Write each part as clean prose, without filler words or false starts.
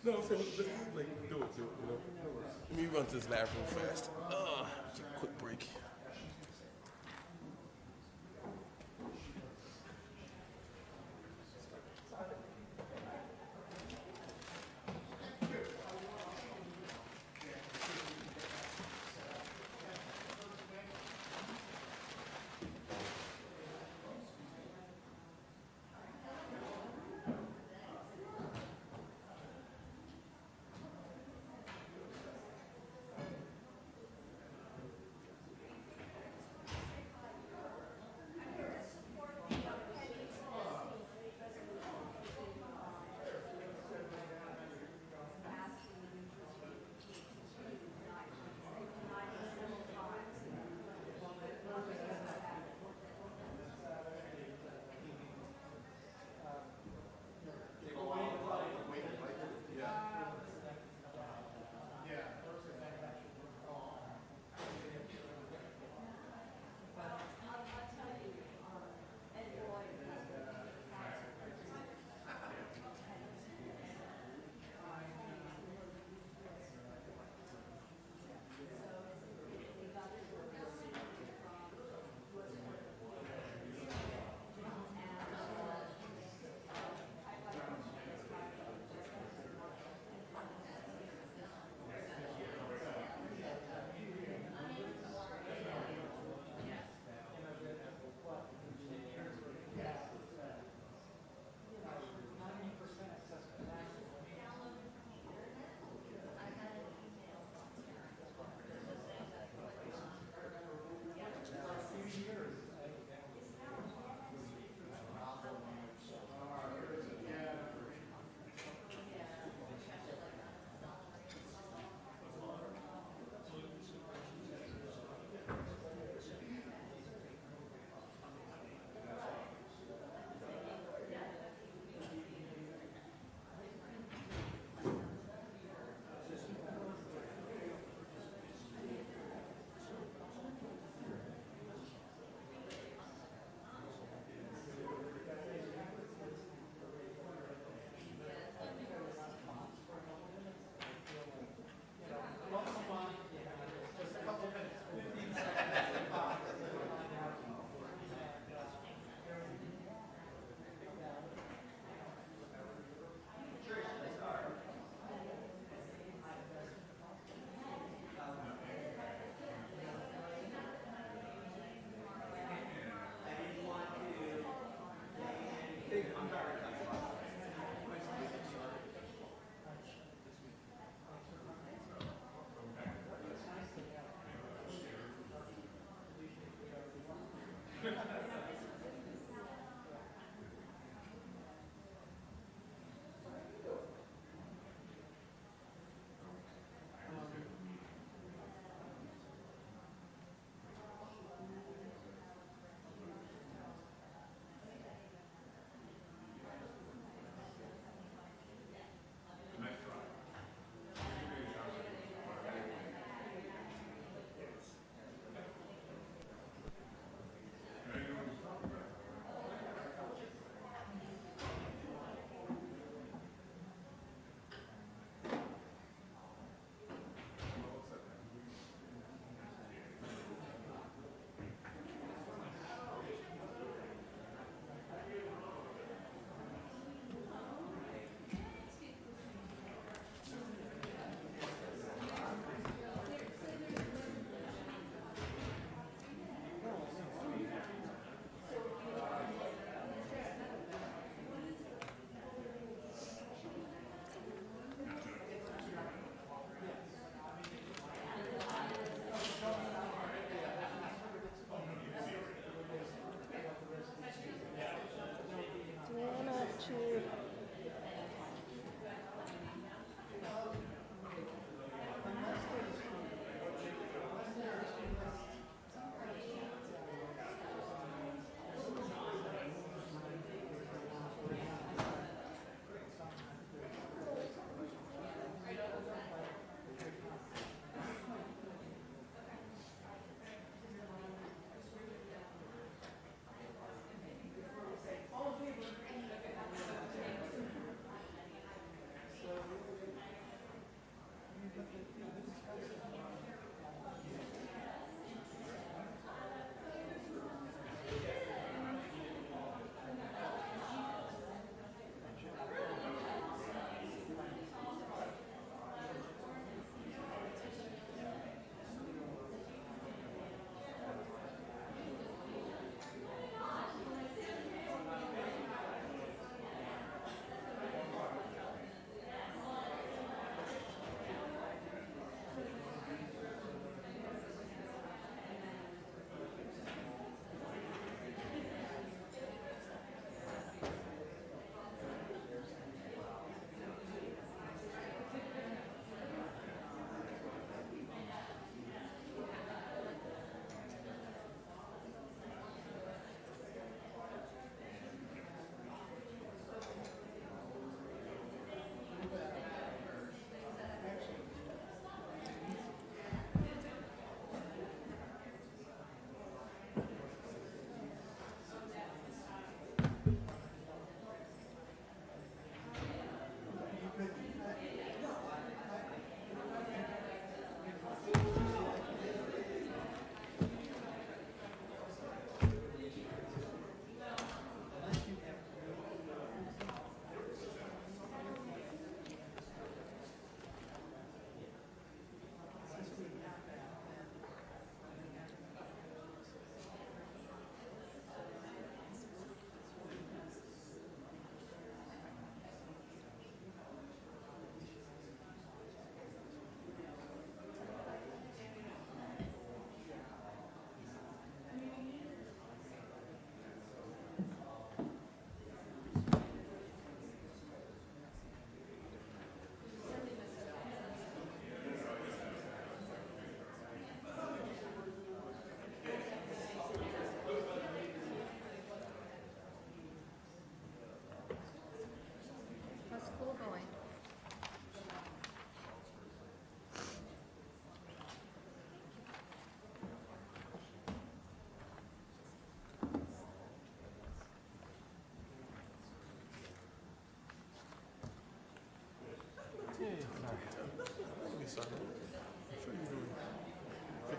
No, I'm saying just like do it, you know. Let me run to this lab real fast. Take a quick break.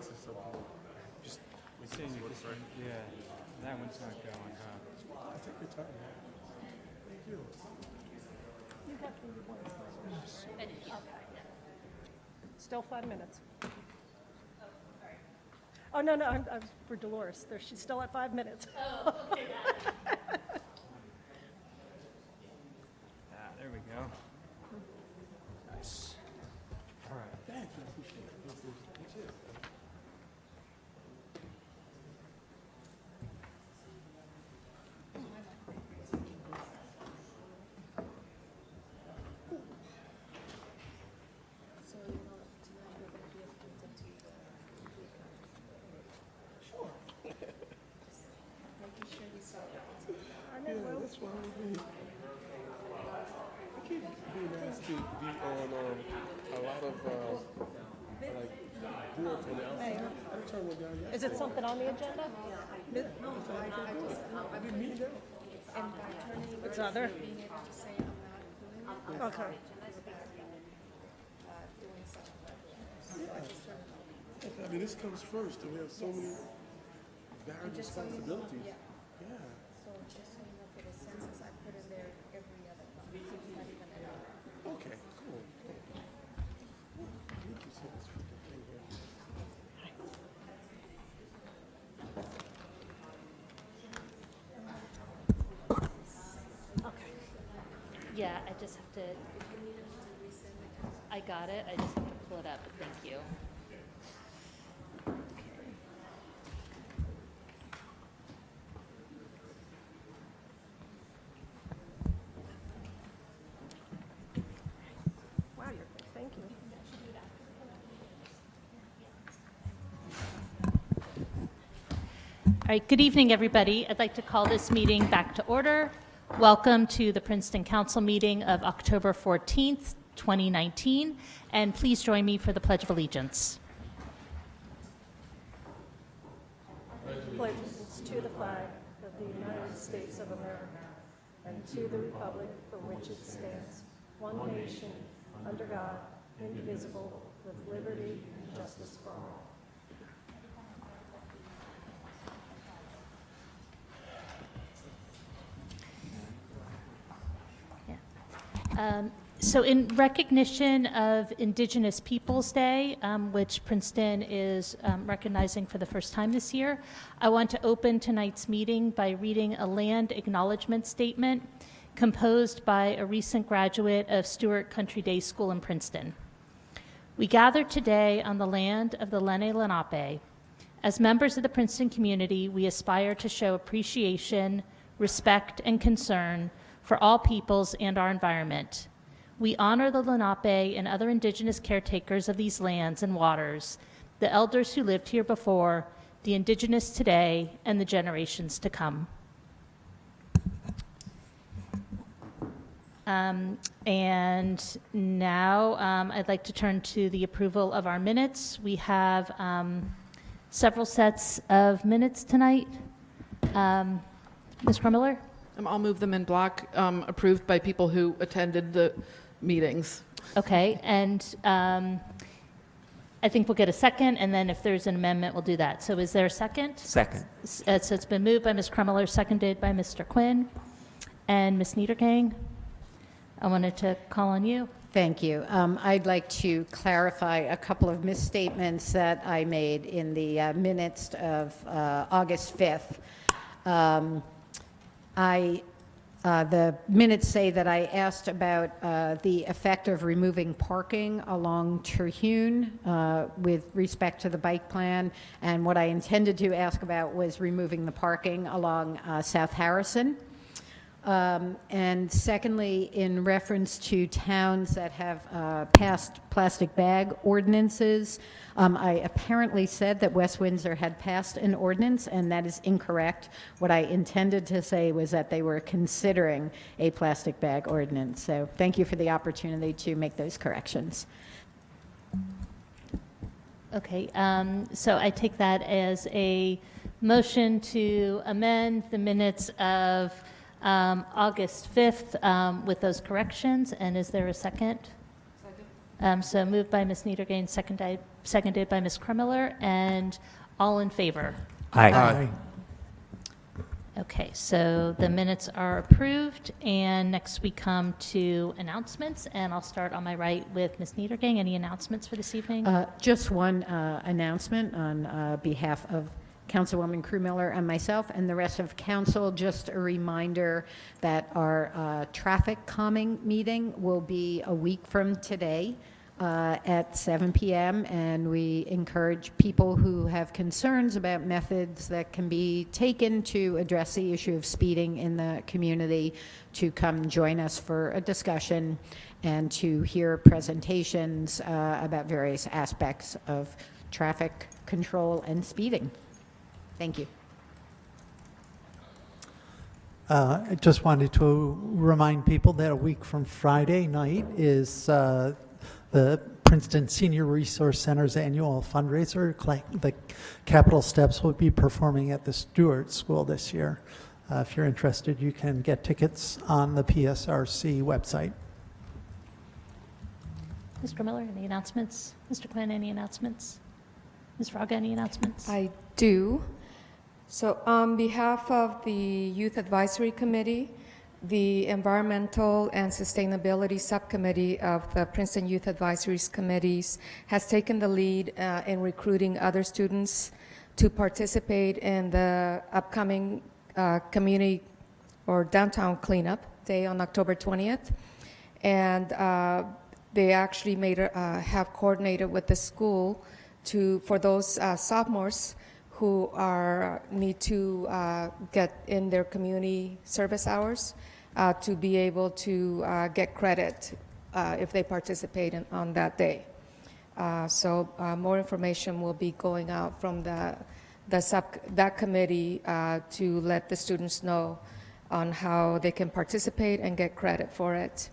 This is so cool. Just wait till Seeing this if works, this one, right? yeah, that one's not going, huh? Take your time, man. Thank you. Still 5 minutes. Oh, no, I'm for Dolores. She's still at 5 minutes. There we go. Nice. All right. Thank you. I appreciate it. That's it. Yeah, that's fine with me. I keep being asked to be on a lot of like boards on the outside. I just turned one down yesterday. Is it something on the agenda? I didn't mean that. It's other? Okay. I mean, this comes first, and we have so many varied responsibilities. Yeah. So just so you know, for the census, I put in there every other month. It's not even an hour. Okay, cool. Thank you so much for the thing here. Okay. Yeah, I just have to, I got it, I just have to pull it up, but thank you. Wow, you're good. Thank you. All right, good evening, everybody. I'd like to call this meeting back to order. Welcome to the Princeton Council meeting of October 14th, 2019, and please join me for the Pledge of Allegiance. Pledge allegiance to the flag of the United States of America and to the republic for which it stands, one nation, under God, indivisible, with liberty and justice for all. So in recognition of Indigenous Peoples Day, which Princeton is recognizing for the first time this year, I want to open tonight's meeting by reading a land acknowledgement statement composed by a recent graduate of Stewart Country Day School in Princeton. We gather today on the land of the Lenni Lenape. As members of the Princeton community, we aspire to show appreciation, respect, and concern for all peoples and our environment. We honor the Lenape and other indigenous caretakers of these lands and waters, the elders who lived here before, the indigenous today, and the generations to come. And now I'd like to turn to the approval of our minutes. We have several sets of minutes tonight. Ms. Krummeler? I'll move them in block, approved by people who attended the meetings. Okay, and I think we'll get a second, and then if there's an amendment, we'll do that. So is there a second? Second. So it's been moved by Ms. Krummeler, seconded by Mr. Quinn. And Ms. Niedergang, I wanted to call on you. Thank you. I'd like to clarify a couple of misstatements that I made in the minutes of August 5th. The minutes say that I asked about the effect of removing parking along Terhune with respect to the bike plan, and what I intended to ask about was removing the parking along South Harrison. And secondly, in reference to towns that have passed plastic bag ordinances, I apparently said that West Windsor had passed an ordinance, and that is incorrect. What I intended to say was that they were considering a plastic bag ordinance. So thank you for the opportunity to make those corrections. Okay, so I take that as a motion to amend the minutes of August 5th with those corrections. And is there a second? Second. So moved by Ms. Niedergang, seconded seconded by Ms. Kremiller, and all in favor? Aye. Okay, so the minutes are approved, and next we come to announcements, and I'll start on my right with Ms. Niedergang. Any announcements for this evening? Just one announcement on behalf of Councilwoman Krumiller and myself and the rest of council. Just a reminder that our traffic calming meeting will be a week from today at 7 p.m. and we encourage people who have concerns about methods that can be taken to address the issue of speeding in the community to come join us for a discussion and to hear presentations about various aspects of traffic control and speeding. Thank you. I just wanted to remind people that a week from Friday night is the Princeton Senior Resource Center's annual fundraiser. The Capital Steps will be performing at the Stewart School this year. If you're interested, you can get tickets on the PSRC website. Mr. Miller, any announcements? Mr. Quinn, any announcements? Ms. Fraga, any announcements? I do. So on behalf of the Youth Advisory Committee, the Environmental and Sustainability Subcommittee of the Princeton Youth Advisory Committees has taken the lead in recruiting other students to participate in the upcoming community or downtown cleanup day on October 20th. And they actually have coordinated with the school for those sophomores who need to get in their community service hours to be able to get credit if they participate on that day. So more information will be going out from that committee to let the students know on how they can participate and get credit for it.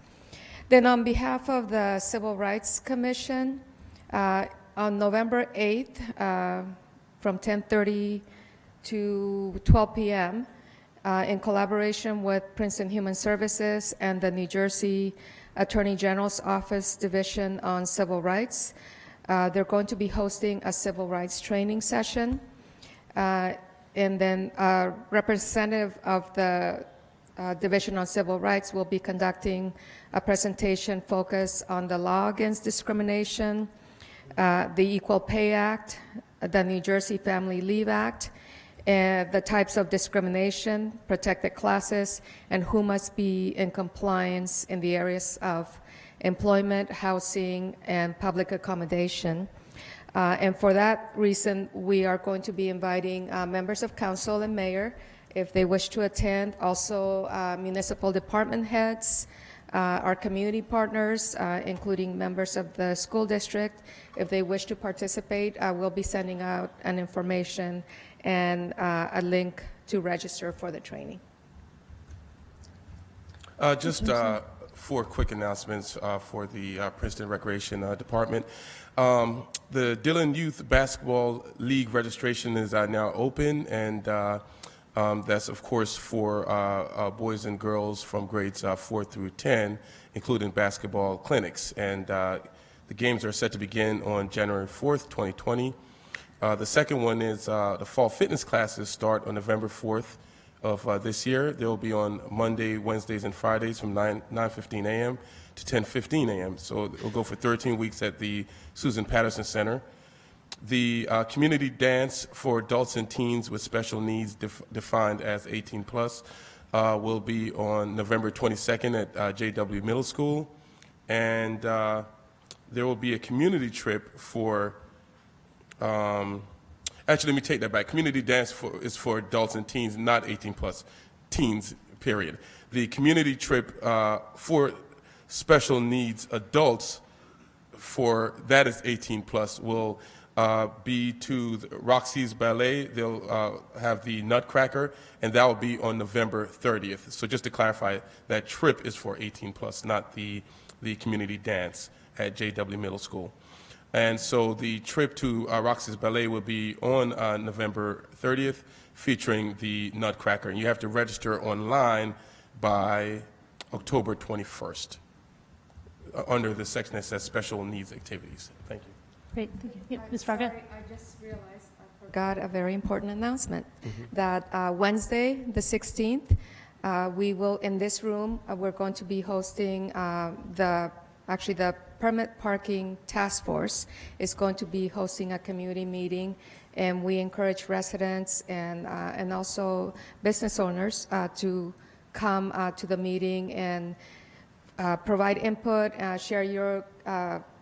Then on behalf of the Civil Rights Commission, on November 8th, from 10:30 to 12 p.m., in collaboration with Princeton Human Services and the New Jersey Attorney General's Office Division on Civil Rights, they're going to be hosting a civil rights training session. And then a representative of the Division on Civil Rights will be conducting a presentation focused on the law against discrimination, the Equal Pay Act, the New Jersey Family Leave Act, and the types of discrimination, protected classes, and who must be in compliance in the areas of employment, housing, and public accommodation. And for that reason, we are going to be inviting members of council and mayor if they wish to attend, also municipal department heads, our community partners, including members of the school district. If they wish to participate, we'll be sending out an information and a link to register for the training. Just 4 quick announcements for the Princeton Recreation Department. The Dillon Youth Basketball League registration is now open, and that's, of course, for boys and girls from grades 4 through 10, including basketball clinics. And the games are set to begin on January 4th, 2020. The second one is the fall fitness classes start on November 4th of this year. They'll be on Monday, Wednesdays, and Fridays from 9:15 a.m. to 10:15 a.m. So it'll go for 13 weeks at the Susan Patterson Center. The community dance for adults and teens with special needs defined as 18 plus will be on November 22nd at JW Middle School. And there will be a community trip for, actually let me take that back. Community dance is for adults and teens, not 18 plus, teens, period. The community trip for special needs adults that is 18 plus will be to Roxy's Ballet. They'll have the Nutcracker, and that will be on November 30th. So just to clarify, that trip is for 18 plus, not the community dance at JW Middle School. And so the trip to Roxy's Ballet will be on November 30th, featuring the Nutcracker. And you have to register online by October 21st under the section that says Special Needs Activities. Thank you. Great, thank you. Yeah, Ms. Fraga? Sorry, I just realized I forgot a very important announcement, that Wednesday, the 16th, we will, in this room, we're going to be hosting the Permit Parking Task Force is going to be hosting a community meeting, and we encourage residents and also business owners to come to the meeting and provide input, share your,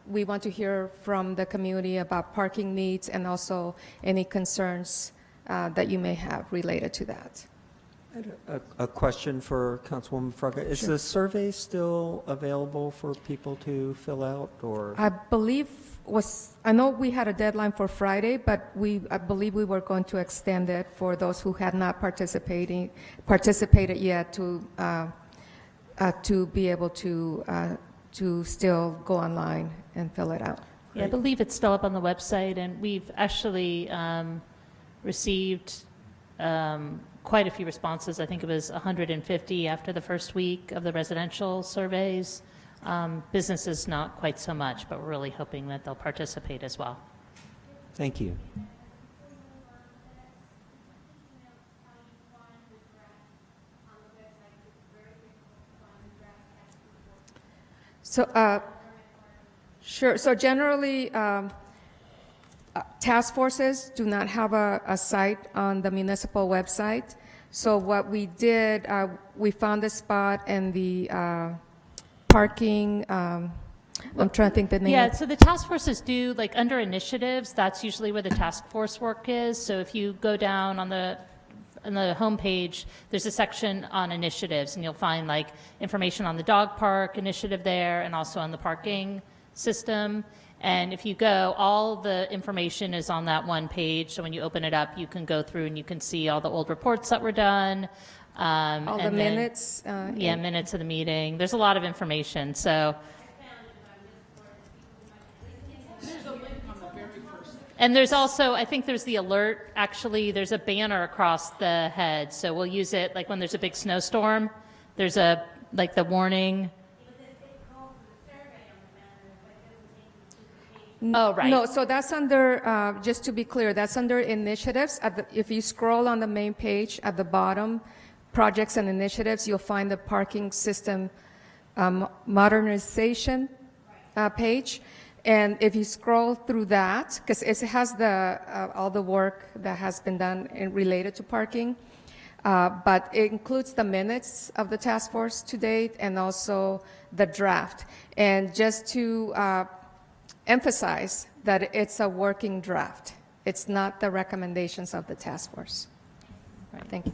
we want to hear from the community about parking needs and also any concerns that you may have related to that. A question for Councilwoman Fraga. Is the survey still available for people to fill out, or? I believe I know we had a deadline for Friday, but I believe we were going to extend it for those who had not participated yet to be able to still go online and fill it out. Yeah, I believe it's still up on the website, and we've actually received quite a few responses. I think it was 150 after the first week of the residential surveys. Businesses, not quite so much, but we're really hoping that they'll participate as well. Thank you. So, sure. So generally, task forces do not have a site on the municipal website. So what we did, we found a spot in the parking, I'm trying to think the name. Yeah, so the task forces do, like under initiatives, that's usually where the task force work is. So if you go down on the homepage, there's a section on initiatives, and you'll find like information on the dog park initiative there and also on the parking system. And if you go, all the information is on that one page. So when you open it up, you can go through and you can see all the old reports that were done. All the minutes. Yeah, minutes of the meeting. There's a lot of information. So. And there's also, I think there's the alert, actually, there's a banner across the head. So we'll use it like when there's a big snowstorm. There's like the warning. Oh, right. No, so that's under, just to be clear, that's under initiatives. If you scroll on the main page at the bottom, projects and initiatives, you'll find the parking system modernization page. And if you scroll through that, because it has all the work that has been done related to parking, but it includes the minutes of the task force to date and also the draft. And just to emphasize that it's a working draft. It's not the recommendations of the task force. Right. Thank you.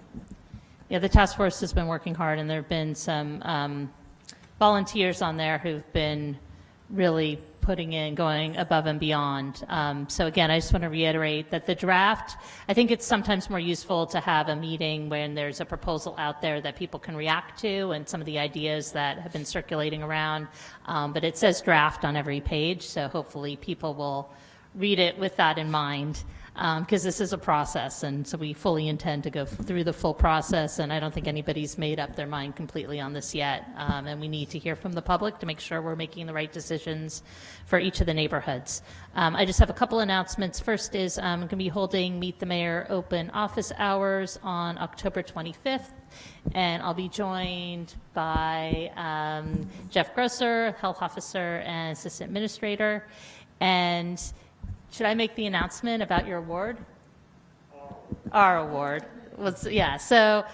Yeah, the task force has been working hard, and there have been some volunteers on there who've been really going above and beyond. So again, I just want to reiterate that the draft, I think it's sometimes more useful to have a meeting when there's a proposal out there that people can react to and some of the ideas that have been circulating around. But it says draft on every page, so hopefully people will read it with that in mind. Because this is a process, and so we fully intend to go through the full process, and I don't think anybody's made up their mind completely on this yet, and we need to hear from the public to make sure we're making the right decisions for each of the neighborhoods. I just have a couple announcements. First is I'm going to be holding Meet the Mayor open office hours on October 25th, and I'll be joined by Jeff Grosser, health officer and assistant administrator, and should I make the announcement about your award? Our award. Yeah, so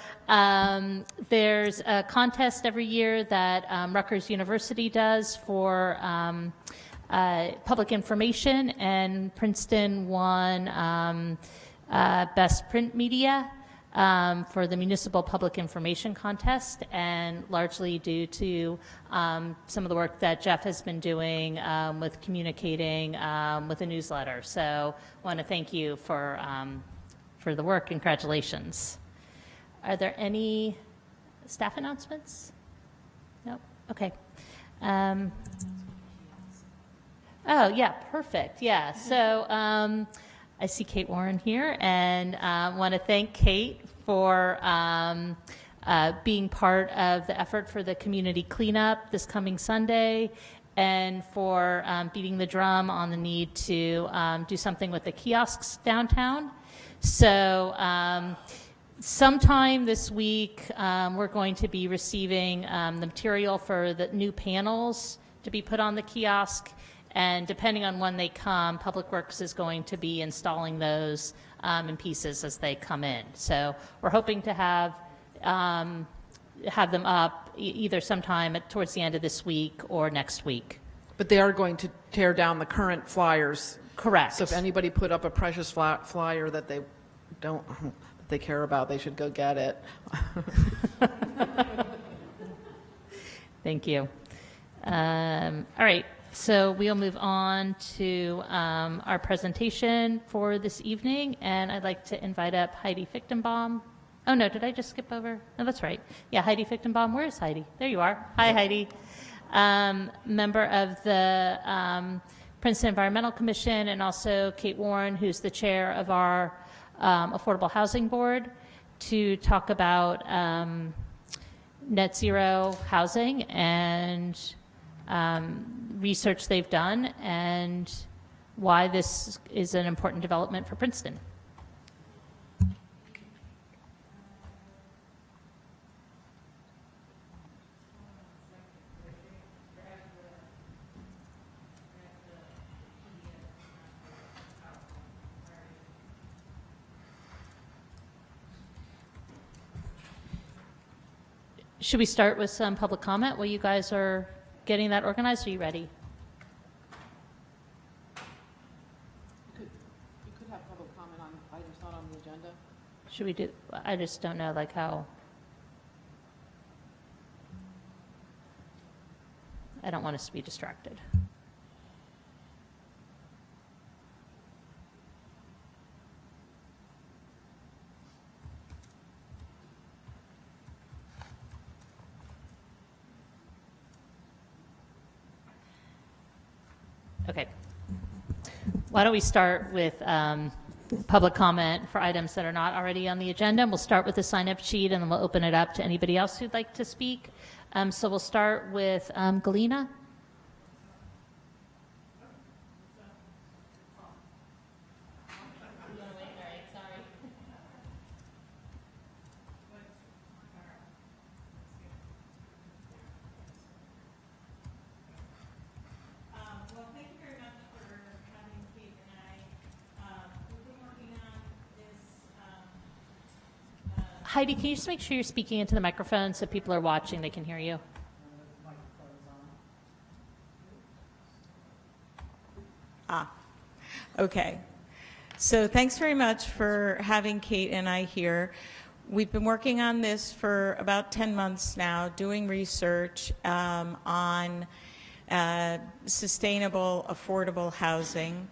there's a contest every year that Rutgers University does for public information, and Princeton won Best Print Media for the Municipal Public Information Contest, and largely due to some of the work that Jeff has been doing with communicating with a newsletter. So I want to thank you for the work. Congratulations. Are there any staff announcements? No? Okay. Oh, yeah, perfect. Yeah, so I see Kate Warren here, and want to thank Kate for being part of the effort for the community cleanup this coming Sunday, and for beating the drum on the need to do something with the kiosks downtown. So sometime this week, we're going to be receiving the material for the new panels to be put on the kiosk. And depending on when they come, Public Works is going to be installing those in pieces as they come in. So we're hoping to have them up either sometime towards the end of this week or next week. But they are going to tear down the current flyers. Correct. So if anybody put up a precious flyer that they don't, that they care about, they should go get it. Thank you. All right. So we'll move on to our presentation for this evening, and I'd like to invite up Heidi Fichtenbaum. Oh, no, did I just skip over? No, that's right. Yeah, Heidi Fichtenbaum. Where is Heidi? There you are. Hi, Heidi. Member of the Princeton Environmental Commission, and also Kate Warren, who's the chair of our Affordable Housing Board, to talk about net zero housing and research they've done and why this is an important development for Princeton. Should we start with some public comment while you guys are getting that organized? Are you ready? You could have public comment on items not on the agenda. Should we do, I just don't know like how. I don't want us to be distracted. Okay. Why don't we start with public comment for items that are not already on the agenda? We'll start with the sign-up sheet, and then we'll open it up to anybody else who'd like to speak. So we'll start with Galina. Heidi, can you just make sure you're speaking into the microphone so people are watching, they can hear you? Okay. So thanks very much for having Kate and I here. We've been working on this for about 10 months now, doing research on sustainable, affordable housing.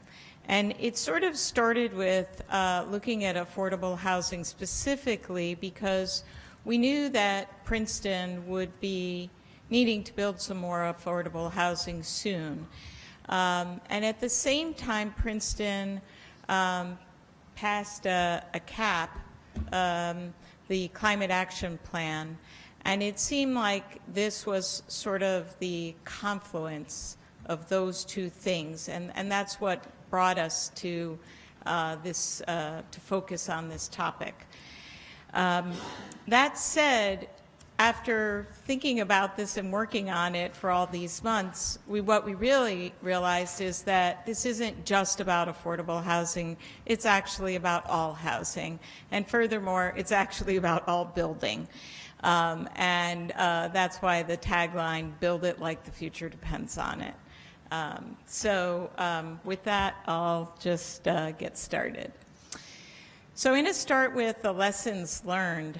And it sort of started with looking at affordable housing specifically because we knew that Princeton would be needing to build some more affordable housing soon. And at the same time, Princeton passed a CAP, the Climate Action Plan, and it seemed like this was sort of the confluence of those two things, and that's what brought us to to focus on this topic. That said, after thinking about this and working on it for all these months, what we really realized is that this isn't just about affordable housing, it's actually about all housing. And furthermore, it's actually about all building. And that's why the tagline, "Build it like the future depends on it." With that, I'll just get started. So I'm going to start with the lessons learned.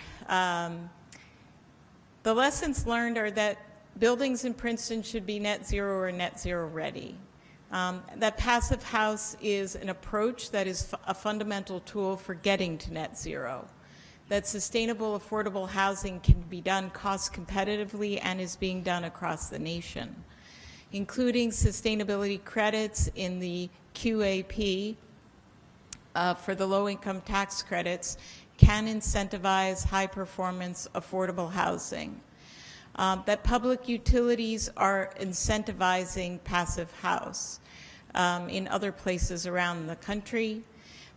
The lessons learned are that buildings in Princeton should be net zero or net zero ready. That passive house is an approach that is a fundamental tool for getting to net zero. That sustainable, affordable housing can be done cost competitively and is being done across the nation, including sustainability credits in the QAP for the low-income tax credits can incentivize high-performance affordable housing. that public utilities are incentivizing passive house in other places around the country,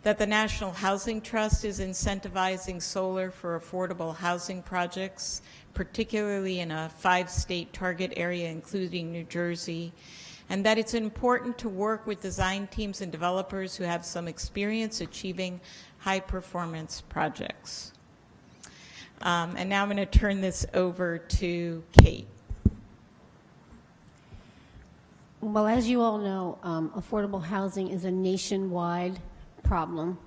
that the National Housing Trust is incentivizing solar for affordable housing projects, particularly in a 5-state target area, including New Jersey, and that it's important to work with design teams and developers who have some experience achieving high-performance projects. And now I'm going to turn this over to Kate. Well, as you all know, affordable housing is a nationwide problem,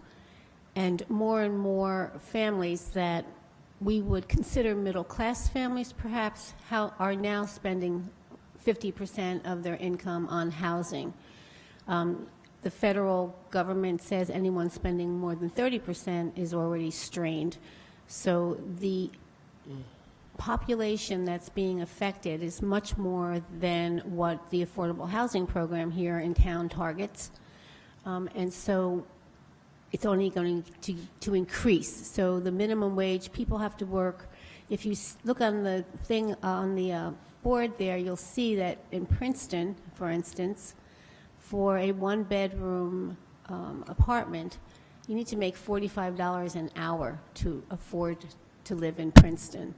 and more families that we would consider middle-class families perhaps are now spending 50% of their income on housing. The federal government says anyone spending more than 30% is already strained. So the population that's being affected is much more than what the affordable housing program here in town targets. And so it's only going to increase. So the minimum wage, people have to work. If you look on the thing on the board there, you'll see that in Princeton, for instance, for a one-bedroom apartment, you need to make $45 an hour to afford to live in Princeton,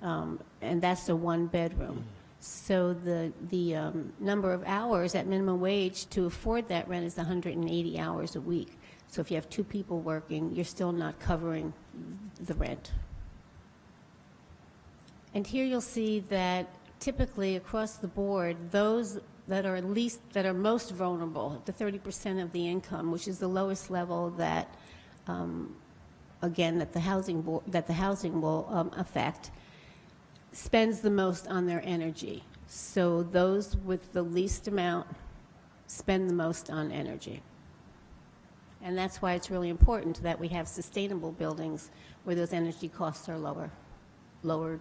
and that's a one-bedroom. So the number of hours at minimum wage to afford that rent is 180 hours a week. So if you have 2 people working, you're still not covering the rent. And here you'll see that typically across the board, those that are most vulnerable, the 30% of the income, which is the lowest level that, again, that the housing will affect, spends the most on their energy. So those with the least amount spend the most on energy. And that's why it's really important that we have sustainable buildings where those energy costs are lowered.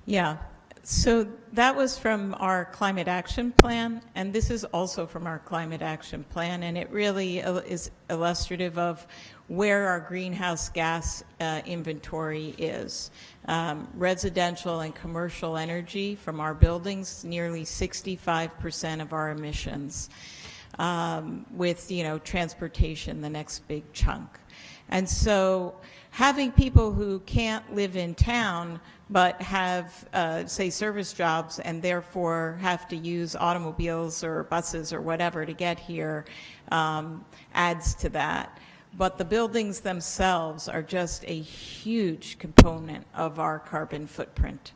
Yeah, so that was from our climate action plan, and this is also from our climate action plan, and it really is illustrative of where our greenhouse gas inventory is. Residential and commercial energy from our buildings, nearly 65% of our emissions, with, transportation, the next big chunk. And so having people who can't live in town but have, say, service jobs and therefore have to use automobiles or buses or whatever to get here adds to that. But the buildings themselves are just a huge component of our carbon footprint.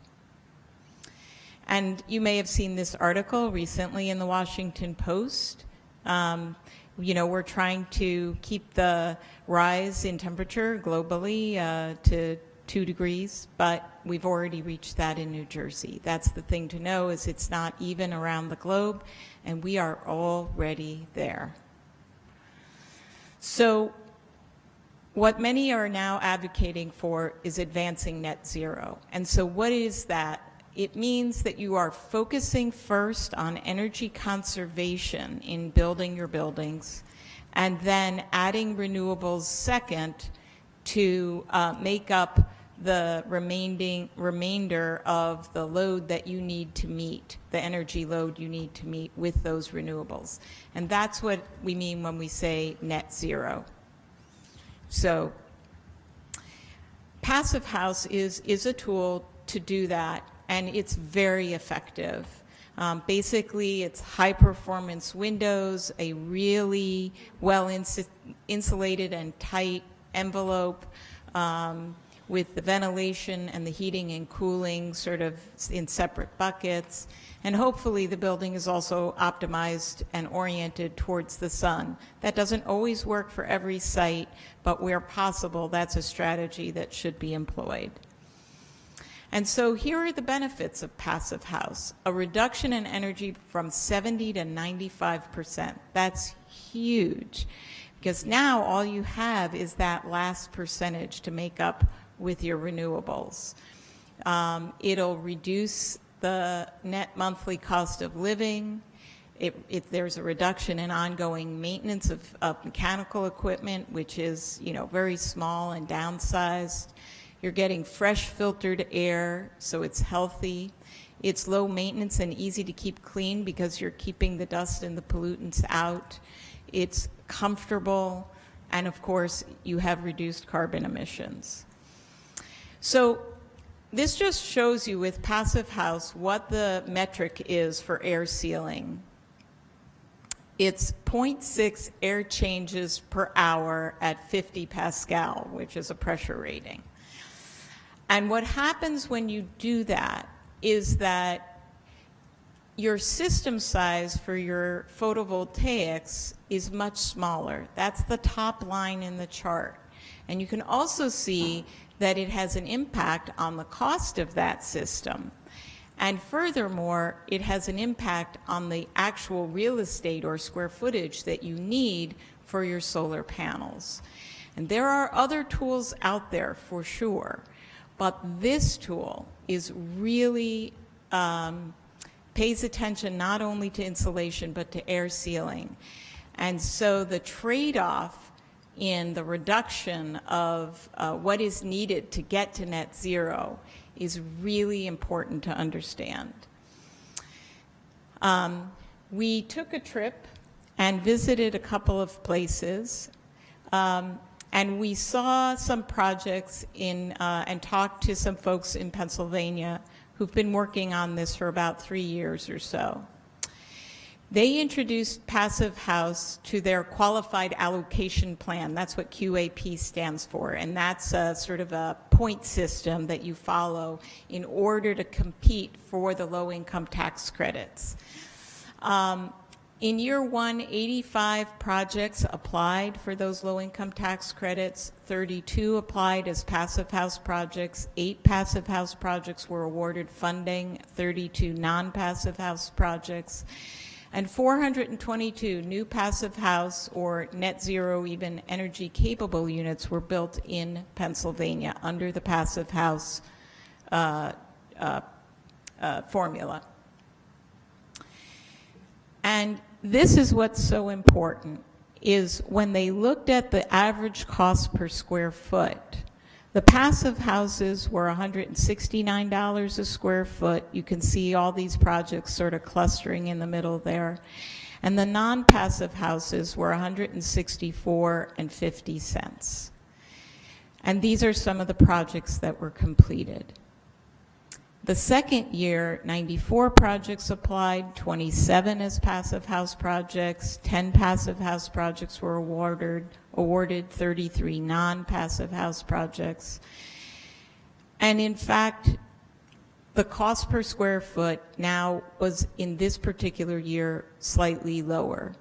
And you may have seen this article recently in the Washington Post. We're trying to keep the rise in temperature globally to 2 degrees, but we've already reached that in New Jersey. That's the thing to know, is it's not even around the globe, and we are already there. So what many are now advocating for is advancing net zero. And so what is that? It means that you are focusing first on energy conservation in building your buildings, and then adding renewables second to make up the remainder of the load that you need to meet, the energy load you need to meet with those renewables. And that's what we mean when we say net zero. So Passive House is a tool to do that, and it's very effective. Basically, it's high-performance windows, a really well-insulated and tight envelope with the ventilation and the heating and cooling sort of in separate buckets. And hopefully the building is also optimized and oriented towards the sun. That doesn't always work for every site, but where possible, that's a strategy that should be employed. And so here are the benefits of Passive House: a reduction in energy from 70 to 95%. That's huge, because now all you have is that last percentage to make up with your renewables. It'll reduce the net monthly cost of living. There's a reduction in ongoing maintenance of mechanical equipment, which is very small and downsized. You're getting fresh filtered air, so it's healthy. It's low maintenance and easy to keep clean because you're keeping the dust and the pollutants out. It's comfortable, and of course, you have reduced carbon emissions. So this just shows you with Passive House what the metric is for air sealing. It's 0.6 air changes per hour at 50 Pascal, which is a pressure rating. And what happens when you do that is that your system size for your photovoltaics is much smaller. That's the top line in the chart. And you can also see that it has an impact on the cost of that system. And furthermore, it has an impact on the actual real estate or square footage that you need for your solar panels. And there are other tools out there for sure, but this tool is really pays attention not only to insulation but to air sealing. And so the trade-off in the reduction of what is needed to get to net zero is really important to understand. We took a trip and visited a couple of places, and we saw some projects and talked to some folks in Pennsylvania who've been working on this for about 3 years or so. They introduced Passive House to their qualified allocation plan. That's what QAP stands for, and that's a sort of a point system that you follow in order to compete for the low-income tax credits. In year one, 85 projects applied for those low-income tax credits. 32 applied as Passive House projects. 8 Passive House projects were awarded funding. 32 non-Passive House projects. And 422 new Passive House or net zero even energy capable units were built in Pennsylvania under the Passive House formula. And this is what's so important, is when they looked at the average cost per square foot, the Passive Houses were $169 a square foot. You can see all these projects sort of clustering in the middle there. And the non-Passive Houses were $164.50. And these are some of the projects that were completed. The second year, 94 projects applied, 27 as Passive House projects, 10 Passive House projects were awarded 33 non-Passive House projects. And in fact, the cost per square foot now was, in this particular year, slightly lower.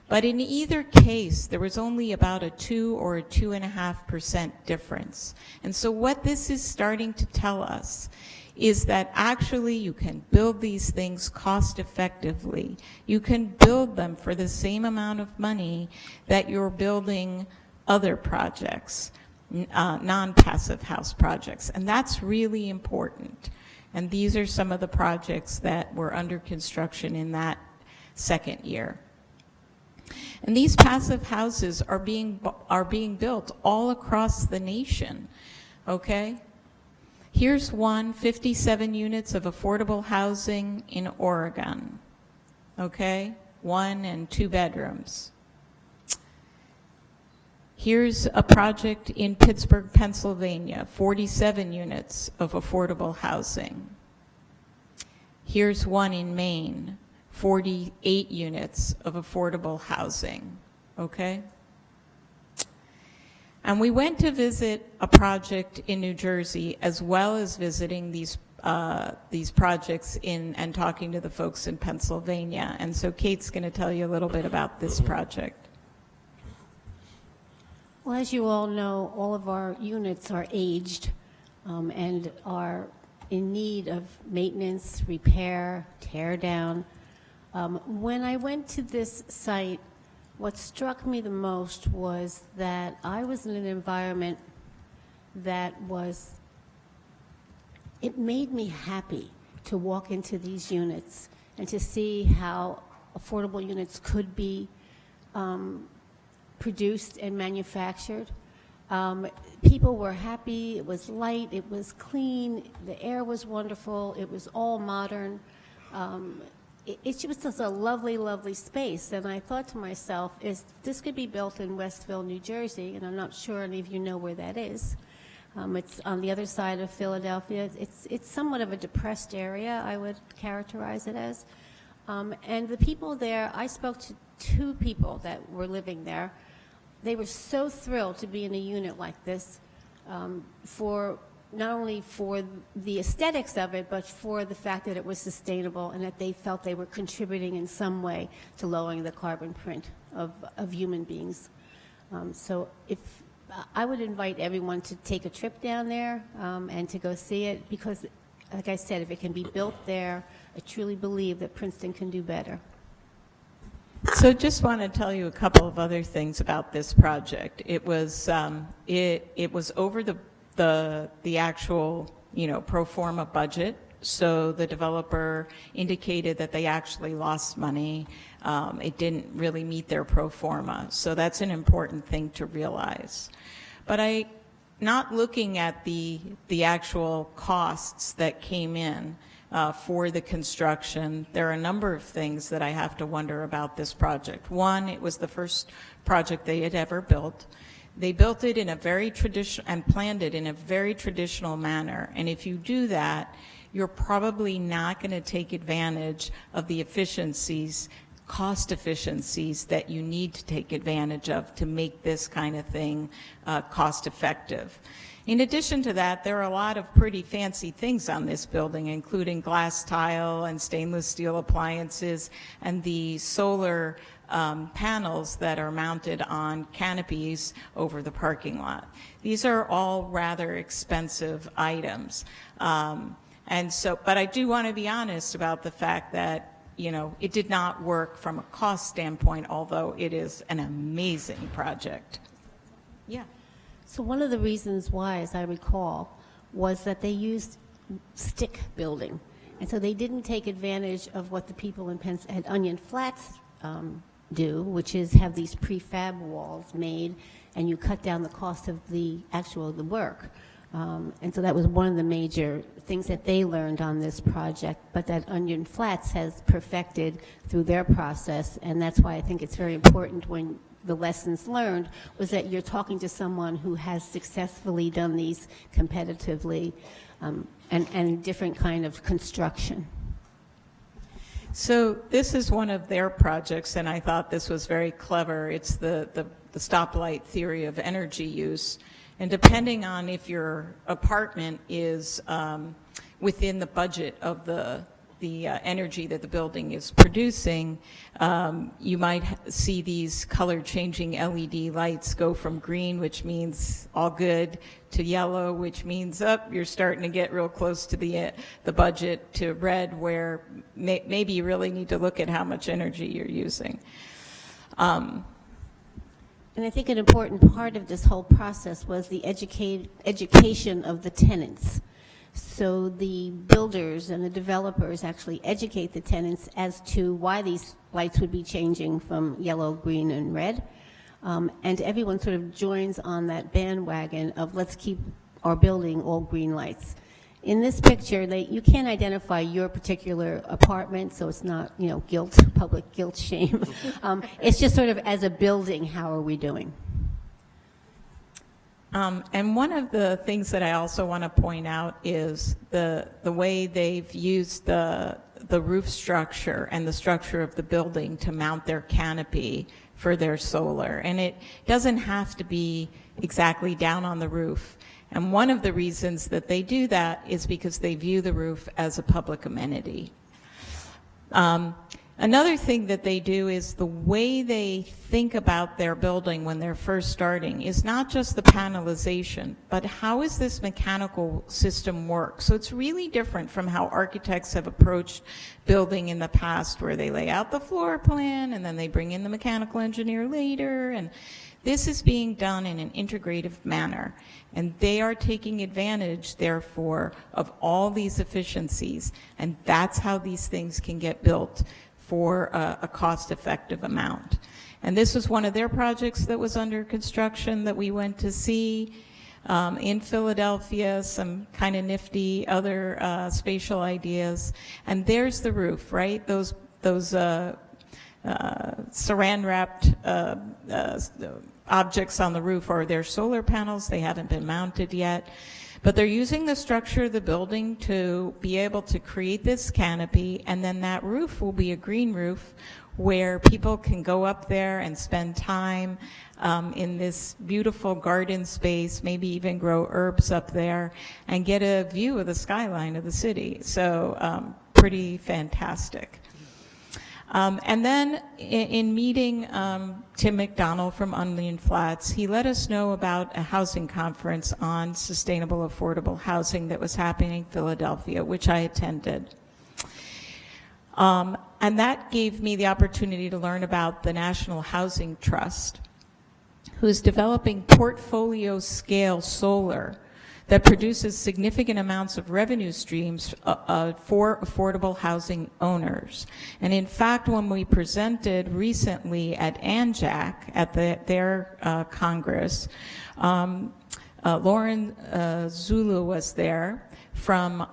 But in either case, there was only about a 2 or a 2.5% difference. And so what this is starting to tell us is that actually you can build these things cost effectively. You can build them for the same amount of money that you're building other projects, non-Passive House projects. And that's really important. And these are some of the projects that were under construction in that second year. And these Passive Houses are being built all across the nation, okay? Here's one, 57 units of affordable housing in Oregon, okay? 1 and 2 bedrooms. Here's a project in Pittsburgh, Pennsylvania, 47 units of affordable housing. Here's one in Maine, 48 units of affordable housing, okay? And we went to visit a project in New Jersey, as well as visiting these projects and talking to the folks in Pennsylvania. And so Kate's going to tell you a little bit about this project. Well, as you all know, all of our units are aged and are in need of maintenance, repair, tear down. When I went to this site, what struck me the most was that I was in an environment that it made me happy to walk into these units and to see how affordable units could be produced and manufactured. People were happy. It was light. It was clean. The air was wonderful. It was all modern. It's just a lovely, lovely space. And I thought to myself, if this could be built in Westville, New Jersey, and I'm not sure any of you know where that is. It's on the other side of Philadelphia. It's somewhat of a depressed area, I would characterize it as. And the people there, I spoke to 2 people that were living there. They were so thrilled to be in a unit like this, for not only for the aesthetics of it, but for the fact that it was sustainable and that they felt they were contributing in some way to lowering the carbon print of human beings. So if I would invite everyone to take a trip down there and to go see it, because, like I said, if it can be built there, I truly believe that Princeton can do better. So just want to tell you a couple of other things about this project. It was it was over the actual, pro forma budget. So the developer indicated that they actually lost money. It didn't really meet their pro forma. So that's an important thing to realize. But not looking at the actual costs that came in for the construction, there are a number of things that I have to wonder about this project. One, it was the first project they had ever built. They built it in a very traditional and planned it in a very traditional manner. And if you do that, you're probably not going to take advantage of the efficiencies, cost efficiencies that you need to take advantage of to make this kind of thing cost effective. In addition to that, there are a lot of pretty fancy things on this building, including glass tile and stainless steel appliances and the solar panels that are mounted on canopies over the parking lot. These are all rather expensive items. But I do want to be honest about the fact that, it did not work from a cost standpoint, although it is an amazing project. Yeah. So one of the reasons why, as I recall, was that they used stick building. And so they didn't take advantage of what the people in at Onion Flats do, which is have these prefab walls made, and you cut down the cost of the work. And so that was one of the major things that they learned on this project, but that Onion Flats has perfected through their process, and that's why I think it's very important when the lessons learned was that you're talking to someone who has successfully done these competitively and different kind of construction. So this is one of their projects, and I thought this was very clever. It's the stoplight theory of energy use. And depending on if your apartment is within the budget of the energy that the building is producing, you might see these color-changing LED lights go from green, which means all good, to yellow, which means you're starting to get real close to the budget, to red, where maybe you really need to look at how much energy you're using. And I think an important part of this whole process was the education of the tenants. So the builders and the developers actually educate the tenants as to why these lights would be changing from yellow, green, and red. And everyone sort of joins on that bandwagon of let's keep our building all green lights. In this picture, you can't identify your particular apartment, so it's not, guilt, public guilt, shame. It's just sort of as a building, how are we doing? And one of the things that I also want to point out is the way they've used the roof structure and the structure of the building to mount their canopy for their solar. And it doesn't have to be exactly down on the roof. And one of the reasons that they do that is because they view the roof as a public amenity. Another thing that they do is the way they think about their building when they're first starting is not just the panelization, but how is this mechanical system work? So it's really different from how architects have approached building in the past, where they lay out the floor plan and then they bring in the mechanical engineer later. And this is being done in an integrative manner, and they are taking advantage, therefore, of all these efficiencies, and that's how these things can get built for a cost-effective amount. And this was one of their projects that was under construction that we went to see in Philadelphia, some kind of nifty other spatial ideas. And there's the roof, right? Those saran-wrapped objects on the roof are their solar panels. They haven't been mounted yet. But they're using the structure of the building to be able to create this canopy, and then that roof will be a green roof where people can go up there and spend time in this beautiful garden space, maybe even grow herbs up there, and get a view of the skyline of the city. So pretty fantastic. And then in meeting Tim McDonald from Onion Flats, he let us know about a housing conference on sustainable affordable housing that was happening in Philadelphia, which I attended. And that gave me the opportunity to learn about the National Housing Trust, who's developing portfolio scale solar that produces significant amounts of revenue streams for affordable housing owners. And in fact, when we presented recently at ANJAC, at their Congress, Lauren Zulu was there from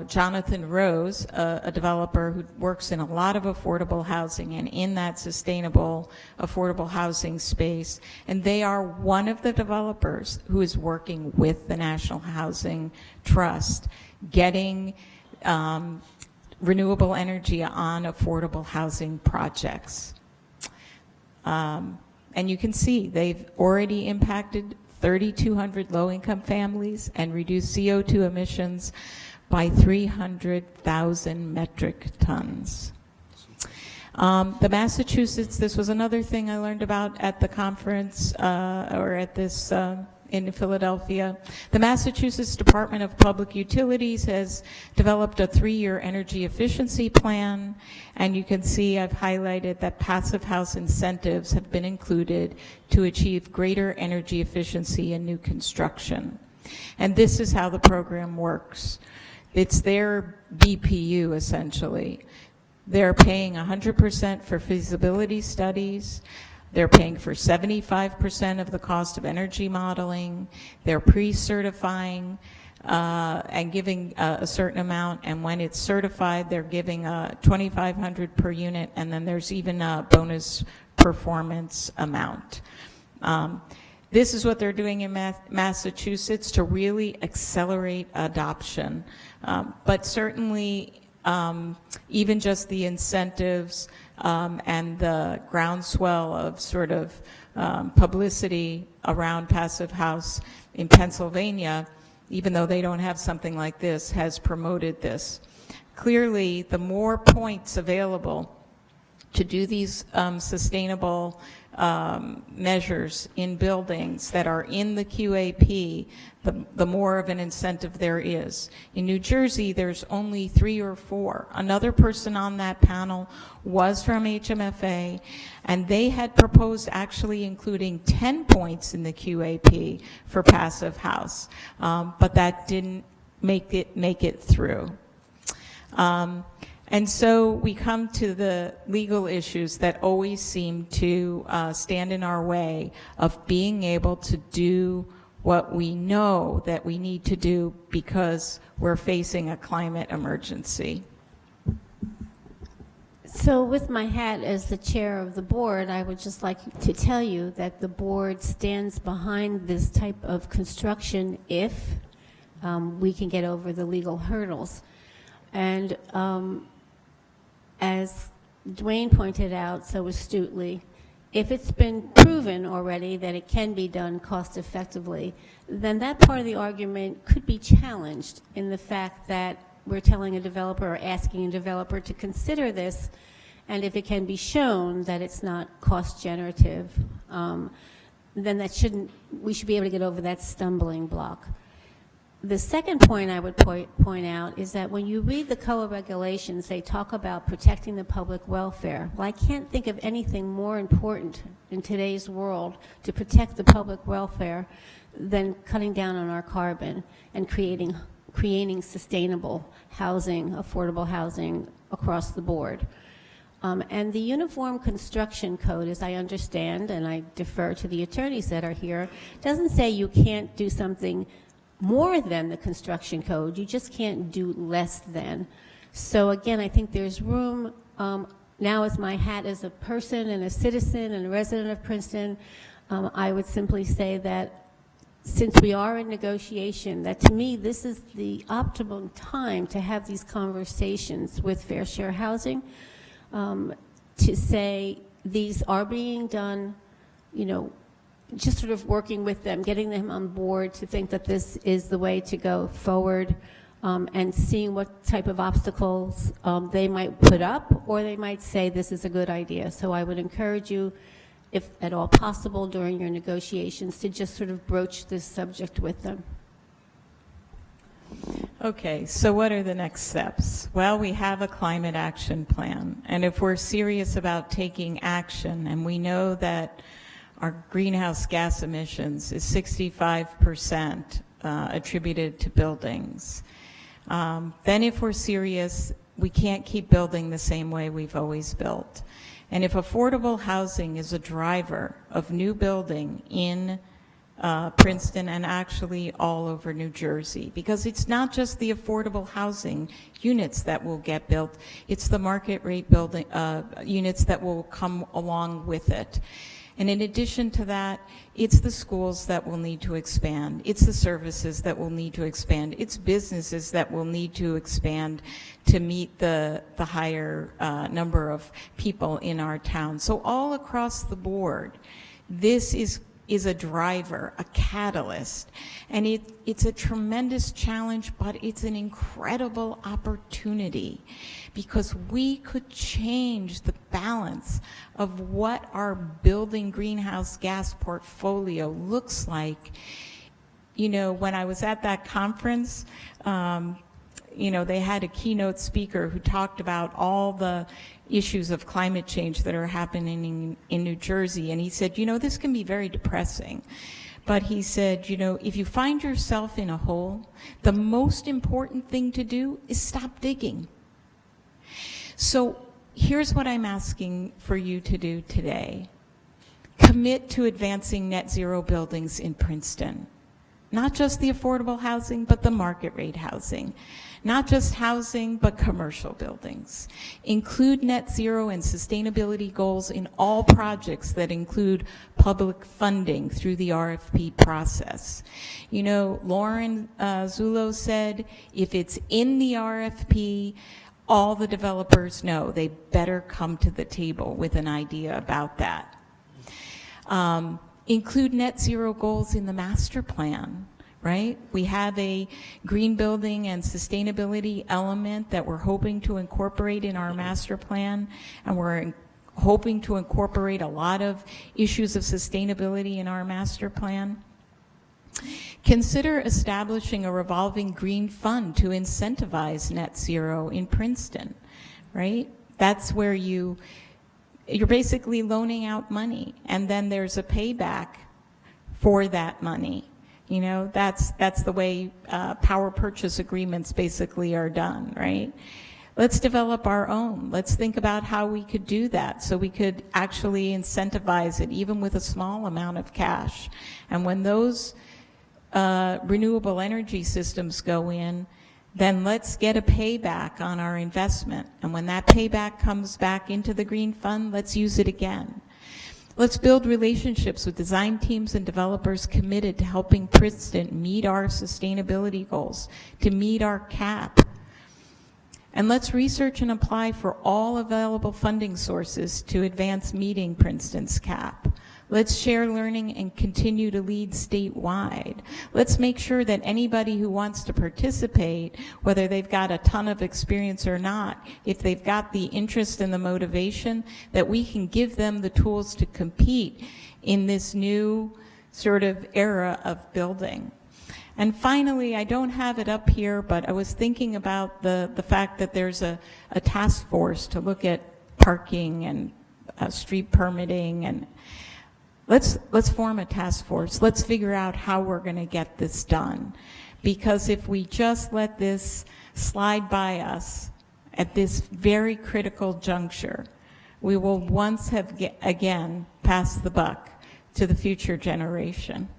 Jonathan Rose, a developer who works in a lot of affordable housing and in that sustainable affordable housing space. And they are one of the developers who is working with the National Housing Trust, getting renewable energy on affordable housing projects. And you can see they've already impacted 3,200 low-income families and reduced CO2 emissions by 300,000 metric tons. The Massachusetts, this was another thing I learned about at the conference or at this in Philadelphia. The Massachusetts Department of Public Utilities has developed a 3-year energy efficiency plan, and you can see I've highlighted that passive house incentives have been included to achieve greater energy efficiency in new construction. And this is how the program works. It's their BPU, essentially. They're paying 100% for feasibility studies. They're paying for 75% of the cost of energy modeling. They're pre-certifying and giving a certain amount, and when it's certified, they're giving $2,500 per unit, and then there's even a bonus performance amount. This is what they're doing in Massachusetts to really accelerate adoption. But certainly, even just the incentives and the groundswell of sort of publicity around passive house in Pennsylvania, even though they don't have something like this, has promoted this. Clearly, the more points available to do these sustainable measures in buildings that are in the QAP, the more of an incentive there is. In New Jersey, there's only 3 or 4. Another person on that panel was from HMFA, and they had proposed actually including 10 points in the QAP for passive house, but that didn't make it through. And so we come to the legal issues that always seem to stand in our way of being able to do what we know that we need to do because we're facing a climate emergency. So with my hat as the chair of the board, I would just like to tell you that the board stands behind this type of construction if we can get over the legal hurdles. And as Dwayne pointed out so astutely, if it's been proven already that it can be done cost effectively, then that part of the argument could be challenged in the fact that we're telling a developer or asking a developer to consider this, and if it can be shown that it's not cost generative, then we should be able to get over that stumbling block. The second point I would point out is that when you read the COA regulations, they talk about protecting the public welfare. Well, I can't think of anything more important in today's world to protect the public welfare than cutting down on our carbon and creating sustainable housing, affordable housing across the board. And the Uniform Construction Code, as I understand, and I defer to the attorneys that are here, doesn't say you can't do something more than the construction code. You just can't do less than. So again, I think there's room, now as my hat as a person and a citizen and a resident of Princeton, I would simply say that since we are in negotiation, that to me, this is the optimal time to have these conversations with Fair Share Housing, to say these are being done, you know, just sort of working with them, getting them on board to think that this is the way to go forward, and seeing what type of obstacles they might put up, or they might say this is a good idea. So I would encourage you, if at all possible during your negotiations, to just sort of broach this subject with them. Okay, so what are the next steps? Well, we have a climate action plan, and if we're serious about taking action, and we know that our greenhouse gas emissions is 65% attributed to buildings, then if we're serious, we can't keep building the same way we've always built. And if affordable housing is a driver of new building in Princeton and actually all over New Jersey, because it's not just the affordable housing units that will get built, it's the market rate building units that will come along with it. And in addition to that, it's the schools that will need to expand. It's the services that will need to expand. It's businesses that will need to expand to meet the higher number of people in our town. So all across the board, this is a driver, a catalyst. And it's a tremendous challenge, but it's an incredible opportunity, because we could change the balance of what our building greenhouse gas portfolio looks like. You know, when I was at that conference, you know, they had a keynote speaker who talked about all the issues of climate change that are happening in New Jersey. And he said, you know, this can be very depressing. But he said, you know, if you find yourself in a hole, the most important thing to do is stop digging. So here's what I'm asking for you to do today. Commit to advancing net zero buildings in Princeton. Not just the affordable housing, but the market rate housing. Not just housing, but commercial buildings. Include net zero and sustainability goals in all projects that include public funding through the RFP process. You know, Lauren Zullo said, if it's in the RFP, all the developers know they better come to the table with an idea about that. Include net zero goals in the master plan, right? We have a green building and sustainability element that we're hoping to incorporate in our master plan, and we're hoping to incorporate a lot of issues of sustainability in our master plan. Consider establishing a revolving green fund to incentivize net zero in Princeton, right? That's where you're basically loaning out money, and then there's a payback for that money. You know, that's the way power purchase agreements basically are done, right? Let's develop our own. Let's think about how we could do that so we could actually incentivize it even with a small amount of cash. And when those renewable energy systems go in, then let's get a payback on our investment. And when that payback comes back into the green fund, let's use it again. Let's build relationships with design teams and developers committed to helping Princeton meet our sustainability goals, to meet our cap. And let's research and apply for all available funding sources to advance meeting Princeton's cap. Let's share learning and continue to lead statewide. Let's make sure that anybody who wants to participate, whether they've got a ton of experience or not, if they've got the interest and the motivation, that we can give them the tools to compete in this new sort of era of building. And finally, I don't have it up here, but I was thinking about the fact that there's a task force to look at parking and street permitting, and let's form a task force. Let's figure out how we're going to get this done. Because if we just let this slide by us at this very critical juncture, we will once have again passed the buck to the future generation.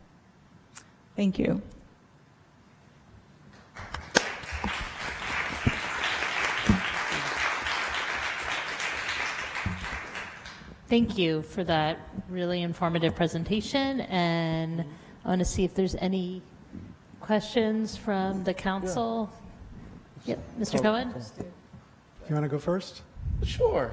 Thank you. Thank you for that really informative presentation, and I want to see if there's any questions from the council. Yep, Mr. Cohen? You want to go first? Sure.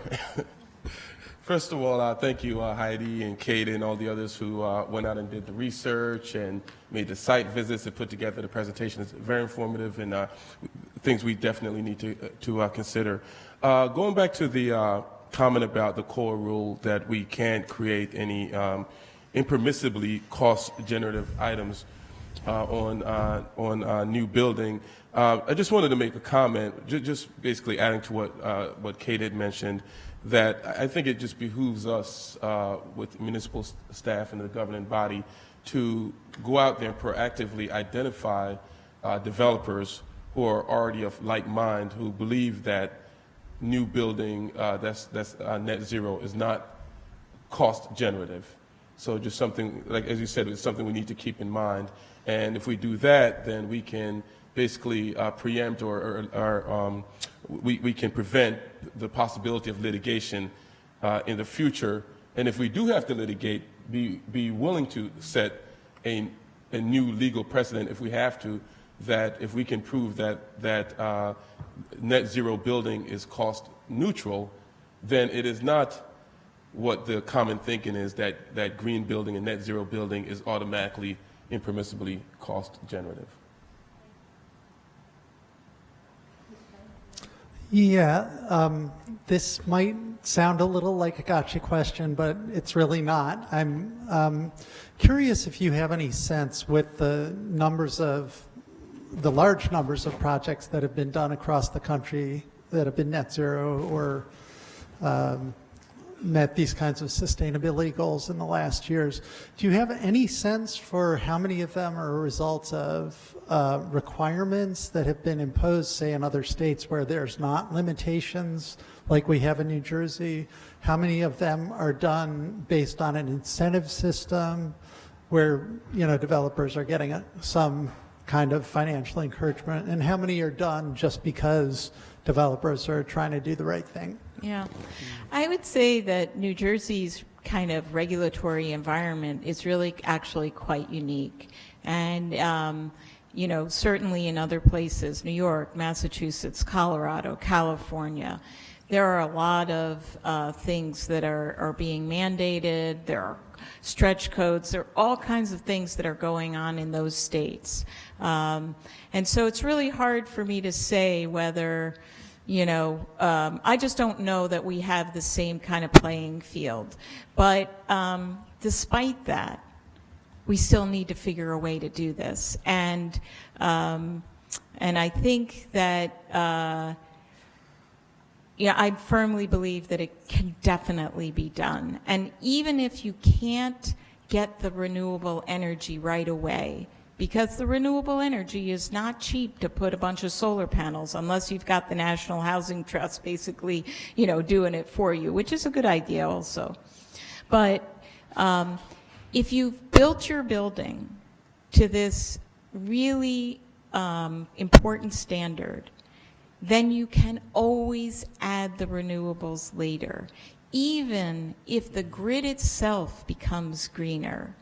First of all, thank you, Heidi and Kate and all the others who went out and did the research and made the site visits and put together the presentation. It's very informative and things we definitely need to consider. Going back to the comment about the core rule that we can't create any impermissibly cost-generative items on new building. I just wanted to make a comment, just basically adding to what Kate had mentioned, that I think it just behooves us with municipal staff and the governing body to go out there and proactively identify developers who are already of like mind, who believe that new building that's net zero is not cost generative. So just something, like as you said, it's something we need to keep in mind. And if we do that, then we can basically preempt or we can prevent the possibility of litigation in the future. And if we do have to litigate, be willing to set a new legal precedent if we have to, that if we can prove that net zero building is cost neutral, then it is not what the common thinking is, that green building and net zero building is automatically impermissibly cost generative. Yeah, this might sound a little like a gotcha question, but it's really not. I'm curious if you have any sense with the large numbers of projects that have been done across the country that have been net zero or met these kinds of sustainability goals in the last years. Do you have any sense for how many of them are results of requirements that have been imposed, say, in other states where there's not limitations like we have in New Jersey? How many of them are done based on an incentive system where, you know, developers are getting some kind of financial encouragement, and how many are done just because developers are trying to do the right thing? Yeah, I would say that New Jersey's kind of regulatory environment is really actually quite unique. And, you know, certainly in other places, New York, Massachusetts, Colorado, California, there are a lot of things that are being mandated. There are stretch codes. There are all kinds of things that are going on in those states. And so it's really hard for me to say whether, you know, I just don't know that we have the same kind of playing field. But despite that, we still need to figure a way to do this. And I think that, yeah, I firmly believe that it can definitely be done. And even if you can't get the renewable energy right away, because the renewable energy is not cheap to put a bunch of solar panels unless you've got the National Housing Trust basically, you know, doing it for you, which is a good idea also. But if you've built your building to this really important standard, then you can always add the renewables later, even if the grid itself becomes greener.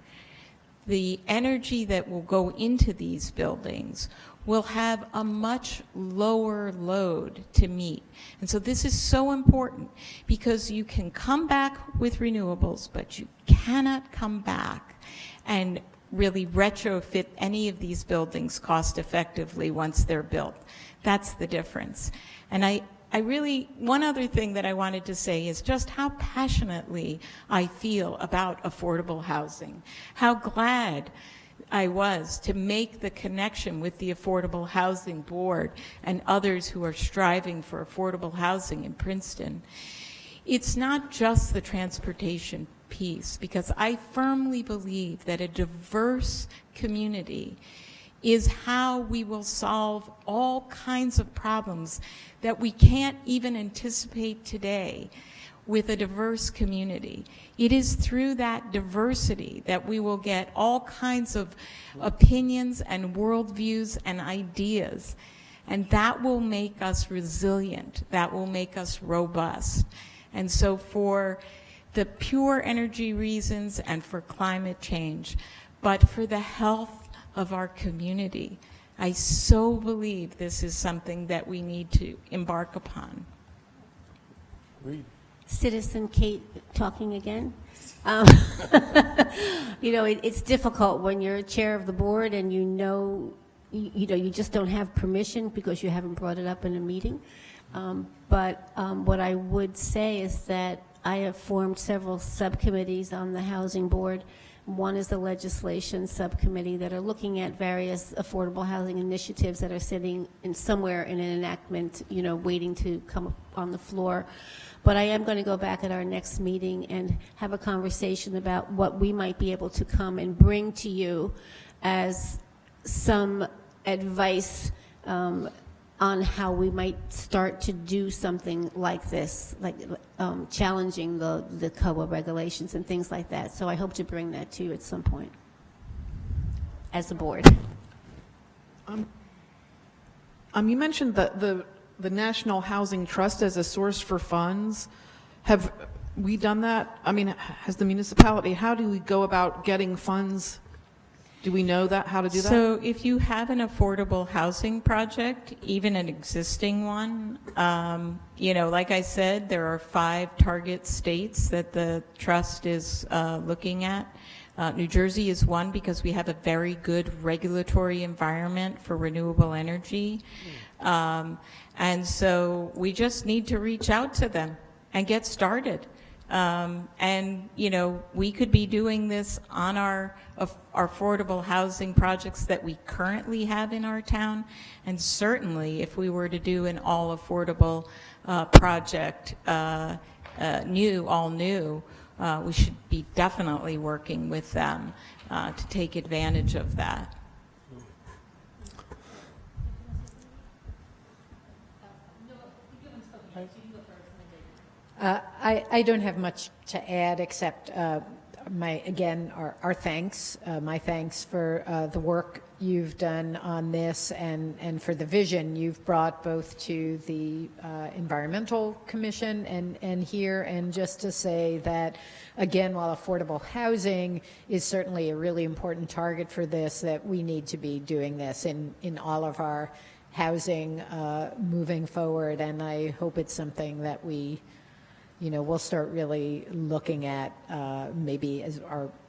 The energy that will go into these buildings will have a much lower load to meet. And so this is so important because you can come back with renewables, but you cannot come back and really retrofit any of these buildings cost effectively once they're built. That's the difference. And I really, one other thing that I wanted to say is just how passionately I feel about affordable housing, how glad I was to make the connection with the Affordable Housing Board and others who are striving for affordable housing in Princeton. It's not just the transportation piece, because I firmly believe that a diverse community is how we will solve all kinds of problems that we can't even anticipate today. with a diverse community. It is through that diversity that we will get all kinds of opinions and worldviews and ideas. And that will make us resilient. That will make us robust. And so for the pure energy reasons and for climate change, but for the health of our community, I so believe this is something that we need to embark upon. Citizen Kate talking again. It's difficult when you're chair of the board and you just don't have permission because you haven't brought it up in a meeting. But what I would say is that I have formed several subcommittees on the housing board. One is the legislation subcommittee that are looking at various affordable housing initiatives that are sitting somewhere in an enactment, waiting to come on the floor. But I am going to go back at our next meeting and have a conversation about what we might be able to come and bring to you as some advice on how we might start to do something like this, like challenging the COA regulations and things like that. So I hope to bring that to you at some point as a board. You mentioned the National Housing Trust as a source for funds. Have we done that? I mean, has the municipality, how do we go about getting funds? Do we know how to do that? So if you have an affordable housing project, even an existing one, like I said, there are 5 target states that the trust is looking at. New Jersey is one because we have a very good regulatory environment for renewable energy. And so we just need to reach out to them and get started. We could be doing this on our affordable housing projects that we currently have in our town. And certainly if we were to do an all affordable project, all new, we should be definitely working with them to take advantage of that. I don't have much to add except our thanks, my thanks for the work you've done on this and for the vision you've brought both to the Environmental Commission and here, and just to say that, again, while affordable housing is certainly a really important target for this, that we need to be doing this in all of our housing moving forward, and I hope it's something that we'll start really looking at maybe as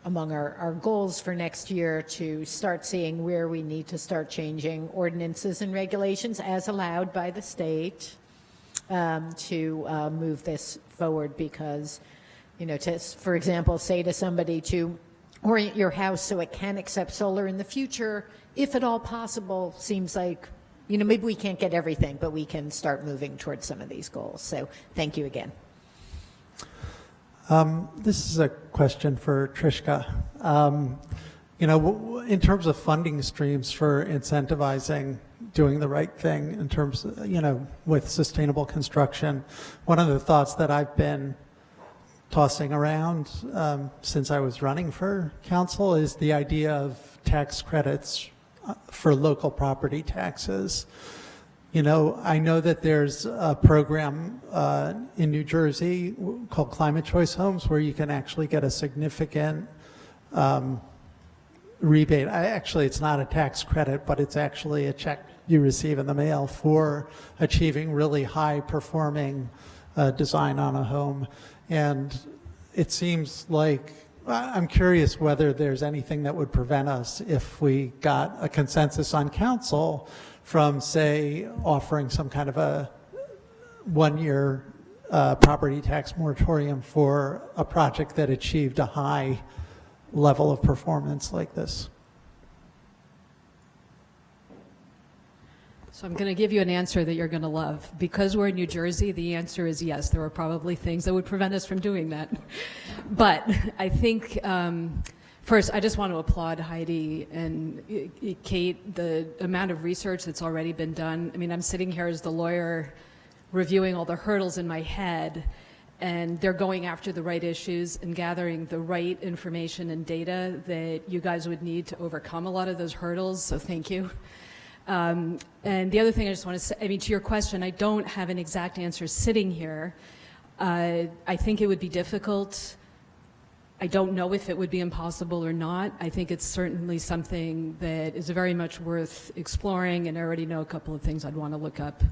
among our goals for next year, to start seeing where we need to start changing ordinances and regulations as allowed by the state to move this forward. Because, to, for example, say to somebody to orient your house so it can accept solar in the future, if at all possible, seems like, maybe we can't get everything, but we can start moving towards some of these goals. So thank you again. This is a question for Trishka. In terms of funding streams for incentivizing doing the right thing in terms of, with sustainable construction, one of the thoughts that I've been tossing around since I was running for council is the idea of tax credits for local property taxes. I know that there's a program in New Jersey called Climate Choice Homes where you can actually get a significant rebate. Actually, it's not a tax credit, but it's actually a check you receive in the mail for achieving really high performing design on a home. And it seems like, I'm curious whether there's anything that would prevent us, if we got a consensus on council, from, say, offering some kind of a one-year property tax moratorium for a project that achieved a high level of performance like this. So I'm going to give you an answer that you're going to love. Because we're in New Jersey, the answer is yes. There are probably things that would prevent us from doing that. But I think, first, I just want to applaud Heidi and Kate, the amount of research that's already been done. I mean, I'm sitting here as the lawyer reviewing all the hurdles in my head, and they're going after the right issues and gathering the right information and data that you guys would need to overcome a lot of those hurdles, so thank you. And the other thing I just want to say, I mean, to your question, I don't have an exact answer sitting here. I think it would be difficult. I don't know if it would be impossible or not. I think it's certainly something that is very much worth exploring, and I already know a couple of things I'd want to look up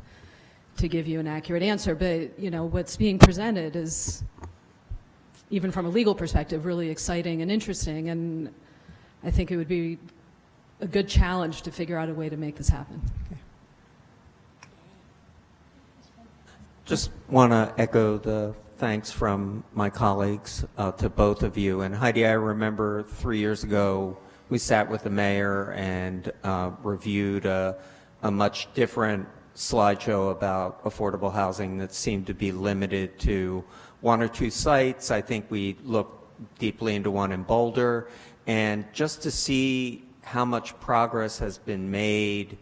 to give you an accurate answer. But, you know, what's being presented is, even from a legal perspective, really exciting and interesting, and I think it would be a good challenge to figure out a way to make this happen. Just want to echo the thanks from my colleagues to both of you. And Heidi, I remember 3 years ago, we sat with the mayor and reviewed a much different slideshow about affordable housing that seemed to be limited to 1 or 2 sites. I think we looked deeply into one in Boulder. And just to see how much progress has been made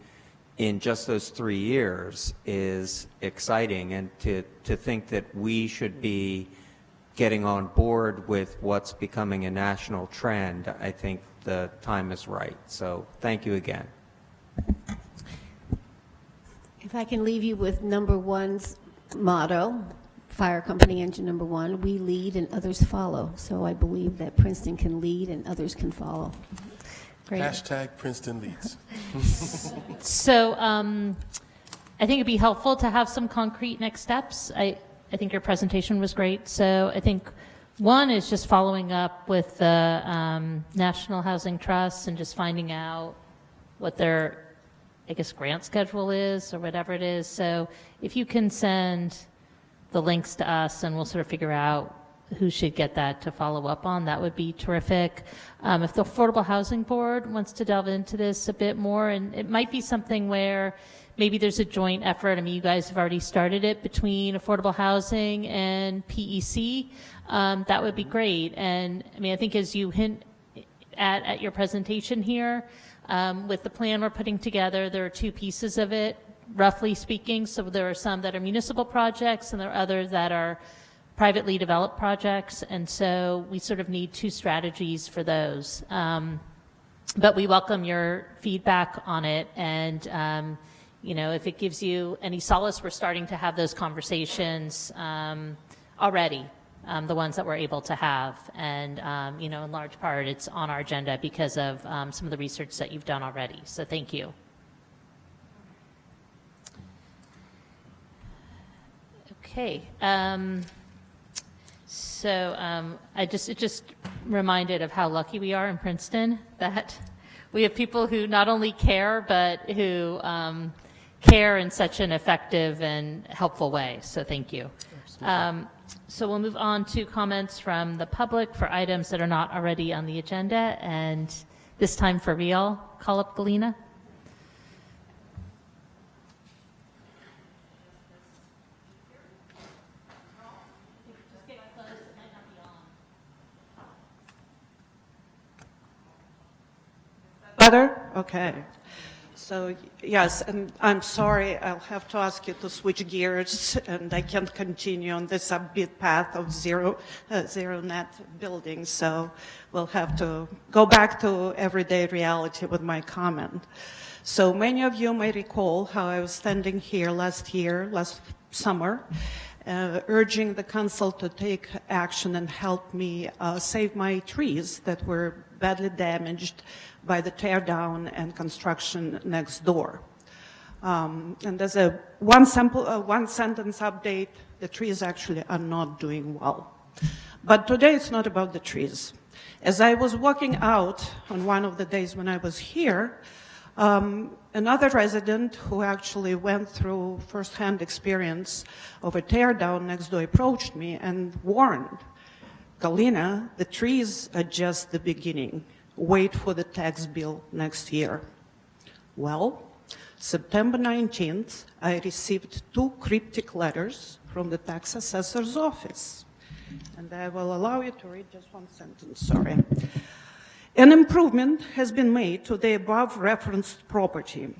in just those 3 years is exciting, and to think that we should be getting on board with what's becoming a national trend, I think the time is right. So thank you again. If I can leave you with number one's motto, fire company engine number one, we lead and others follow. So I believe that Princeton can lead and others can follow. Great. Hashtag Princeton leads. So I think it'd be helpful to have some concrete next steps. I think your presentation was great. So I think one is just following up with the National Housing Trust and just finding out what their, I guess, grant schedule is or whatever it is. So if you can send the links to us and we'll sort of figure out who should get that to follow up on, that would be terrific. If the Affordable Housing Board wants to delve into this a bit more, and it might be something where maybe there's a joint effort. I mean, you guys have already started it between affordable housing and PEC. That would be great. And I mean, I think as you hint at your presentation here, with the plan we're putting together, there are 2 pieces of it, roughly speaking. So there are some that are municipal projects and there are others that are privately developed projects, and so we sort of need 2 strategies for those. But we welcome your feedback on it, and you know, if it gives you any solace, we're starting to have those conversations already, the ones that we're able to have, and you know, in large part, it's on our agenda because of some of the research that you've done already. So thank you. Okay. So it just reminded of how lucky we are in Princeton that we have people who not only care, but who care in such an effective and helpful way. So thank you. So we'll move on to comments from the public for items that are not already on the agenda. And this time for real, call up Galena. Better? Okay. So, yes, and I'm sorry, I'll have to ask you to switch gears, and I can't continue on this upbeat path of zero net building, so we'll have to go back to everyday reality with my comment. So many of you may recall how I was standing here last summer, urging the council to take action and help me save my trees that were badly damaged by the tear down and construction next door. And as a one sentence update, the trees actually are not doing well. But today it's not about the trees. As I was walking out on one of the days when I was here, another resident who actually went through firsthand experience of a tear down next door approached me and warned, Galena, the trees are just the beginning. Wait for the tax bill next year. Well, September 19th, I received 2 cryptic letters from the tax assessor's office. And I will allow you to read just one sentence, sorry. An improvement has been made to the above referenced property.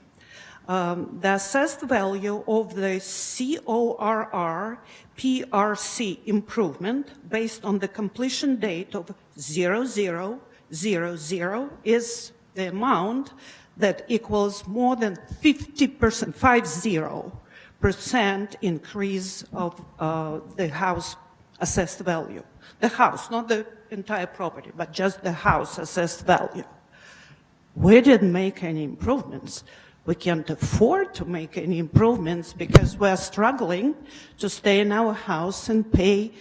the assessed value of the CORR PRC improvement based on the completion date of 0000 is the amount that equals more than 50%, 50% increase of the house assessed value. The house, not the entire property, but just the house assessed value. We didn't make any improvements. We can't afford to make any improvements because we're struggling to stay in our house and pay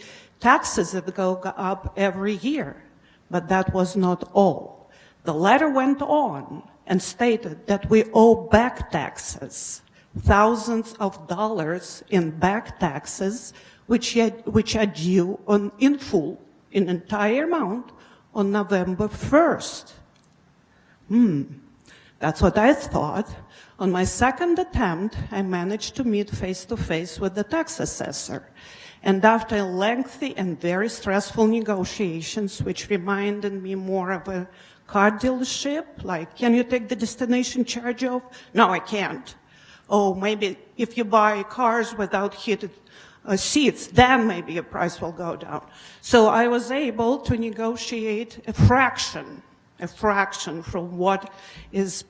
taxes that go up every year. But that was not all. The letter went on and stated that we owe back taxes, thousands of dollars in back taxes, which are due in full, in entire amount, on November 1st. That's what I thought. On my second attempt, I managed to meet face-to-face with the tax assessor. And after lengthy and very stressful negotiations, which reminded me more of a car dealership, like, can you take the destination charge off? No, I can't. Oh, maybe if you buy cars without heated seats, then maybe your price will go down. So I was able to negotiate a fraction from what is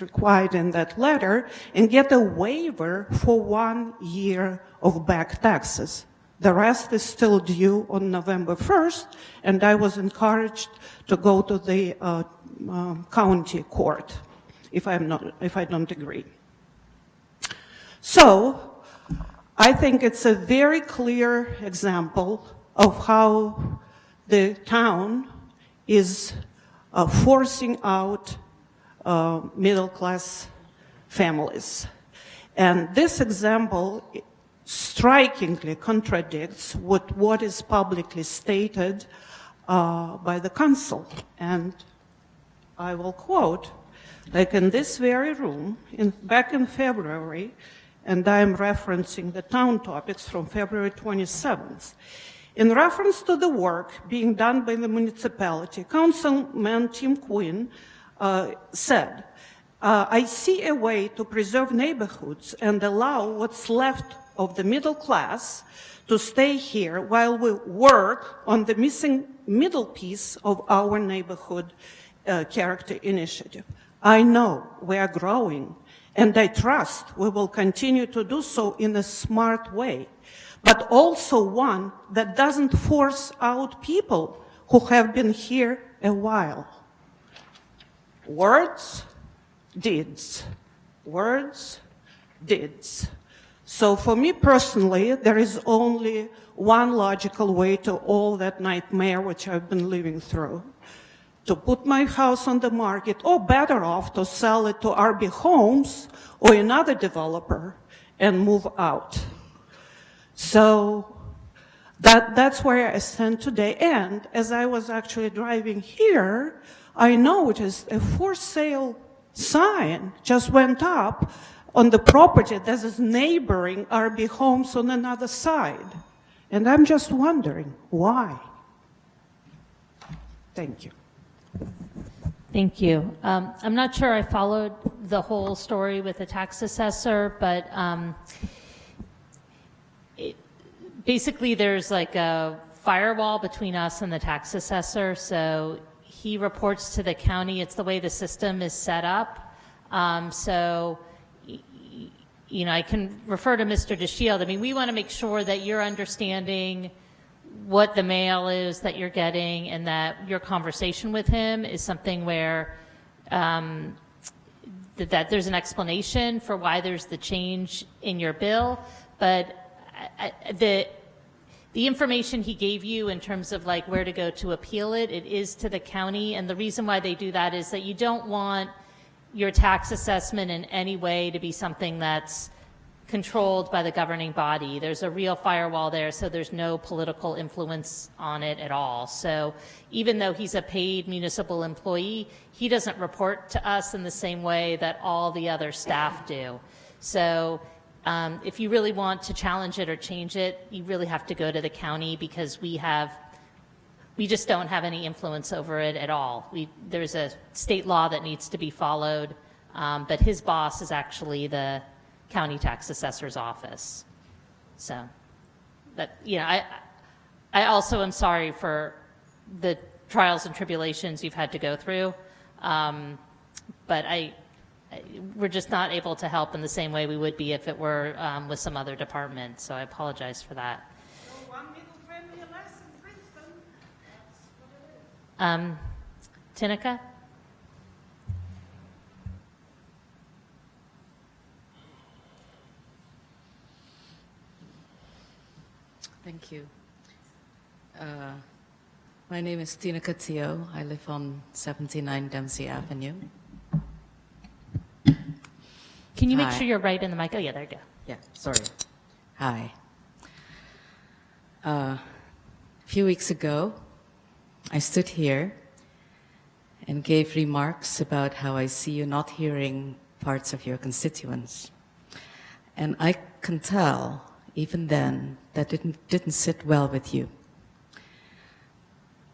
required in that letter and get a waiver for 1 year of back taxes. The rest is still due on November 1st, and I was encouraged to go to the county court if I don't agree. So I think it's a very clear example of how the town is forcing out middle-class families. And this example strikingly contradicts what is publicly stated by the council. And I will quote, like in this very room, back in February, and I'm referencing the town topics from February 27th. In reference to the work being done by the municipality, Councilman Tim Quinn said, I see a way to preserve neighborhoods and allow what's left of the middle class to stay here while we work on the missing middle piece of our neighborhood character initiative. I know we are growing, and I trust we will continue to do so in a smart way, but also one that doesn't force out people who have been here a while. Words, deeds. Words, deeds. So for me personally, there is only one logical way to all that nightmare which I've been living through. To put my house on the market, or better off, to sell it to RB Homes or another developer and move out. So that's where I stand today. And as I was actually driving here, I noticed a for sale sign just went up on the property that is neighboring RB Homes on another side. And I'm just wondering, why? Thank you. Thank you. I'm not sure I followed the whole story with the tax assessor, but basically there's like a firewall between us and the tax assessor, so he reports to the county. It's the way the system is set up. So, you know, I can refer to Mr. DeShield. I mean, we want to make sure that you're understanding what the mail is that you're getting and that your conversation with him is something where that there's an explanation for why there's the change in your bill. But the information he gave you in terms of like where to go to appeal it, it is to the county. And the reason why they do that is that you don't want your tax assessment in any way to be something that's controlled by the governing body. There's a real firewall there, so there's no political influence on it at all. So even though he's a paid municipal employee, he doesn't report to us in the same way that all the other staff do. So if you really want to challenge it or change it, you really have to go to the county, because we just don't have any influence over it at all. There's a state law that needs to be followed, But his boss is actually the county tax assessor's office. So, that, you know, I also am sorry for the trials and tribulations you've had to go through. But we're just not able to help in the same way we would be if it were with some other department. So I apologize for that. Tinica? Thank you. My name is Tina Castillo. I live on 79 Dempsey Avenue. Can you make Hi. sure you're right in the mic? Oh, yeah, there you go. Yeah, sorry. Hi. A few weeks ago, I stood here and gave remarks about how I see you not hearing parts of your constituents. And I can tell, even then, that didn't sit well with you.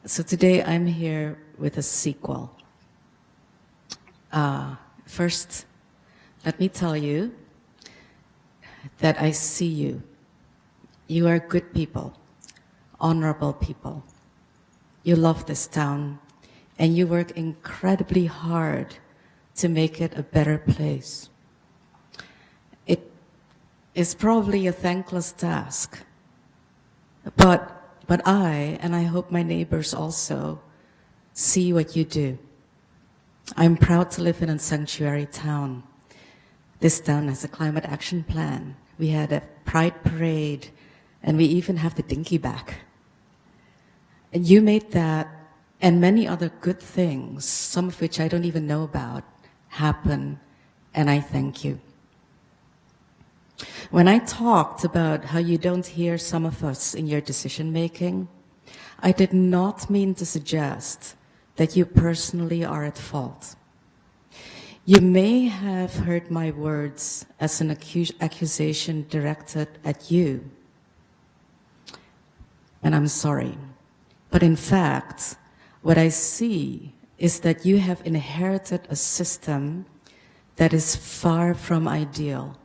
So today I'm here with a sequel. First, let me tell you that I see you. You are good people, honorable people. You love this town, and you work incredibly hard to make it a better place. It is probably a thankless task, but I, and I hope my neighbors also, see what you do. I'm proud to live in a sanctuary town. This town has a climate action plan. We had a pride parade, and we even have the dinky back. And you made that and many other good things, some of which I don't even know about, happen, and I thank you. When I talked about how you don't hear some of us in your decision making, I did not mean to suggest that you personally are at fault. You may have heard my words as an accusation directed at you, and I'm sorry. But in fact, what I see is that you have inherited a system that is far from ideal.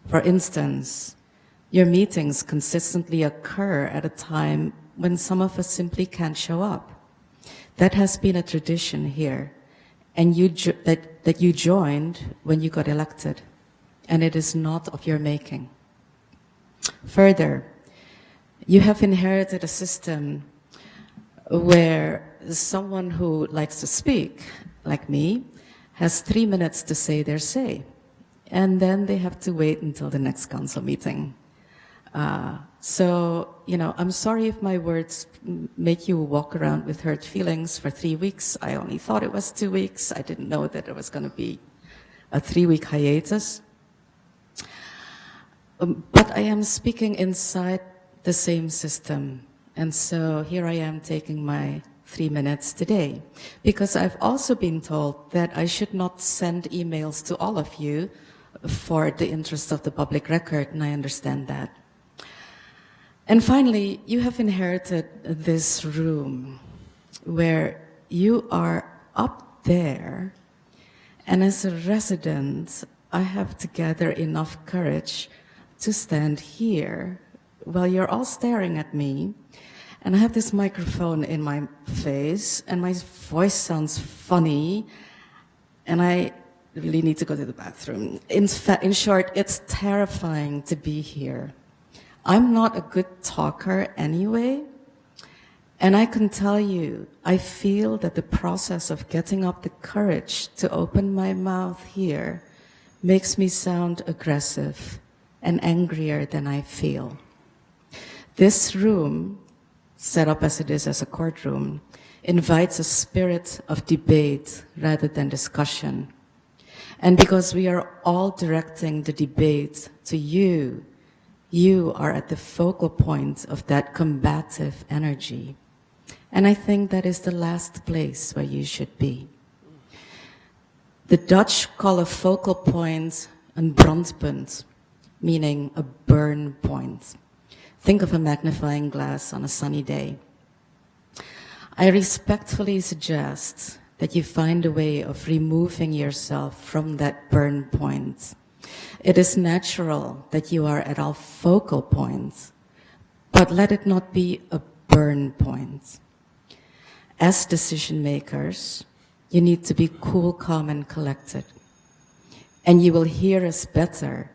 For instance, your meetings consistently occur at a time when some of us simply can't show up. That has been a tradition here, and that you joined when you got elected, and it is not of your making. Further, you have inherited a system where someone who likes to speak, like me, has 3 minutes to say their say, and then they have to wait until the next council meeting. So, I'm sorry if my words make you walk around with hurt feelings for 3 weeks. I only thought it was 2 weeks. I didn't know that it was going to be a 3-week hiatus. But I am speaking inside the same system. And so here I am taking my 3 minutes today, because I've also been told that I should not send emails to all of you for the interest of the public record, and I understand that. And finally, you have inherited this room where you are up there, and as a resident, I have to gather enough courage to stand here while you're all staring at me, and I have this microphone in my face, and my voice sounds funny, and I really need to go to the bathroom. In short, it's terrifying to be here. I'm not a good talker anyway, and I can tell you, I feel that the process of getting up the courage to open my mouth here makes me sound aggressive and angrier than I feel. This room, set up as it is as a courtroom, invites a spirit of debate rather than discussion. And because we are all directing the debate to you, you are at the focal point of that combative energy. And I think that is the last place where you should be. The Dutch call a focal point een brandpunt, meaning a burn point. Think of a magnifying glass on a sunny day. I respectfully suggest that you find a way of removing yourself from that burn point. It is natural that you are at all focal points, but let it not be a burn point. As decision makers, you need to be cool, calm, and collected. And you will hear us better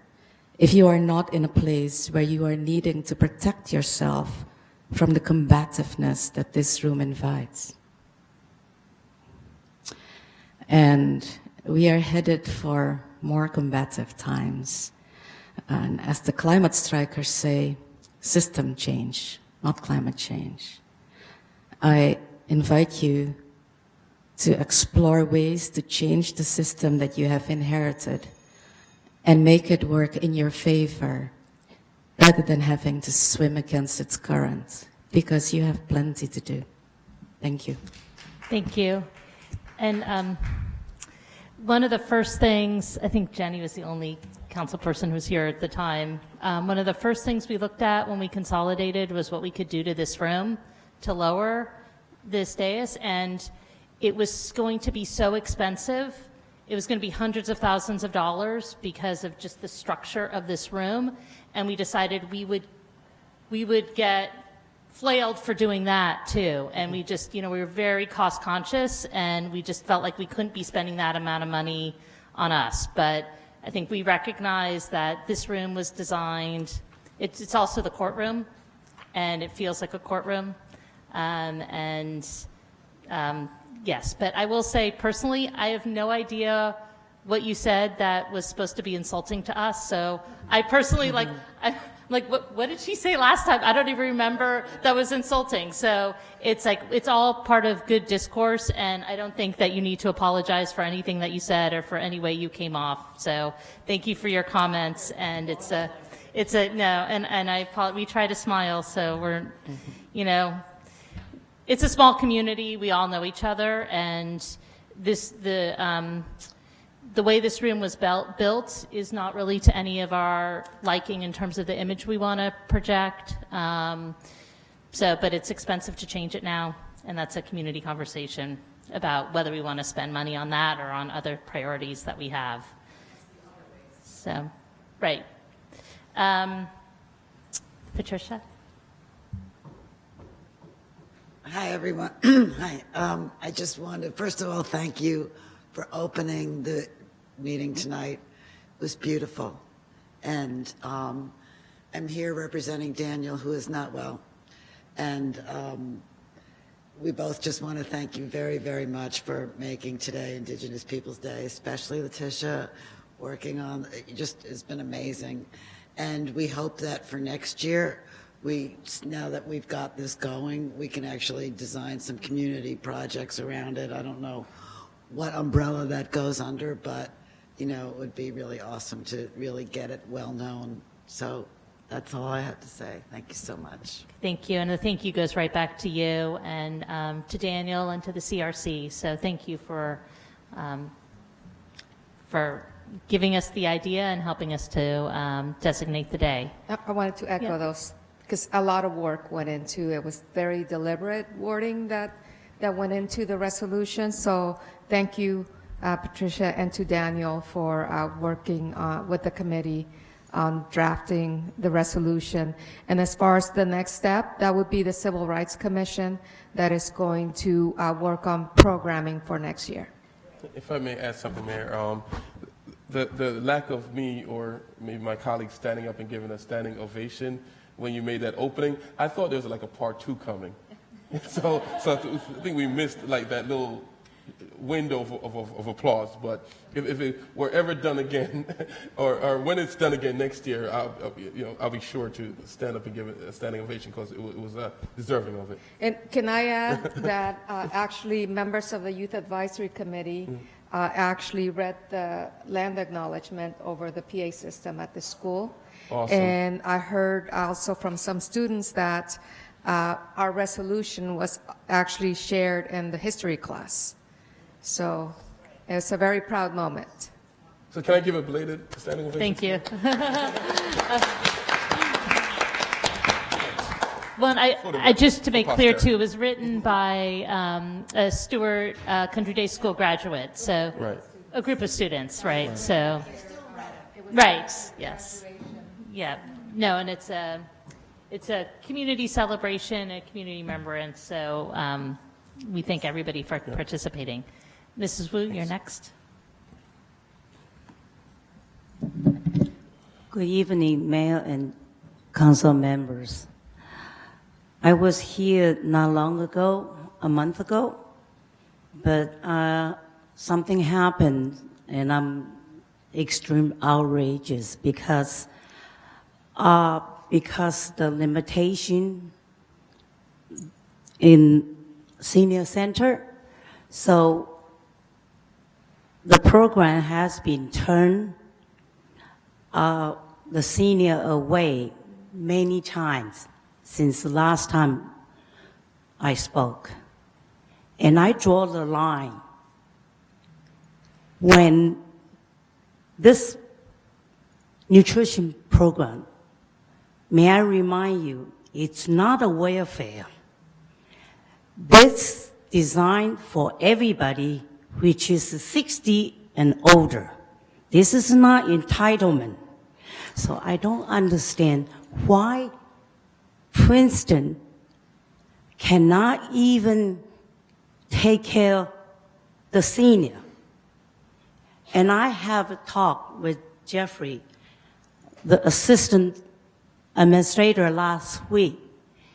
if you are not in a place where you are needing to protect yourself from the combativeness that this room invites. And we are headed for more combative times. And as the climate strikers say, system change, not climate change. I invite you to explore ways to change the system that you have inherited and make it work in your favor rather than having to swim against its current, because you have plenty to do. Thank you. Thank you. And one of the first things, I think Jenny was the only council person who was here at the time, one of the first things we looked at when we consolidated was what we could do to this room to lower this dais, and it was going to be so expensive. It was going to be hundreds of thousands of dollars because of just the structure of this room, and we decided we would get flailed for doing that too. And we just, we were very cost conscious, and we just felt like we couldn't be spending that amount of money on us. But I think we recognized that this room was designed, it's also the courtroom, and it feels like a courtroom. Yes, but I will say personally, I have no idea what you said that was supposed to be insulting to us. So I personally what did she say last time? I don't even remember that was insulting. So it's like, it's all part of good discourse, and I don't think that you need to apologize for anything that you said or for any way you came off. So thank you for your comments, and we try to smile, so we're, it's a small community. We all know each other, and the way this room was built is not really to any of our liking in terms of the image we want to project. But it's expensive to change it now, and that's a community conversation about whether we want to spend money on that or on other priorities that we have. So, right. Patricia? Hi, everyone. Hi. I just wanted to, first of all, thank you for opening the meeting tonight. It was beautiful. And I'm here representing Daniel, who is not well. And we both just want to thank you very, very much for making today Indigenous Peoples Day, especially Letitia, working on it. It's been amazing. And we hope that for next year, now that we've got this going, we can actually design some community projects around it. I don't know what umbrella that goes under, but it would be really awesome to really get it well known. So that's all I have to say. Thank you so much. Thank you, and the thank you goes right back to you and to Daniel and to the CRC. So thank you for giving us the idea and helping us to designate the day. I wanted to echo those, because a lot of work went into it. It was very deliberate wording that went into the resolution. So thank you, Patricia, and to Daniel for working with the committee on drafting the resolution. And as far as the next step, that would be the Civil Rights Commission that is going to work on programming for next year. If I may add something there, the lack of me or maybe my colleagues standing up and giving a standing ovation when you made that opening, I thought there was like a part 2 coming. So I think we missed like that little window of applause. But if it were ever done again, or when it's done again next year, I'll be sure to stand up and give it a standing ovation, because it was deserving of it. And can I add that actually members of the Youth Advisory Committee actually read the land acknowledgement over the PA system at the school. Awesome. And I heard also from some students that our resolution was actually shared in the history class. So it's a very proud moment. So can I give a belated standing ovation? Thank you. Well, and I just to make For clear posterity. too, it was written by a Stewart Country Day School graduate, so Right. a group of students, right? So, right, yes, yeah, no, and it's a community celebration, a community remembrance. So we thank everybody for participating. Mrs. Wu, you're next. Good evening, Mayor and Council members. I was here not long ago, a month ago, but something happened, and I'm extreme outrageous because the limitation in senior center, so the program has been turned the senior away many times since the last time I spoke. And I draw the line when this nutrition program, may I remind you, it's not a welfare. This designed for everybody which is 60 and older. This is not entitlement. So I don't understand why Princeton cannot even take care of the senior. And I have a talk with Jeffrey, the assistant administrator, last week.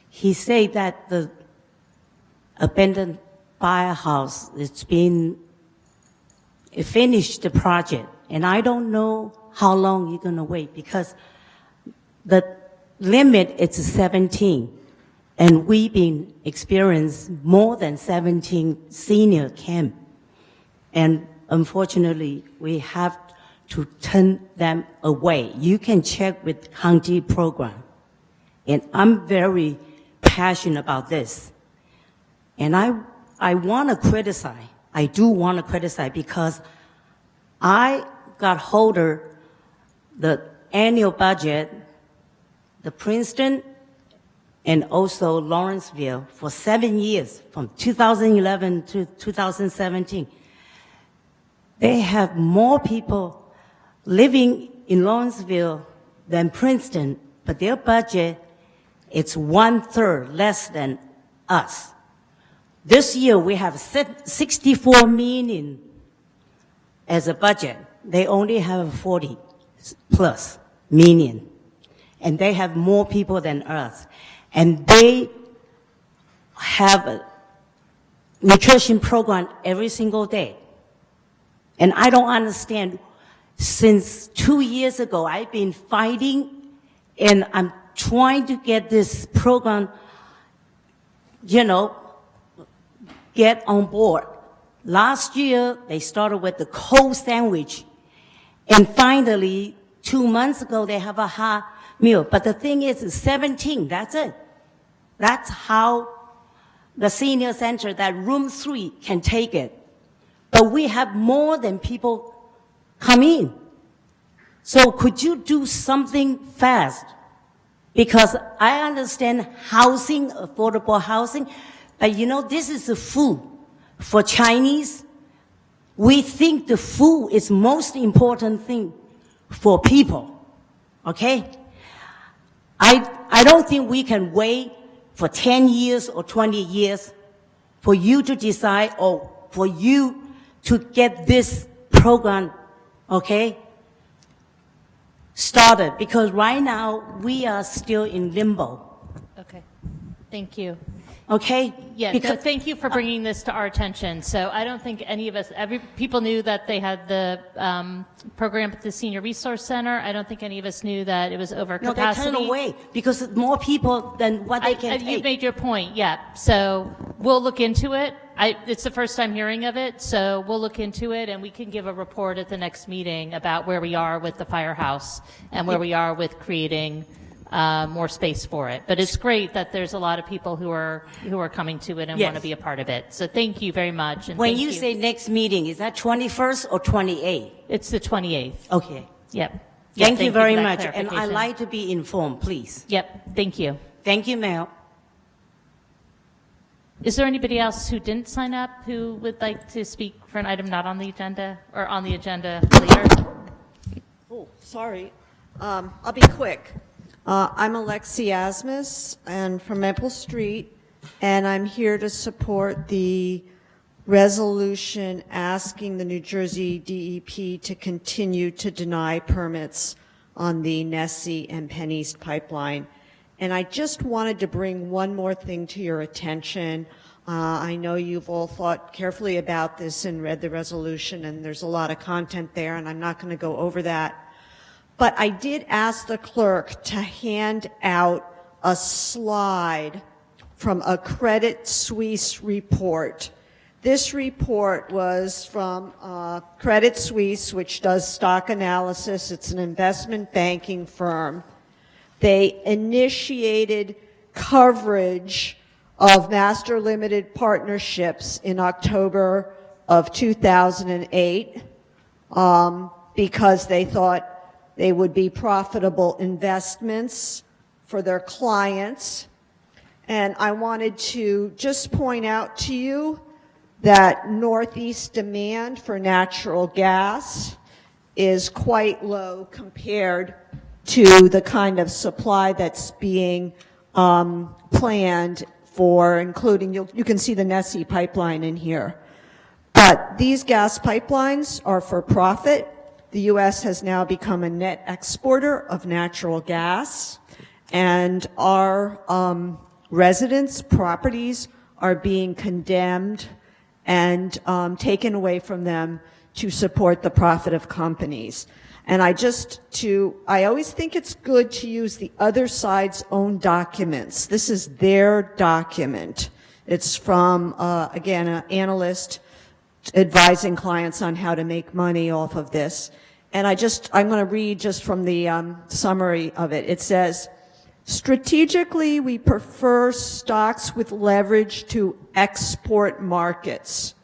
He said that the abandoned firehouse, it finished the project. And I don't know how long you're gonna wait because the limit is 17. And we've been experiencing more than 17 senior camp. And unfortunately, we have to turn them away. You can check with county program. And I'm very passionate about this. And I want to criticize. I do want to criticize because I got hold of the annual budget, the Princeton, and also Lawrenceville for 7 years, from 2011 to 2017. They have more people living in Lawrenceville than Princeton, but their budget is 1/3 less than us. This year we have 64 million as a budget. They only have 40 plus million. And they have more people than us. And they have a nutrition program every single day. And I don't understand. Since 2 years ago, I've been fighting, and I'm trying to get this program, get on board. Last year, they started with the cold sandwich. And finally, 2 months ago, they have a hot meal. But the thing is, it's 17, that's it. That's how the senior center, that room 3, can take it. But we have more than people come in. So could you do something fast? Because I understand housing, affordable housing, but this is the food. For Chinese, we think the food is most important thing for people, okay? I don't think we can wait for 10 years or 20 years for you to decide or for you to get this program, okay, started. Because right now, we are still in limbo. Okay, thank you. Okay? Yeah, because, thank you for bringing this to our attention. So I don't think any of us, people knew that they had the program at the Senior Resource Center. I don't think any of us knew that it was over capacity. No, they turn away because more people than what they can take. You've made your point, yeah. So we'll look into it. It's the first time hearing of it, so we'll look into it, and we can give a report at the next meeting about where we are with the firehouse and where we are with creating more space for it. But it's great that there's a lot of people who are coming to it and want to be a part of it. So thank you very much. And when you say next meeting, is that 21st or 28th? It's the 28th. Okay. Yep. Thank you very much. And I'd like to be informed, please. Yep. Thank you. Thank you, Mel. Is there anybody else who didn't sign up who would like to speak for an item not on the agenda or on the agenda later? Oh, sorry. I'll be quick. I'm Alexi Asmus, and from Maple Street, and I'm here to support the resolution asking the New Jersey DEP to continue to deny permits on the Nessie and Penn East pipeline. And I just wanted to bring one more thing to your attention. I know you've all thought carefully about this and read the resolution, and there's a lot of content there, and I'm not going to go over that. But I did ask the clerk to hand out a slide from a Credit Suisse report. This report was from Credit Suisse, which does stock analysis. It's an investment banking firm. They initiated coverage of master limited partnerships in October of 2008 because they thought they would be profitable investments for their clients. And I wanted to just point out to you that Northeast demand for natural gas is quite low compared to the kind of supply that's being planned for, including, you can see the Nessie pipeline in here. But these gas pipelines are for profit. The U.S. has now become a net exporter of natural gas, and our residents' properties are being condemned and taken away from them to support the profit of companies. And I always think it's good to use the other side's own documents. This is their document. It's from, again, an analyst advising clients on how to make money off of this. And I'm going to read just from the summary of it. It says, strategically, we prefer stocks with leverage to export markets.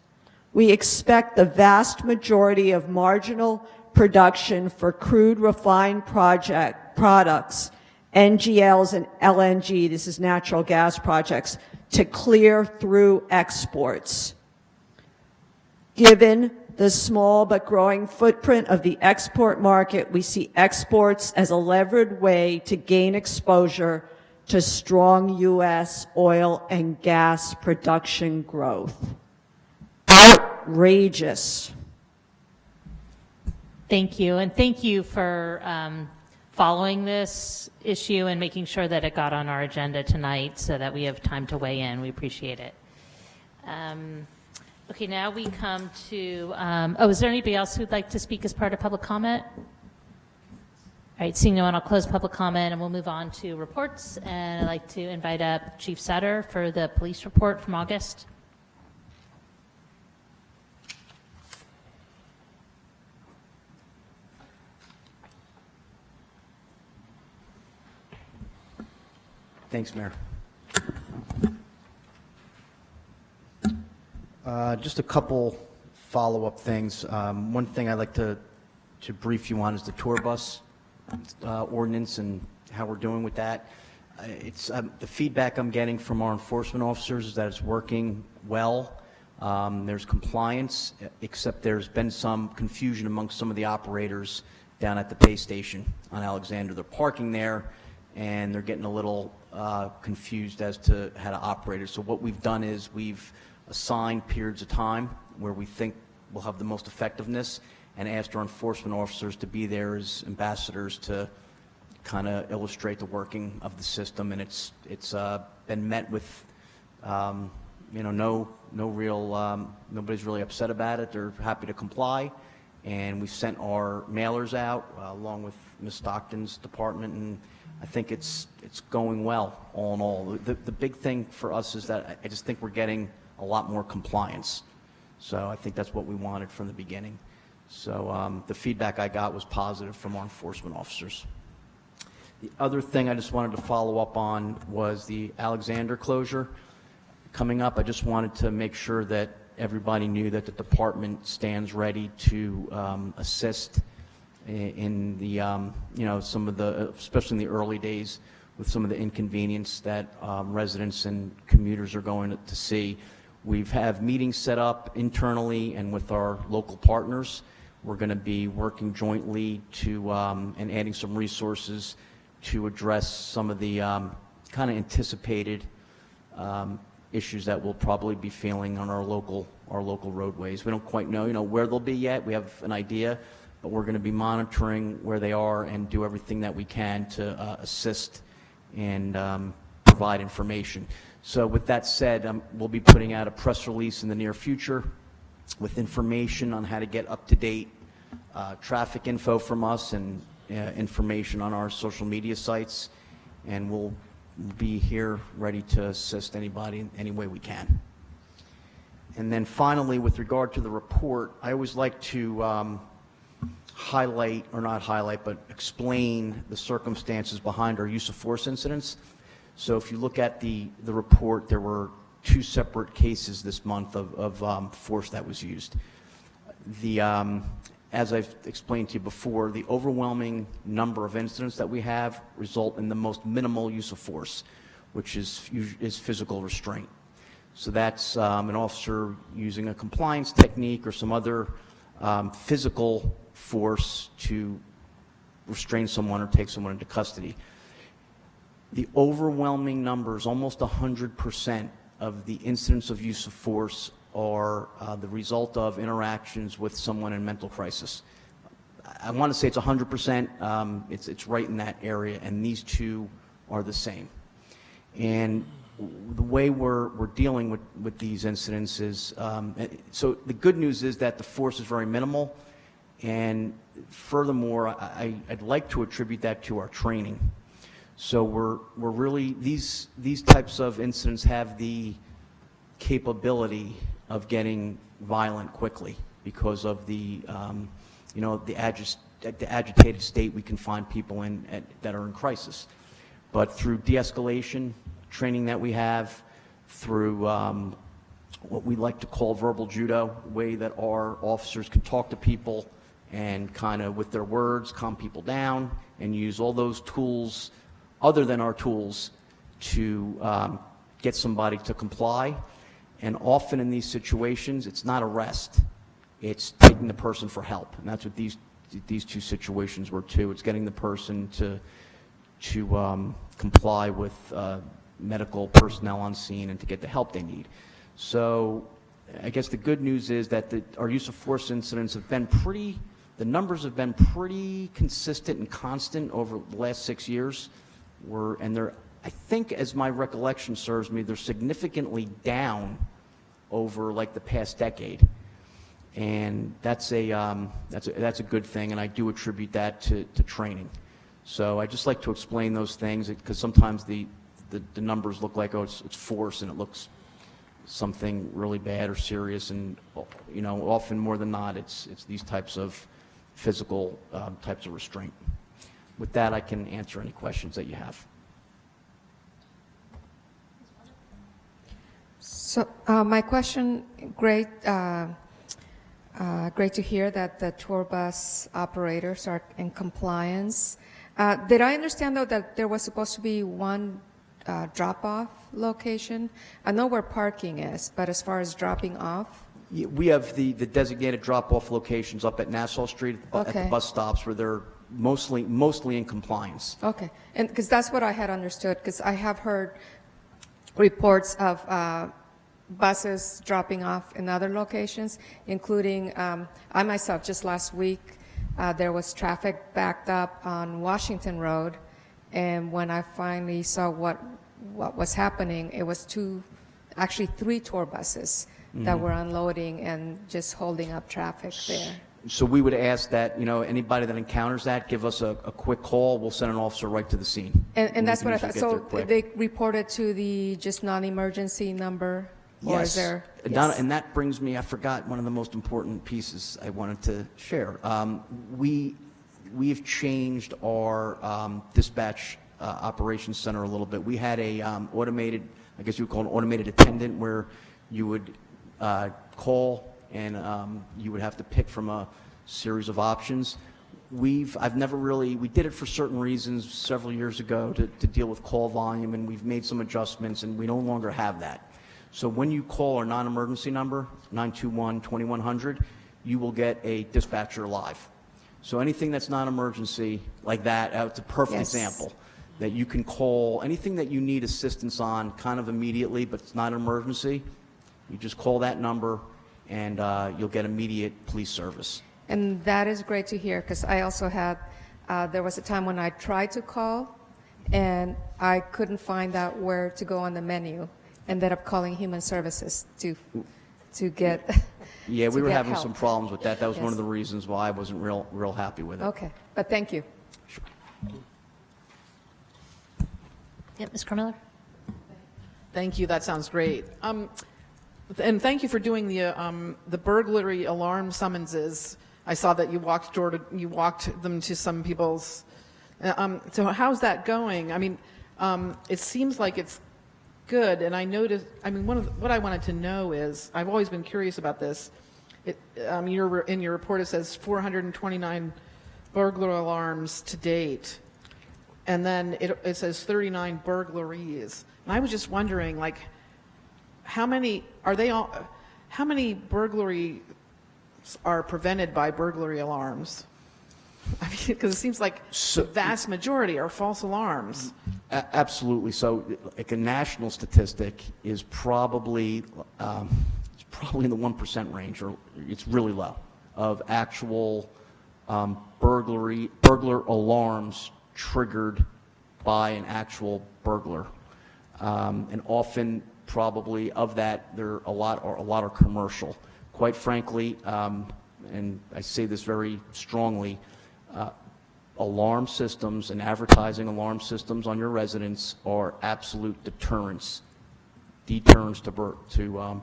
We expect the vast majority of marginal production for crude refined products, NGLs and LNG, this is natural gas projects, to clear through exports. Given the small but growing footprint of the export market, we see exports as a levered way to gain exposure to strong U.S. oil and gas production growth. Outrageous. Thank you, and thank you for following this issue and making sure that it got on our agenda tonight so that we have time to weigh in. We appreciate it. Okay, now we come to, is there anybody else who'd like to speak as part of public comment? All right, seeing no one, I'll close public comment and we'll move on to reports. And I'd like to invite up Chief Sutter for the police report from August. Thanks, Mayor. Just a couple follow-up things. One thing I'd like to brief you on is the tour bus ordinance and how we're doing with that. It's the feedback I'm getting from our enforcement officers is that it's working well. There's compliance, except there's been some confusion amongst some of the operators down at the pay station on Alexander. They're parking there, and they're getting a little confused as to how to operate it. So what we've done is we've assigned periods of time where we think will have the most effectiveness and asked our enforcement officers to be there as ambassadors to kind of illustrate the working of the system. And it's been met with, no real, nobody's really upset about it. They're happy to comply. And we've sent our mailers out along with Ms. Stockton's department, and I think it's going well, all in all. The big thing for us is that I just think we're getting a lot more compliance. So I think that's what we wanted from the beginning. So the feedback I got was positive from our enforcement officers. The other thing I just wanted to follow up on was the Alexander closure coming up. I just wanted to make sure that everybody knew that the department stands ready to assist in the, some of the, especially in the early days, with some of the inconvenience that residents and commuters are going to see. We've have meetings set up internally and with our local partners. We're going to be working jointly to and adding some resources to address some of the kind of anticipated issues that we'll probably be feeling on our local roadways. We don't quite know, where they'll be yet. We have an idea, but we're going to be monitoring where they are and do everything that we can to assist and provide information. So with that said, we'll be putting out a press release in the near future with information on how to get up-to-date traffic info from us and information on our social media sites, and we'll be here ready to assist anybody in any way we can. And then finally, with regard to the report, I always like to highlight, or not highlight, but explain the circumstances behind our use of force incidents. So if you look at the report, there were 2 separate cases this month of force that was used. As I've explained to you before, the overwhelming number of incidents that we have result in the most minimal use of force, which is physical restraint. So that's an officer using a compliance technique or some other physical force to restrain someone or take someone into custody. The overwhelming numbers, almost 100% of the incidents of use of force are the result of interactions with someone in mental crisis. I want to say it's 100%. It's right in that area, and these 2 are the same. And the way we're dealing with these incidents is, so the good news is that the force is very minimal, and furthermore, I'd like to attribute that to our training. So we're really, these types of incidents have the capability of getting violent quickly because of the agitated state we can find people in that are in crisis. But through de-escalation training that we have, through what we like to call verbal judo, the way that our officers can talk to people and kind of with their words calm people down and use all those tools other than our tools to get somebody to comply. And often in these situations, it's not arrest, it's taking the person for help. And that's what these 2 situations were too. It's getting the person to comply with medical personnel on scene and to get the help they need. So I guess the good news is that our use of force incidents have been the numbers have been pretty consistent and constant over the last 6 years. I think, as my recollection serves me, they're significantly down over like the past decade, and that's a good thing, and I do attribute that to training. So I just like to explain those things because sometimes the numbers look like, oh, it's force, and it looks something really bad or serious, and often more than not, it's these types of physical types of restraint. With that, I can answer any questions that you have. So my question, great to hear that the tour bus operators are in compliance. Did I understand, though, that there was supposed to be one drop-off location? I know where parking is, but as far as dropping off? We have the designated drop-off locations up at Nassau Street at the bus stops where they're mostly in compliance. Okay, and because that's what I had understood, because I have heard reports of buses dropping off in other locations, including I myself, just last week, there was traffic backed up on Washington Road, and when I finally saw what was happening, it was actually 3 tour buses that were unloading and just holding up traffic there. So we would ask that, anybody that encounters that, give us a quick call. We'll send an officer right to the scene. And that's what I thought. So they reported to the just non-emergency number? Or Yes. is there? Yes. And that brings me, I forgot one of the most important pieces I wanted to share. We've changed our dispatch operations center a little bit. We had a automated, I guess you would call it an automated attendant, where you would call and you would have to pick from a series of options. I've never really, we did it for certain reasons several years ago to deal with call volume, and we've made some adjustments, and we no longer have that. So when you call our non-emergency number, 921-2100, you will get a dispatcher live. So anything that's non-emergency like that, it's a perfect Yes. example, that you can call, anything that you need assistance on kind of immediately, but it's not an emergency, you just call that number, and you'll get immediate police service. And that is great to hear, because I also had, there was a time when I tried to call, and I couldn't find out where to go on the menu. Ended up calling Human Services to get Yeah, we to were get having help. some problems with that. That was one Yes. of the reasons why I wasn't real happy with it. Okay, but thank you. Yep, Ms. Miller. Thank you, that sounds great. And thank you for doing the burglary alarm summonses. I saw that you walked them to some people's. So how's that going? I mean, it seems like it's good, and I noticed. I mean, what I wanted to know is, I've always been curious about this. In your report, it says 429 burglar alarms to date, and then it says 39 burglaries. And I was just wondering, like, how many burglaries are prevented by burglary alarms? I mean, because it seems like the vast majority are false alarms. Absolutely. So, like, a national statistic is probably in the 1% range, or it's really low, of actual burglar alarms triggered by an actual burglar, and often, probably of that, a lot are commercial. Quite frankly, and I say this very strongly, alarm systems and advertising alarm systems on your residence are absolute deterrents to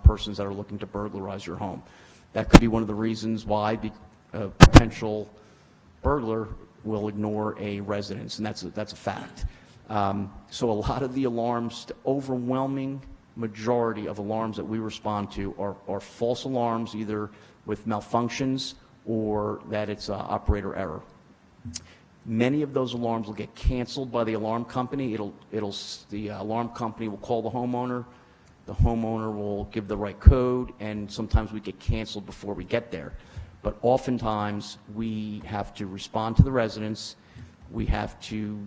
persons that are looking to burglarize your home. That could be one of the reasons why a potential burglar will ignore a residence, and that's a fact. So a lot of the alarms, the overwhelming majority of alarms that we respond to are false alarms, either with malfunctions or that it's operator error. Many of those alarms will get canceled by the alarm company. The alarm company will call the homeowner will give the right code, and sometimes we get canceled before we get there. But oftentimes, we have to respond to the residents. We have to,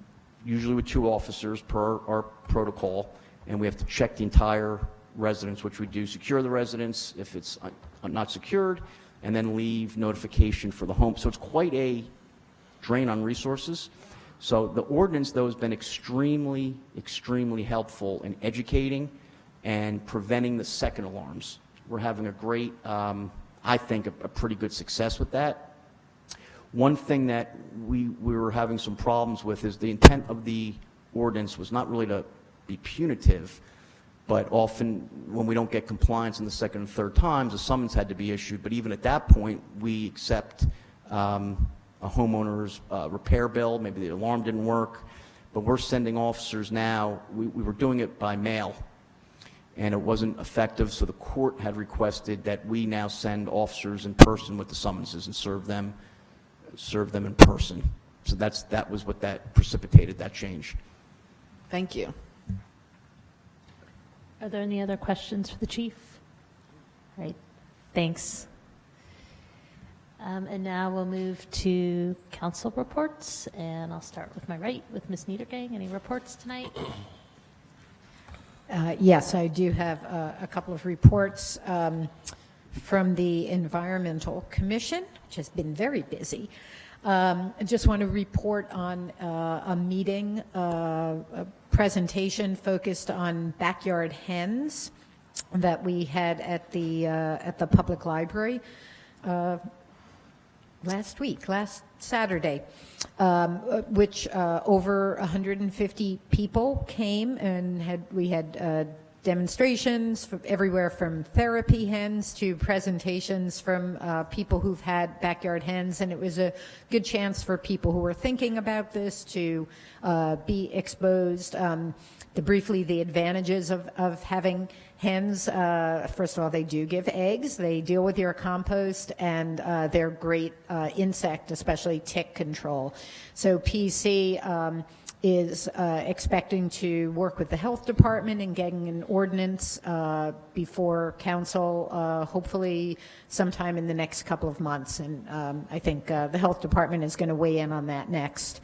usually with 2 officers per our protocol, and we have to check the entire residence, which we do, secure the residence if it's not secured, and then leave notification for the home. So it's quite a drain on resources. So the ordinance, though, has been extremely, extremely helpful in educating and preventing the second alarms. We're having a great, I think, a pretty good success with that. One thing that we were having some problems with is the intent of the ordinance was not really to be punitive, but often when we don't get compliance in the second and third times, a summons had to be issued. But even at that point, we accept a homeowner's repair bill. Maybe the alarm didn't work, but we're sending officers now. We were doing it by mail, and it wasn't effective, so the court had requested that we now send officers in person with the summonses and serve them in person. So that was what that precipitated, that change. Thank you. Are there any other questions for the chief? All right, thanks. And now we'll move to council reports, and I'll start with my right with Ms. Niedergang. Any reports tonight? Yes, I do have a couple of reports from the Environmental Commission, which has been very busy. I just want to report on a meeting, a presentation focused on backyard hens that we had at the public library last Saturday, which over 150 people came, and we had demonstrations from everywhere from therapy hens to presentations from people who've had backyard hens, and it was a good chance for people who were thinking about this to be exposed. The advantages of having Hens, first of all, they do give eggs. They deal with your compost, and they're great insect, especially tick control. So PC is expecting to work with the health department in getting an ordinance before council, hopefully sometime in the next couple of months. And I think the health department is going to weigh in on that next.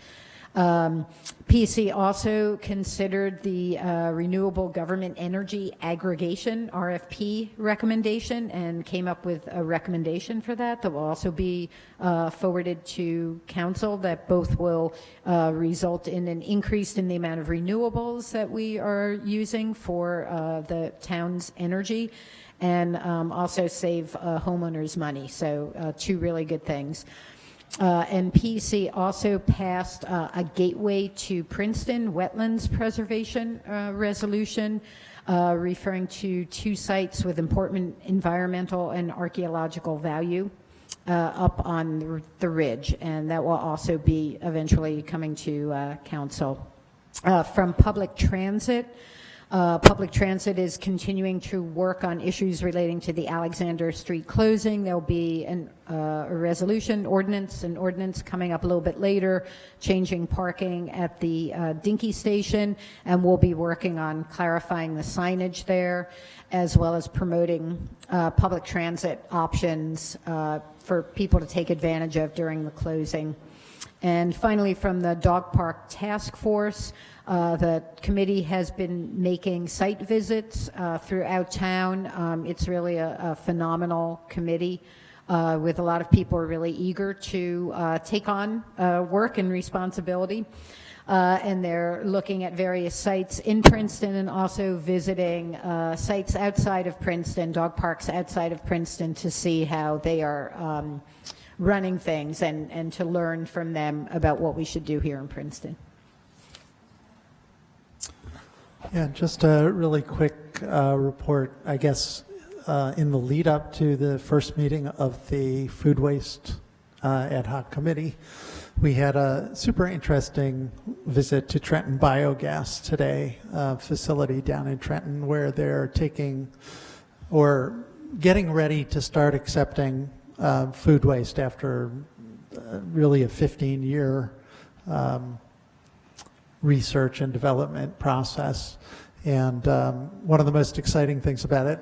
PC also considered the renewable government energy aggregation RFP recommendation and came up with a recommendation for that will also be forwarded to council, that both will result in an increase in the amount of renewables that we are using for the town's energy, and also save homeowners money. So two really good things. And PC also passed a Gateway to Princeton wetlands preservation resolution, referring to two sites with important environmental and archaeological value up on the ridge, and that will also be eventually coming to council. From public transit is continuing to work on issues relating to the Alexander Street closing. There'll be a resolution, an ordinance coming up a little bit later, changing parking at the Dinky station, and we'll be working on clarifying the signage there, as well as promoting public transit options for people to take advantage of during the closing. And finally, from the Dog Park Task Force, the committee has been making site visits throughout town. It's really a phenomenal committee with a lot of people who are really eager to take on work and responsibility. And they're looking at various sites in Princeton and also visiting sites outside of Princeton, dog parks outside of Princeton, to see how they are running things and to learn from them about what we should do here in Princeton. Yeah, just a really quick report, I guess, in the lead up to the first meeting of the food waste ad hoc committee, we had a super interesting visit to Trenton Biogas today, facility down in Trenton, where they're taking or getting ready to start accepting food waste after really a 15-year research and development process. And one of the most exciting things about it,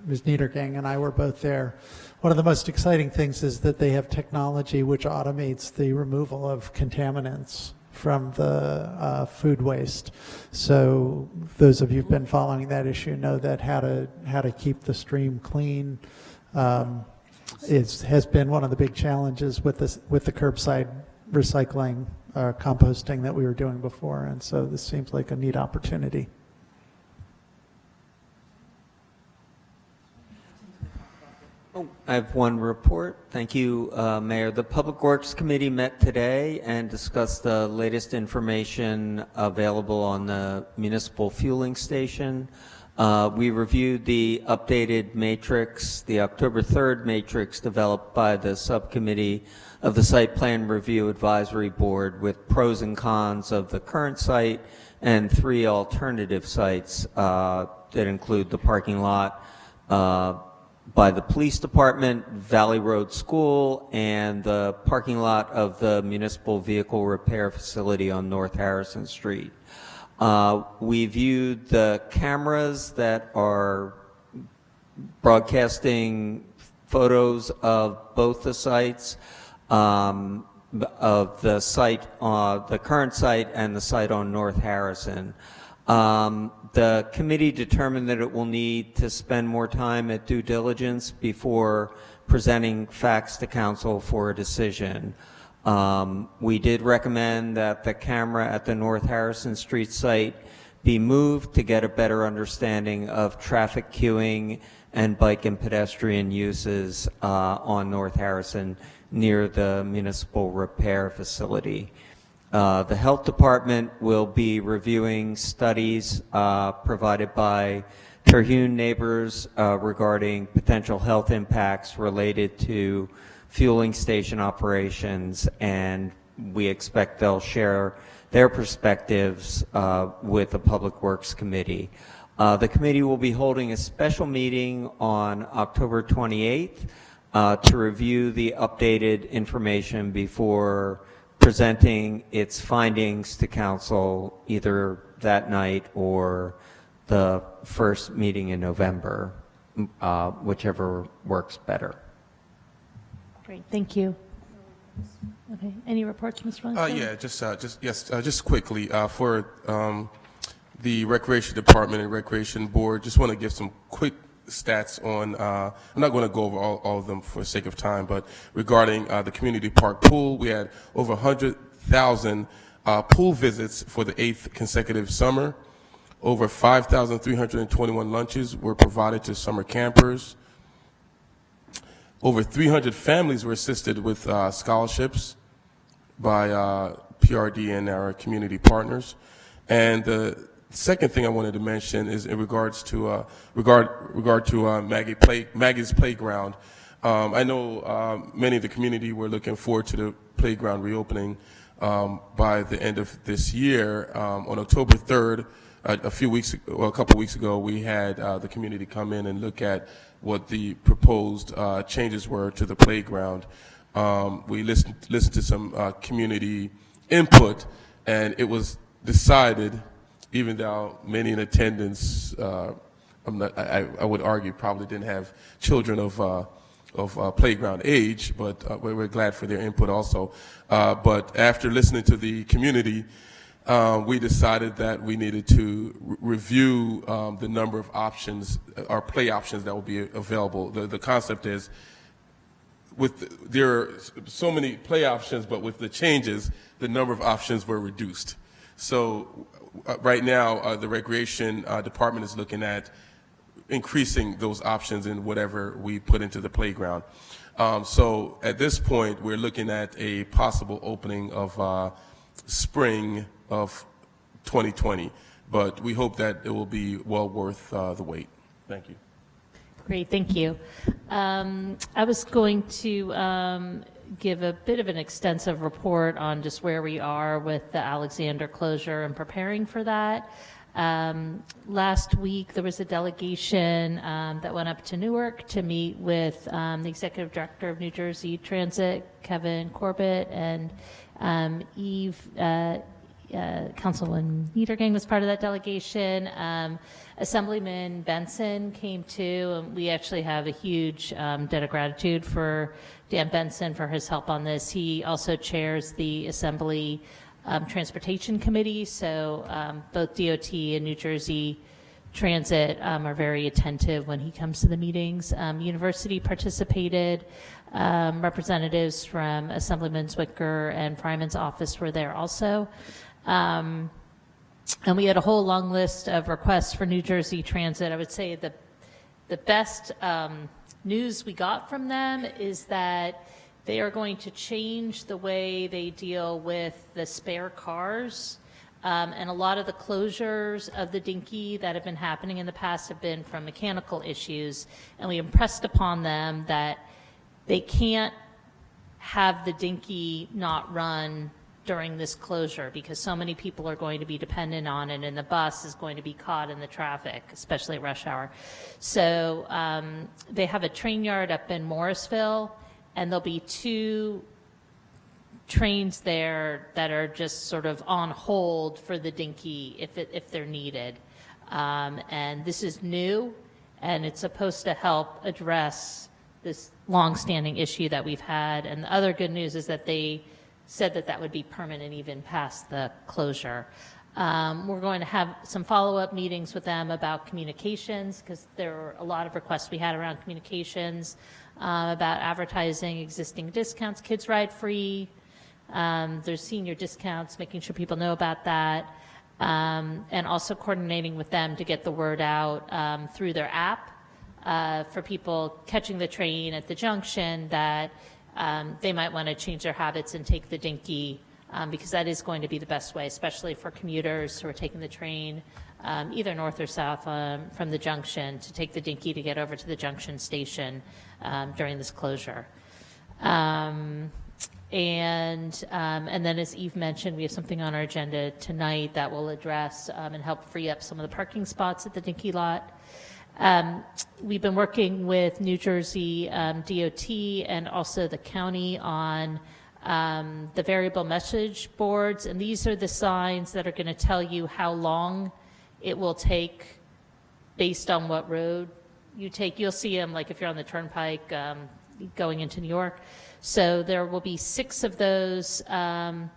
Ms. Niedergang and I were both there, one of the most exciting things is that they have technology which automates the removal of contaminants from the food waste. So those of you who've been following that issue know that how to keep the stream clean has been one of the big challenges with the curbside recycling composting that we were doing before, and so this seems like a neat opportunity. I have one report. Thank you, Mayor. The Public Works Committee met today and discussed the latest information available on the municipal fueling station. We reviewed the updated matrix, the October 3rd matrix developed by the subcommittee of the Site Plan Review Advisory Board, with pros and cons of the current site and 3 alternative sites that include the parking lot by the police department, Valley Road School, and the parking lot of the municipal vehicle repair facility on North Harrison Street. We viewed the cameras that are broadcasting photos of both the sites, of the site, the current site and the site on North Harrison. The committee determined that it will need to spend more time at due diligence before presenting facts to council for a decision. We did recommend that the camera at the North Harrison Street site be moved to get a better understanding of traffic queuing and bike and pedestrian uses on North Harrison near the municipal repair facility. The health department will be reviewing studies provided by Terhune neighbors regarding potential health impacts related to fueling station operations, and we expect they'll share their perspectives with the Public Works Committee. The committee will be holding a special meeting on October 28th to review the updated information before presenting its findings to council either that night or the first meeting in November, whichever works better. Great, thank you. Okay, any reports, Mr. Valenzuela? Yeah, just quickly, for the Recreation Department and Recreation Board, just want to give some quick stats on, I'm not going to go over all of them for the sake of time, but regarding the community park pool, we had over 100,000 pool visits for the 8th consecutive summer. Over 5,321 lunches were provided to summer campers. Over 300 families were assisted with scholarships by PRD and our community partners. And the second thing I wanted to mention is in regards to Maggie's Playground. I know many of the community were looking forward to the playground reopening by the end of this year. On October 3rd, a couple weeks ago, we had the community come in and look at what the proposed changes were to the playground. We listened to some community input, and it was decided, even though many in attendance, I would argue, probably didn't have children of playground age, but we're glad for their input also. But after listening to the community, we decided that we needed to review the number of options, or play options that will be available. The concept is, there are so many play options, but with the changes, the number of options were reduced. So right now, the Recreation Department is looking at increasing those options in whatever we put into the playground. So at this point, we're looking at a possible opening of spring of 2020, but we hope that it will be well worth the wait. Thank you. Great, thank you. I was going to give a bit of an extensive report on just where we are with the Alexander closure and preparing for that. Last week, there was a delegation that went up to Newark to meet with the Executive Director of New Jersey Transit, Kevin Corbett, and Eve, Councilwoman Niedergang was part of that delegation. Assemblyman Benson came too, and we actually have a huge debt of gratitude for Dan Benson for his help on this. He also chairs the Assembly Transportation Committee, so both DOT and New Jersey Transit are very attentive when he comes to the meetings. University participated. Representatives from Assemblyman Zwicker and Fryman's office were there also. And we had a whole long list of requests for New Jersey Transit. I would say the best news we got from them is that they are going to change the way they deal with the spare cars. And a lot of the closures of the Dinky that have been happening in the past have been from mechanical issues. And we impressed upon them that they can't have the Dinky not run during this closure because so many people are going to be dependent on it, and the bus is going to be caught in the traffic, especially at rush hour. So they have a train yard up in Morrisville, and there'll be 2 trains there that are just sort of on hold for the Dinky if they're needed. And this is new, and it's supposed to help address this long-standing issue that we've had. And the other good news is that they said that that would be permanent even past the closure. We're going to have some follow-up meetings with them about communications, because there were a lot of requests we had around communications, about advertising existing discounts, Kids Ride Free. There's senior discounts, making sure people know about that, and also coordinating with them to get the word out through their app for people catching the train at the junction that they might want to change their habits and take the Dinky, because that is going to be the best way, especially for commuters who are taking the train either north or south from the junction, to take the Dinky to get over to the junction station during this closure. and then, as Eve mentioned, we have something on our agenda tonight that will address and help free up some of the parking spots at the Dinky lot. We've been working with New Jersey DOT and also the county on the variable message boards, and these are the signs that are going to tell you how long it will take based on what road you take. You'll see them like if you're on the turnpike going into New York. So there will be 6 of those on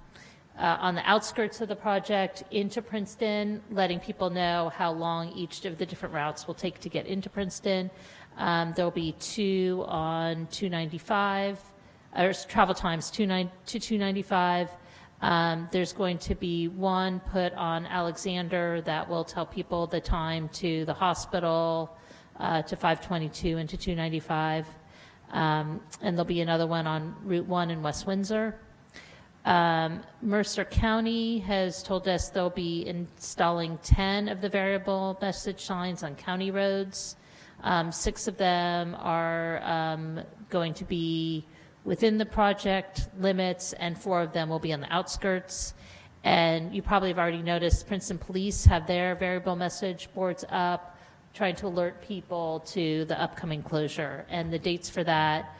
the outskirts of the project into Princeton, letting people know how long each of the different routes will take to get into Princeton. There'll be 2 on 295, or travel times 295. There's going to be 1 put on Alexander that will tell people the time to the hospital, to 522 and to 295. And there'll be another one on Route 1 in West Windsor. Mercer County has told us they'll be installing 10 of the variable message signs on county roads. 6 of them are going to be within the project limits, and 4 of them will be on the outskirts. And you probably have already noticed Princeton Police have their variable message boards up, trying to alert people to the upcoming closure. And the dates for that,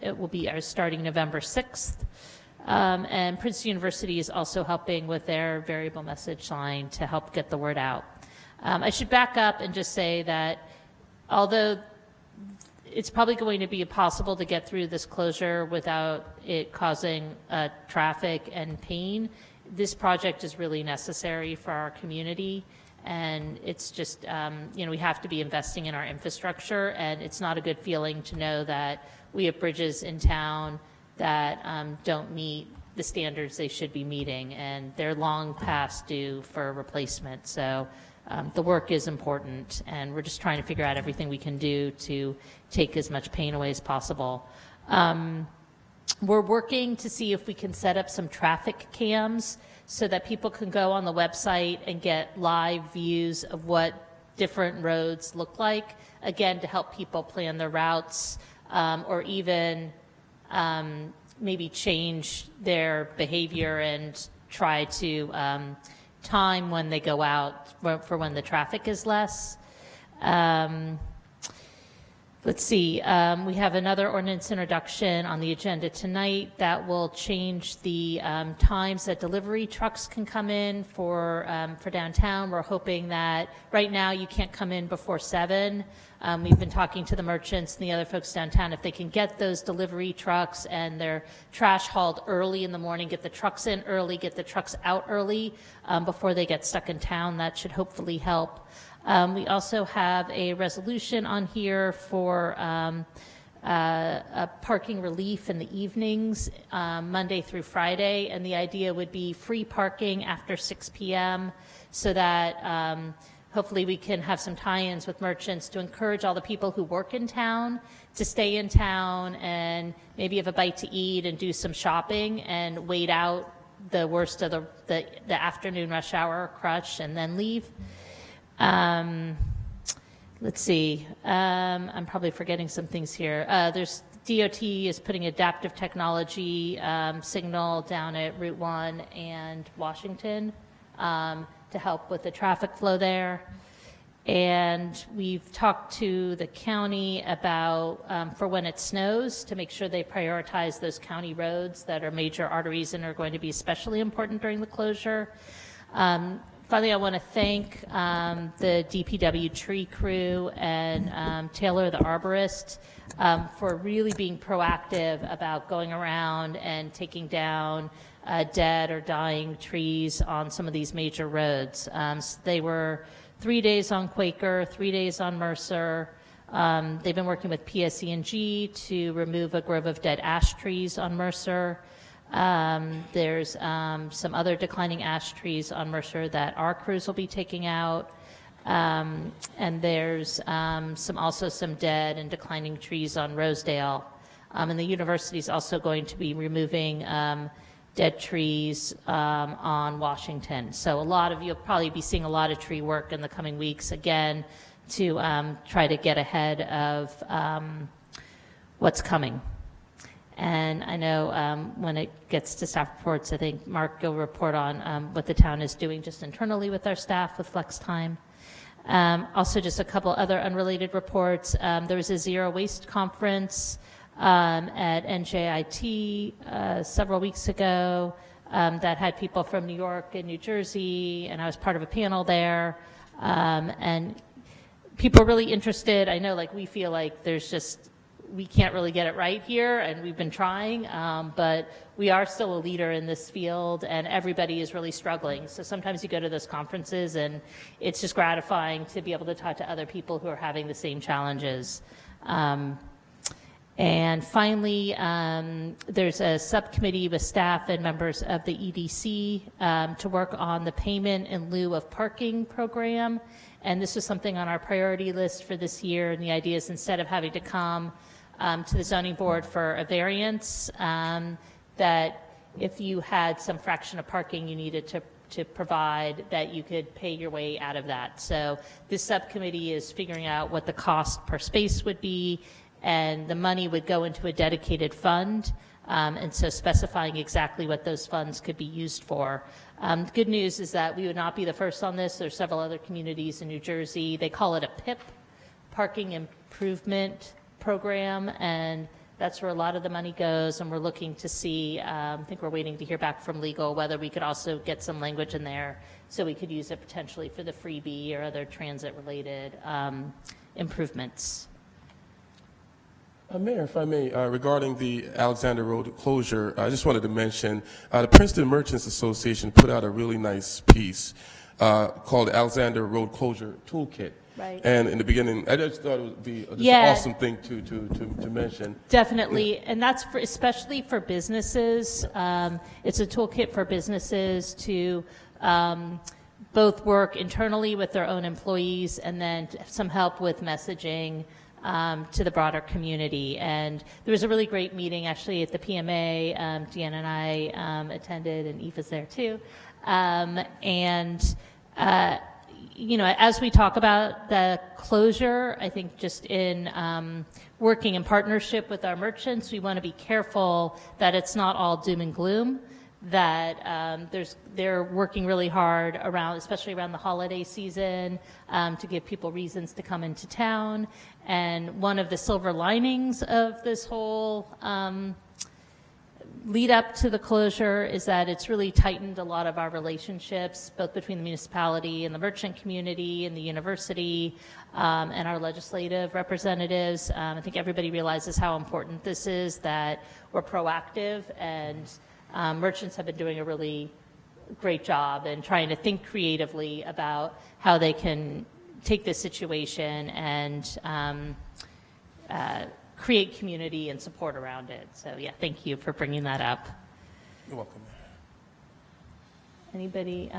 it will be starting November 6th. And Princeton University is also helping with their variable message sign to help get the word out. I should back up and just say that although it's probably going to be impossible to get through this closure without it causing traffic and pain, this project is really necessary for our community. And it's just, we have to be investing in our infrastructure, and it's not a good feeling to know that we have bridges in town that don't meet the standards they should be meeting, and they're long past due for replacement. So the work is important, and we're just trying to figure out everything we can do to take as much pain away as possible. We're working to see if we can set up some traffic cams so that people can go on the website and get live views of what different roads look like, again, to help people plan their routes, or even maybe change their behavior and try to time when they go out for when the traffic is less. Let's see, we have another ordinance introduction on the agenda tonight that will change the times that delivery trucks can come in for downtown. We're hoping that right now you can't come in before 7. We've been talking to the merchants and the other folks downtown. If they can get those delivery trucks and their trash hauled early in the morning, get the trucks in early, get the trucks out early before they get stuck in town, that should hopefully help. We also have a resolution on here for a parking relief in the evenings, Monday through Friday, and the idea would be free parking after 6 p.m. so that hopefully we can have some tie-ins with merchants to encourage all the people who work in town to stay in town and maybe have a bite to eat and do some shopping and wait out the worst of the afternoon rush hour crush and then leave. Let's see, I'm probably forgetting some things here. There's DOT is putting adaptive technology signal down at Route 1 and Washington to help with the traffic flow there. And we've talked to the county about, for when it snows, to make sure they prioritize those county roads that are major arteries and are going to be especially important during the closure. Finally, I want to thank the DPW tree crew and Taylor, the arborist, for really being proactive about going around and taking down dead or dying trees on some of these major roads. So they were 3 days on Quaker, 3 days on Mercer. They've been working with PSE&G to remove a grove of dead ash trees on Mercer. There's some other declining ash trees on Mercer that our crews will be taking out. And there's also some dead and declining trees on Rosedale. And the university is also going to be removing dead trees on Washington. So a lot of you'll probably be seeing a lot of tree work in the coming weeks, again, to try to get ahead of what's coming. And I know when it gets to staff reports, I think Mark will report on what the town is doing just internally with our staff with flex time. Also, just a couple other unrelated reports. There was a zero waste conference at NJIT several weeks ago that had people from New York and New Jersey, and I was part of a panel there. And people are really interested. I know, like, we feel like we can't really get it right here, and we've been trying, but we are still a leader in this field, and everybody is really struggling. So sometimes you go to those conferences, and it's just gratifying to be able to talk to other people who are having the same challenges. And finally, there's a subcommittee with staff and members of the EDC to work on the payment in lieu of parking program. And this was something on our priority list for this year. And the idea is, instead of having to come to the zoning board for a variance, that if you had some fraction of parking you needed to provide, that you could pay your way out of that. So this subcommittee is figuring out what the cost per space would be, and the money would go into a dedicated fund, and so specifying exactly what those funds could be used for. The good news is that we would not be the first on this. There's several other communities in New Jersey. They call it a PIP, Parking Improvement Program, and that's where a lot of the money goes. And we're looking to see, I think we're waiting to hear back from legal, whether we could also get some language in there so we could use it potentially for the freebie or other transit-related improvements. Mayor, if I may, regarding the Alexander Road closure, I just wanted to mention the Princeton Merchants Association put out a really nice piece called Alexander Road Closure Toolkit. Right. And in the beginning, I just thought it would be just Yeah. an awesome thing to mention. Definitely, and that's especially for businesses. It's a toolkit for businesses to both work internally with their own employees, and then some help with messaging to the broader community. And there was a really great meeting actually at the PMA. Deanna and I attended, and Eva's there too. You know, as we talk about the closure, I think just in working in partnership with our merchants, we want to be careful that it's not all doom and gloom, that they're working really hard around, especially around the holiday season, to give people reasons to come into town. And one of the silver linings of this whole lead up to the closure is that it's really tightened a lot of our relationships, both between the municipality and the merchant community and the university and our legislative representatives. I think everybody realizes how important this is, that we're proactive, and merchants have been doing a really great job in trying to think creatively about how they can take this situation and create community and support around it. So yeah, thank you for bringing that up. You're welcome. Anybody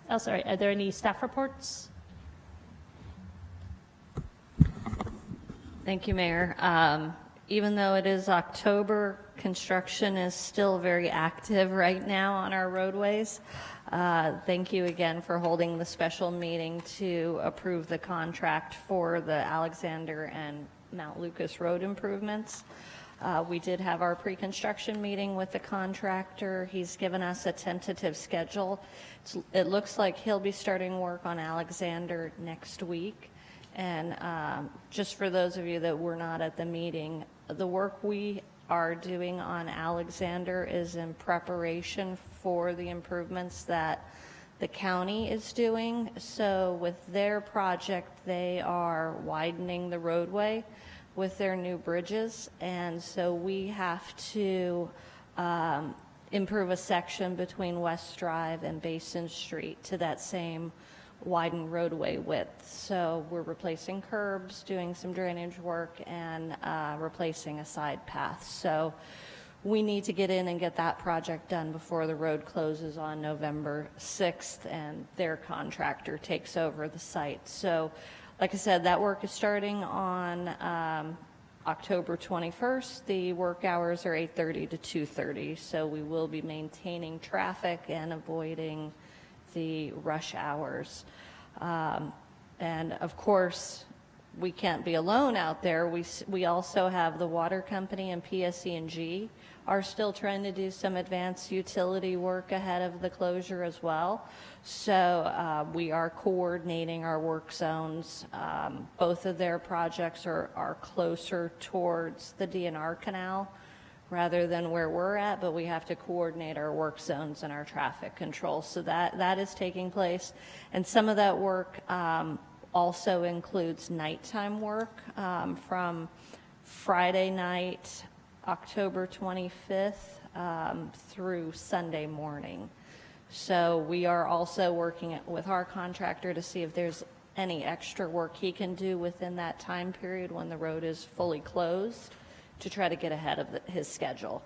else? All right, are there any staff reports? Thank you, Mayor. Even though it is October, construction is still very active right now on our roadways. Thank you again for holding the special meeting to approve the contract for the Alexander and Mount Lucas Road improvements. We did have our pre-construction meeting with the contractor. He's given us a tentative schedule. It looks like he'll be starting work on Alexander next week. And just for those of you that were not at the meeting, the work we are doing on Alexander is in preparation for the improvements that the county is doing. So with their project, they are widening the roadway with their new bridges, and so we have to improve a section between West Drive and Basin Street to that same widened roadway width. So we're replacing curbs, doing some drainage work, and replacing a side path. So we need to get in and get that project done before the road closes on November 6th and their contractor takes over the site. So like I said, that work is starting on October 21st. The work hours are 8:30 to 2:30, so we will be maintaining traffic and avoiding the rush hours. And of course, we can't be alone out there. We also have the water company and PSE&G are still trying to do some advanced utility work ahead of the closure as well. So we are coordinating our work zones. Both of their projects are closer towards the DNR canal rather than where we're at, but we have to coordinate our work zones and our traffic control. So that is taking place. And some of that work also includes nighttime work from Friday night, October 25th, through Sunday morning. So we are also working with our contractor to see if there's any extra work he can do within that time period when the road is fully closed to try to get ahead of his schedule.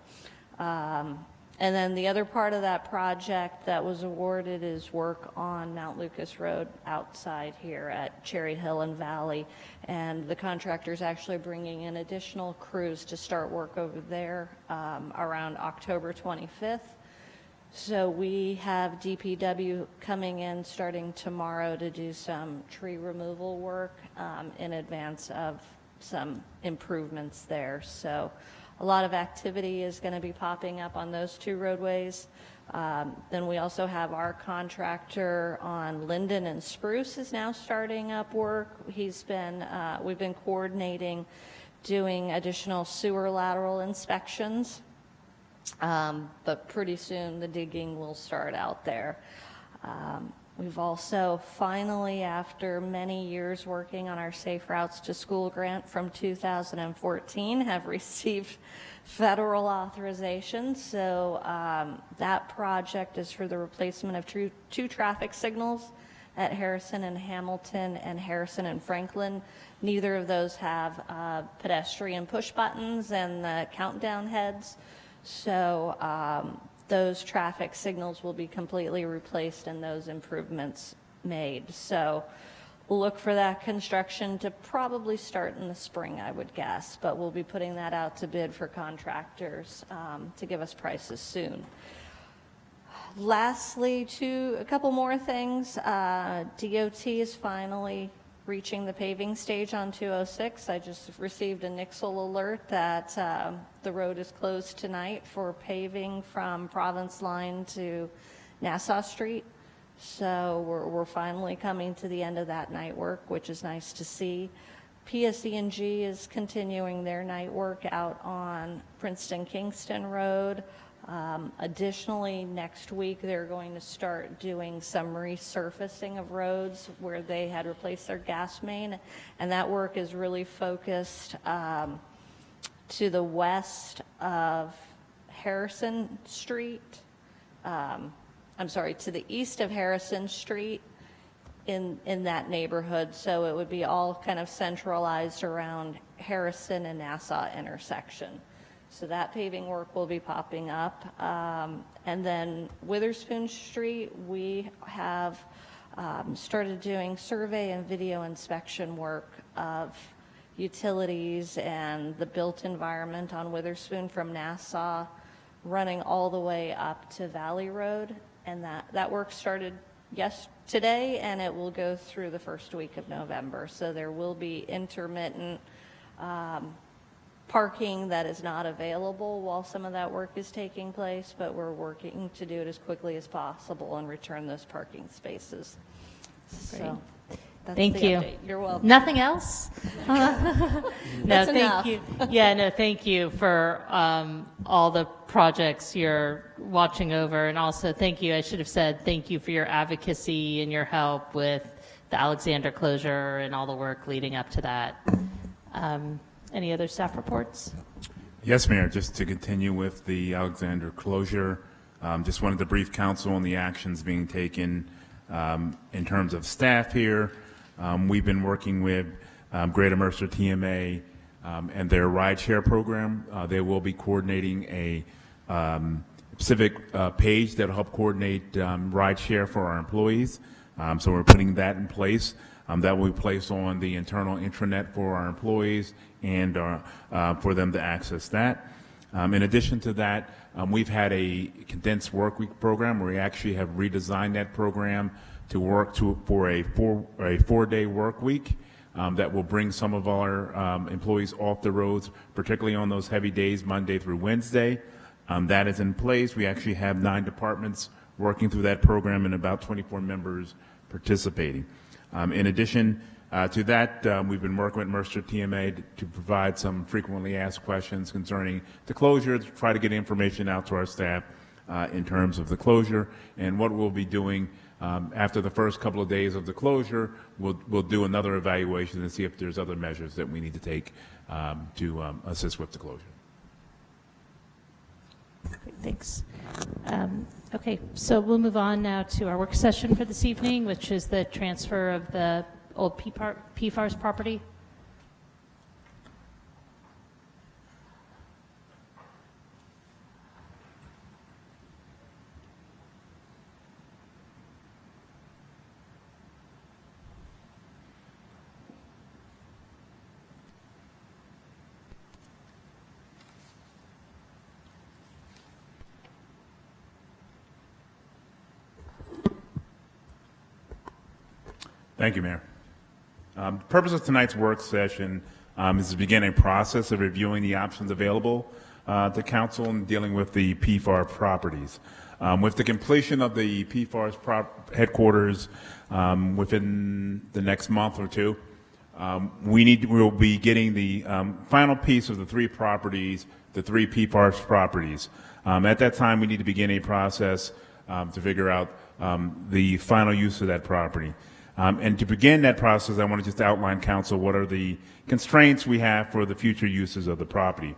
And then the other part of that project that was awarded is work on Mount Lucas Road outside here at Cherry Hill and Valley. And the contractor's actually bringing in additional crews to start work over there around October 25th. So we have DPW coming in starting tomorrow to do some tree removal work in advance of some improvements there. So a lot of activity is going to be popping up on those two roadways. Then we also have our contractor on Linden and Spruce is now starting up work. We've been coordinating doing additional sewer lateral inspections, but pretty soon the digging will start out there. We've also finally, after many years working on our Safe Routes to School grant from 2014, have received federal authorization. So that project is for the replacement of two traffic signals at Harrison and Hamilton and Harrison and Franklin. Neither of those have pedestrian push buttons and the countdown heads. So those traffic signals will be completely replaced and those improvements made. So look for that construction to probably start in the spring, I would guess, but we'll be putting that out to bid for contractors to give us prices soon. Lastly, a couple more things. DOT is finally reaching the paving stage on 206. I just received a Nixle alert that the road is closed tonight for paving from Province Line to Nassau Street. So we're finally coming to the end of that night work, which is nice to see. PSE&G is continuing their night work out on Princeton-Kingston Road. Additionally, next week they're going to start doing some resurfacing of roads where they had replaced their gas main, and that work is really focused to the west of Harrison Street. To the east of Harrison Street in that neighborhood. So it would be all kind of centralized around Harrison and Nassau intersection. So that paving work will be popping up. And then Witherspoon Street, we have started doing survey and video inspection work of utilities and the built environment on Witherspoon from Nassau running all the way up to Valley Road. And that work started today, and it will go through the first week of November. So there will be intermittent parking that is not available while some of that work is taking place, but we're working to do it as quickly as possible and return those parking spaces. So that's Thank the you. update. You're welcome. Nothing else? That's thank enough. you. Yeah, no, thank you for all the projects you're watching over, and also thank you. I should have said thank you for your advocacy and your help with the Alexander closure and all the work leading up to that. Any other staff reports? Yes, Mayor. Just to continue with the Alexander closure, just wanted to brief council on the actions being taken in terms of staff here. We've been working with Greater Mercer TMA and their rideshare program. They will be coordinating a specific page that will help coordinate rideshare for our employees. So we're putting that in place. That will be placed on the internal intranet for our employees and for them to access that. In addition to that, we've had a condensed work week program where we actually have redesigned that program to work for a four-day work week. that will bring some of our employees off the roads, particularly on those heavy days, Monday through Wednesday. That is in place. We actually have 9 departments working through that program and about 24 members participating. In addition to that, we've been working with Mercer TMA to provide some frequently asked questions concerning the closure, to try to get information out to our staff in terms of the closure. And what we'll be doing after the first couple of days of the closure, we'll do another evaluation and see if there's other measures that we need to take to assist with the closure. Thanks. Okay, so we'll move on now to our work session for this evening, which is the transfer of the old PFARS property. Thank you, Mayor. The purpose of tonight's work session is to begin a process of reviewing the options available to council in dealing with the PFAR properties. With the completion of the PFAR's headquarters within the next month or two, we'll be getting the final piece of the 3 properties, the 3 PFAR's properties. At that time, we need to begin a process to figure out the final use of that property. And to begin that process, I want to just outline, council, what are the constraints we have for the future uses of the property.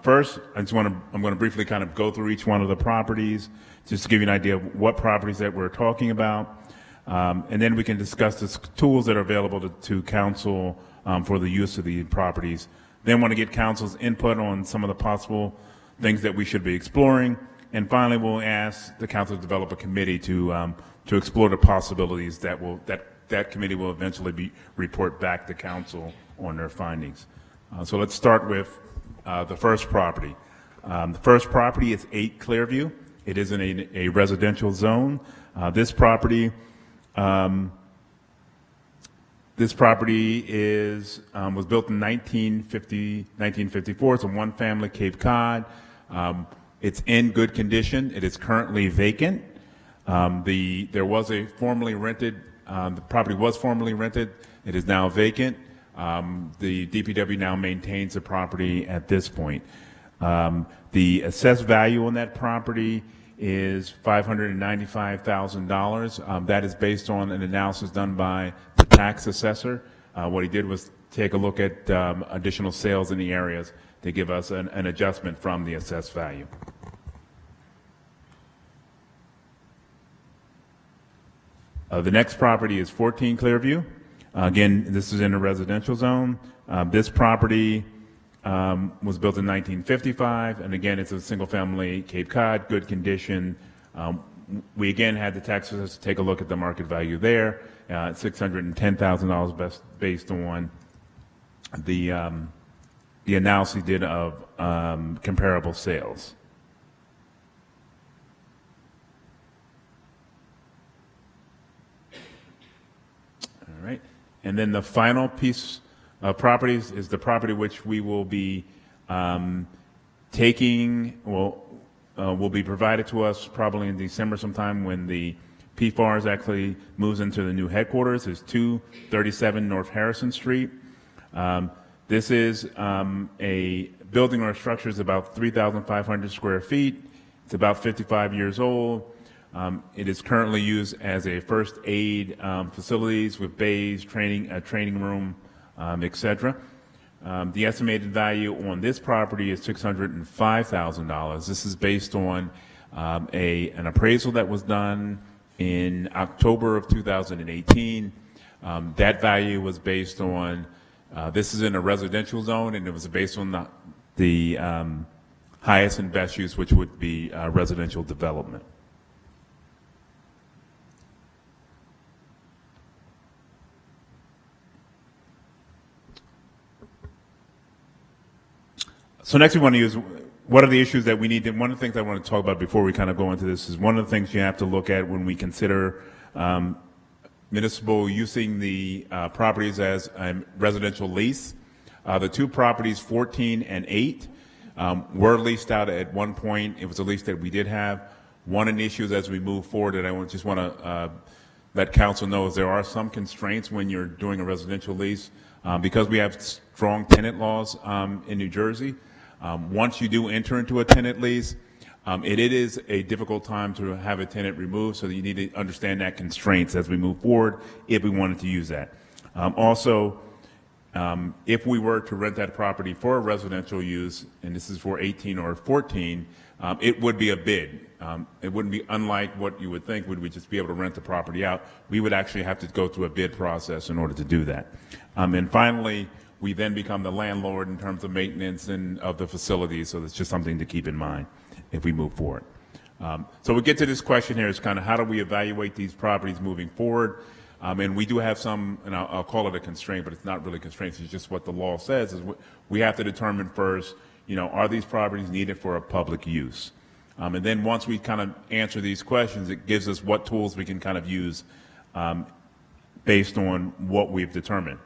First, I'm going to briefly kind of go through each one of the properties, just to give you an idea of what properties that we're talking about. And then we can discuss the tools that are available to council for the use of the properties. Then want to get council's input on some of the possible things that we should be exploring. And finally, we'll ask the council to develop a committee to explore the possibilities that committee will eventually report back to council on their findings. So let's start with the first property. The first property is 8 Clearview. It is in a residential zone. This property was built in 1954. It's a 1-family Cape Cod. It's in good condition. It is currently vacant. The property was formerly rented. It is now vacant. The DPW now maintains the property at this point. The assessed value on that property is $595,000. That is based on an analysis done by the tax assessor. What he did was take a look at additional sales in the areas to give us an adjustment from the assessed value. The next property is 14 Clearview. Again, this is in a residential zone. This property was built in 1955, and again, it's a single-family Cape Cod, good condition. We again had the tax assessor take a look at the market value there, $610,000 based on the analysis he did of comparable sales. All right, and then the final piece of properties is the property which we will be taking, will be provided to us probably in December sometime when the PFARS actually moves into the new headquarters. It's 237 North Harrison Street. This is a building or structure is about 3,500 square feet. It's about 55 years old. It is currently used as a first aid facilities with bays, a training room, etc. The estimated value on this property is $605,000. This is based on an appraisal that was done in October of 2018. That value was based on, this is in a residential zone, and it was based on the highest and best use, which would be residential development. So next we want to use, what are the issues that we need to, one of the things I want to talk about before we kind of go into this is one of the things you have to look at when we consider municipal using the properties as a residential lease. The two properties, 14 and 8, were leased out at one point. It was a lease that we did have. One of the issues as we move forward that I just want to let council know is there are some constraints when you're doing a residential lease because we have strong tenant laws in New Jersey. Once you do enter into a tenant lease, it is a difficult time to have a tenant removed, so you need to understand that constraints as we move forward if we wanted to use that. Also, if we were to rent that property for a residential use, and this is for 18 or 14, it would be a bid. It wouldn't be unlike what you would think, would we just be able to rent the property out? We would actually have to go through a bid process in order to do that. And finally, we then become the landlord in terms of maintenance and of the facilities, so that's just something to keep in mind if we move forward. So we get to this question here is kind of how do we evaluate these properties moving forward? And we do have some, and I'll call it a constraint, but it's not really constraints, it's just what the law says, is we have to determine first, are these properties needed for a public use? And then once we kind of answer these questions, it gives us what tools we can kind of use based on what we've determined.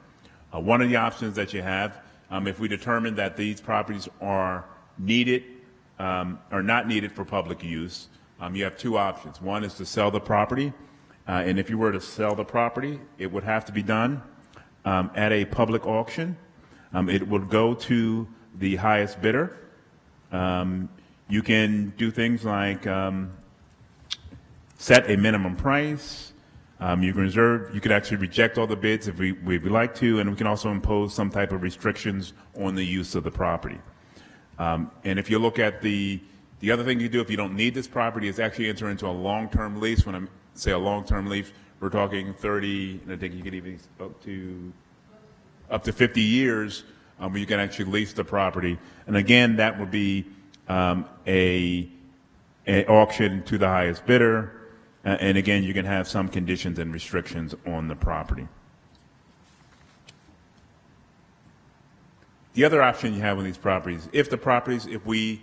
One of the options that you have, if we determine that these properties are needed, are not needed for public use, you have two options. One is to sell the property, and if you were to sell the property, it would have to be done at a public auction. It would go to the highest bidder. You can do things like set a minimum price. You can reserve. You could actually reject all the bids if we'd like to, and we can also impose some type of restrictions on the use of the property. And if you look at the other thing you do if you don't need this property is actually enter into a long-term lease. When I say a long-term lease, we're talking 30, and I think you could even up to 50 years where you can actually lease the property. And again, that would be a auction to the highest bidder. And again, you can have some conditions and restrictions on the property. The other option you have on these properties, if we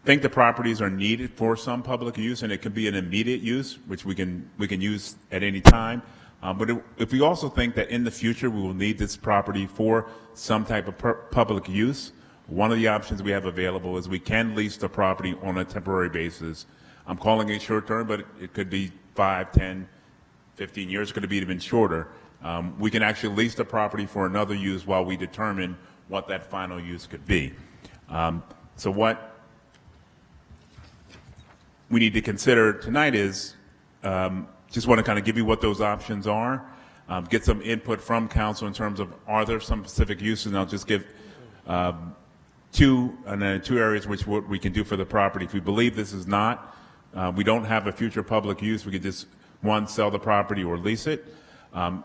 think the properties are needed for some public use, and it could be an immediate use, which we can use at any time. But if we also think that in the future we will need this property for some type of public use, one of the options we have available is we can lease the property on a temporary basis. I'm calling it short term, but it could be 5, 10, 15 years. It could be even shorter. We can actually lease the property for another use while we determine what that final use could be. So what we need to consider tonight is just want to kind of give you what those options are, get some input from council in terms of are there some specific uses, and I'll just give two areas which what we can do for the property. If we believe this is not, we don't have a future public use, we could just, one, sell the property or lease it.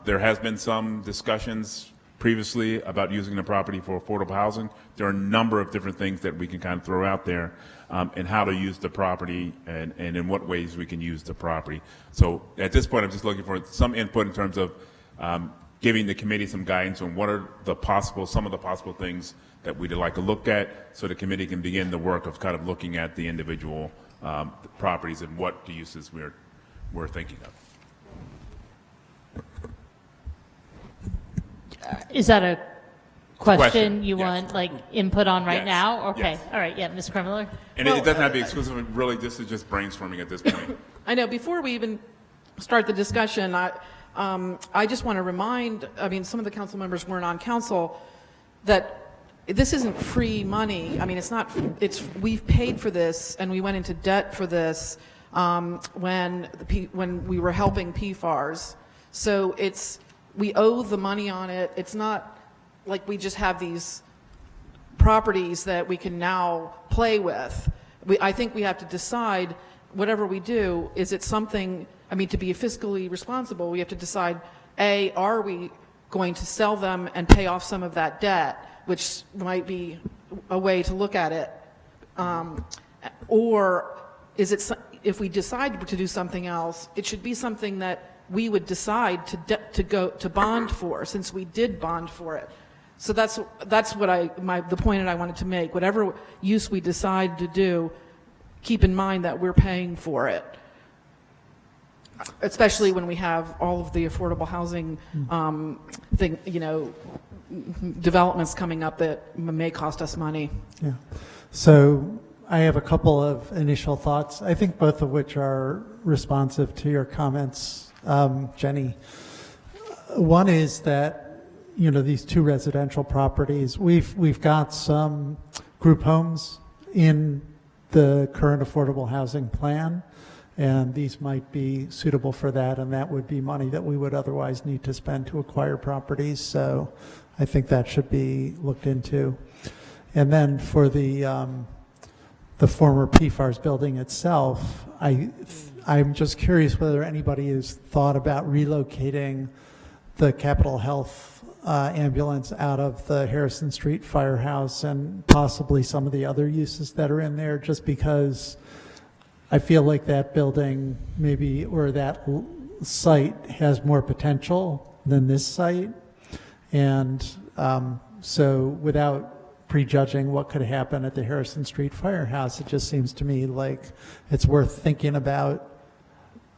There has been some discussions previously about using the property for affordable housing. There are a number of different things that we can kind of throw out there and how to use the property and in what ways we can use the property. So at this point, I'm just looking for some input in terms of giving the committee some guidance on what are some of the possible things that we'd like to look at so the committee can begin the work of kind of looking at the individual properties and what the uses we're thinking of. Is that a question Question, you yes. want like input on right Yes, now? Okay, yes. all right, yeah, Ms. Kremler? And it doesn't have to be exclusive, really this is just brainstorming at this point. I know, before we even start the discussion, I just want to remind, some of the council members weren't on council, that this isn't free money. I mean, we've paid for this, and we went into debt for this when we were helping PFARs. So we owe the money on it. It's not like we just have these properties that we can now play with. I think we have to decide, whatever we do, is it something, to be fiscally responsible, we have to decide, A, are we going to sell them and pay off some of that debt, which might be a way to look at it, or is it, if we decide to do something else, it should be something that we would decide to go to bond for, since we did bond for it. So that's what the point that I wanted to make. Whatever use we decide to do, keep in mind that we're paying for it. especially when we have all of the affordable housing thing, developments coming up that may cost us money. Yeah. So I have a couple of initial thoughts, I think both of which are responsive to your comments, Jenny. One is that, these two residential properties, we've got some group homes in the current affordable housing plan, and these might be suitable for that, and that would be money that we would otherwise need to spend to acquire properties. So I think that should be looked into. And then for the former PFARS building itself, I'm just curious whether anybody has thought about relocating the Capitol Health ambulance out of the Harrison Street Firehouse and possibly some of the other uses that are in there, just because I feel like that building maybe, or that site has more potential than this site. And so without prejudging what could happen at the Harrison Street Firehouse, it just seems to me like it's worth thinking about.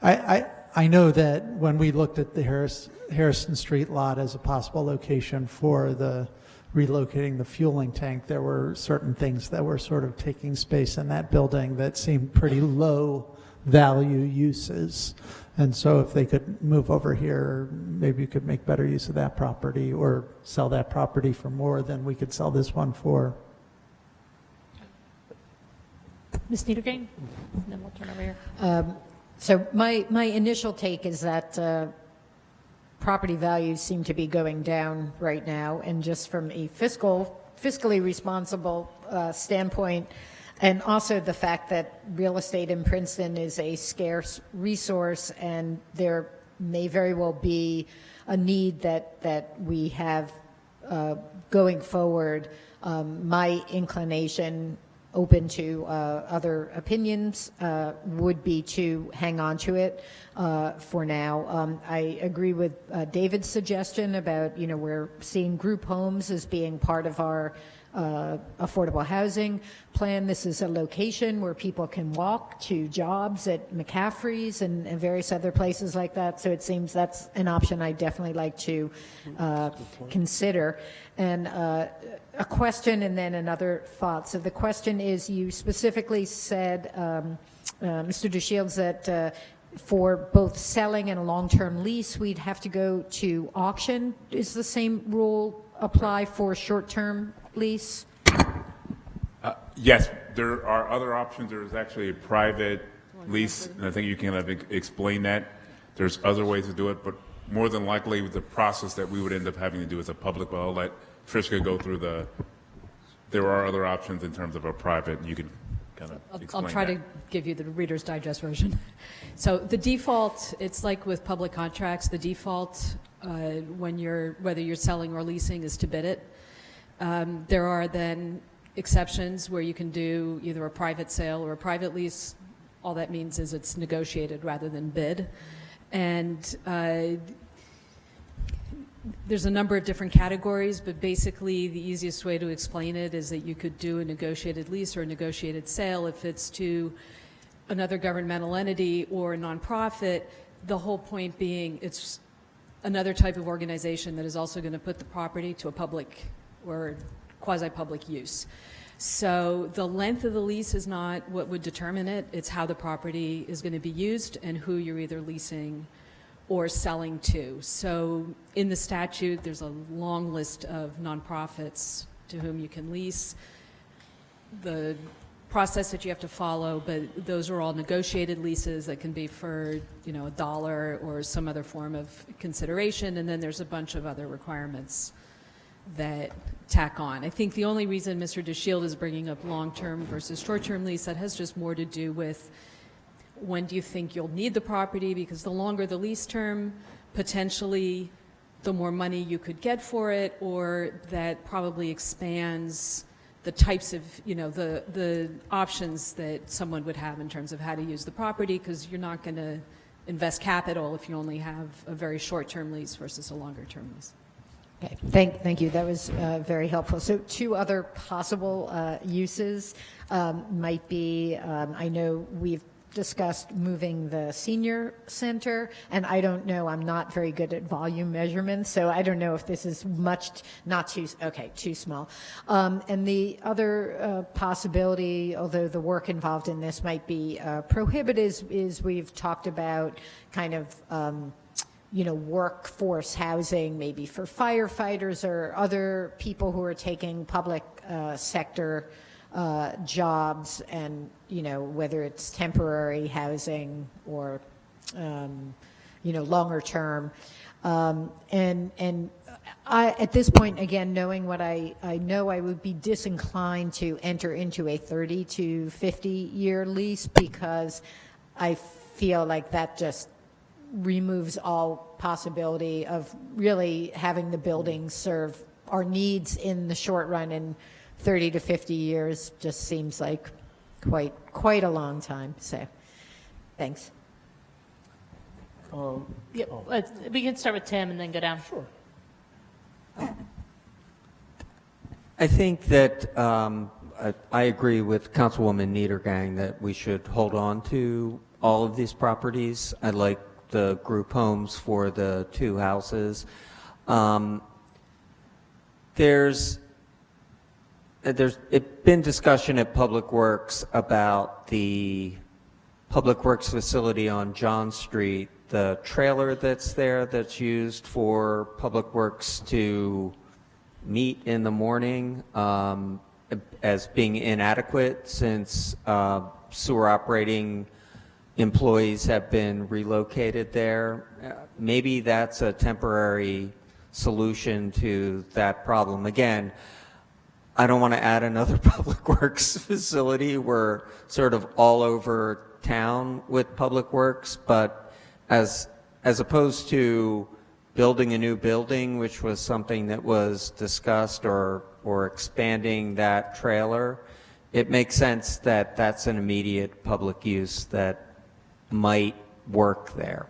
I know that when we looked at the Harrison Street lot as a possible location for the relocating the fueling tank, there were certain things that were sort of taking space in that building that seemed pretty low value uses. And so if they could move over here, maybe you could make better use of that property or sell that property for more than we could sell this one for. Ms. Niedergang? And then we'll turn over here. So my initial take is that property values seem to be going down right now, and just from a fiscally responsible standpoint, and also the fact that real estate in Princeton is a scarce resource, and there may very well be a need that we have going forward. My inclination, open to other opinions, would be to hang on to it for now. I agree with David's suggestion about, we're seeing group homes as being part of our affordable housing plan. This is a location where people can walk to jobs at McCaffrey's and various other places like that. So it seems that's an option I'd definitely like to consider. And a question and then another thought. So the question is, you specifically said, Mr. DeShields, that for both selling and a long-term lease, we'd have to go to auction. Is the same rule apply for short-term lease? Yes, there are other options. There's actually a private lease, and I think you can explain that. There's other ways to do it, but more than likely the process that we would end up having to do is a public, but I'll let Tricia go through there are other options in terms of a private, and you can kind of explain I'll try that. to give you the Reader's Digest version. So the default, it's like with public contracts, the default whether you're selling or leasing is to bid it. There are then exceptions where you can do either a private sale or a private lease. All that means is it's negotiated rather than bid. And there's a number of different categories, but basically the easiest way to explain it is that you could do a negotiated lease or a negotiated sale if it's to another governmental entity or a nonprofit. The whole point being it's another type of organization that is also going to put the property to a public or quasi-public use. So the length of the lease is not what would determine it. It's how the property is going to be used and who you're either leasing or selling to. So in the statute, there's a long list of nonprofits to whom you can lease. The process that you have to follow, but those are all negotiated leases that can be for, $1 or some other form of consideration, and then there's a bunch of other requirements that tack on. I think the only reason Mr. DeShield is bringing up long-term versus short-term lease, that has just more to do with when do you think you'll need the property, because the longer the lease term, potentially the more money you could get for it, or that probably expands the types of, the options that someone would have in terms of how to use the property, because you're not going to invest capital if you only have a very short-term lease versus a longer-term lease. Okay, thank you. That was very helpful. So two other possible uses might be, I know we've discussed moving the senior center, and I don't know, I'm not very good at volume measurements, so I don't know if this is too small. And the other possibility, although the work involved in this might be prohibited, is we've talked about kind of workforce housing, maybe for firefighters or other people who are taking public sector jobs, and whether it's temporary housing or longer term. And I, at this point, again, knowing what I know, I would be disinclined to enter into a 30 to 50 year lease, because I feel like that just removes all possibility of really having the building serve our needs in the short run, and 30 to 50 years just seems like quite a long time. So, thanks. We can start with Tim and then go down. Sure. I think that I agree with Councilwoman Niedergang that we should hold on to all of these properties. I like the group homes for the 2 houses. There's been discussion at Public Works about the Public Works facility on John Street, the trailer that's there that's used for Public Works to meet in the morning, as being inadequate since sewer operating employees have been relocated there. Maybe that's a temporary solution to that problem. Again, I don't want to add another Public Works facility. We're sort of all over town with Public Works, but as opposed to building a new building, which was something that was discussed, or expanding that trailer, it makes sense that that's an immediate public use that might work there.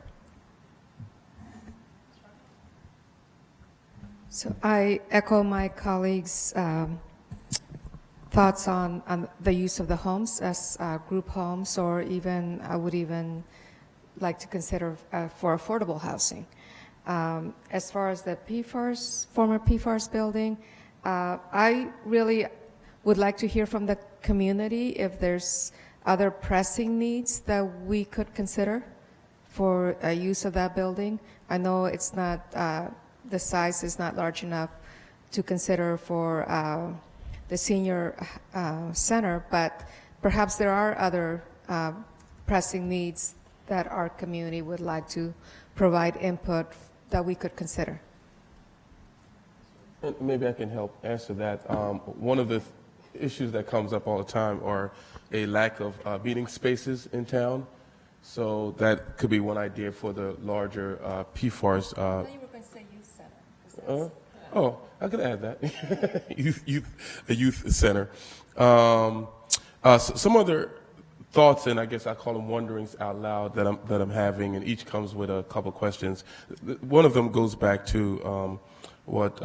So I echo my colleagues' thoughts on the use of the homes as group homes, or even, I would even like to consider for affordable housing. As far as the former PFARS building, I really would like to hear from the community if there's other pressing needs that we could consider for use of that building. I know it's not, the size is not large enough to consider for the senior center, but perhaps there are other pressing needs that our community would like to provide input that we could consider. And maybe I can help answer that. One of the issues that comes up all the time are a lack of meeting spaces in town. So that could be one idea for the larger PFARS. I thought you were going to say youth center. Oh, I could add that. a youth center. Some other thoughts, and I guess I call them wonderings out loud that I'm having, and each comes with a couple questions. One of them goes back to what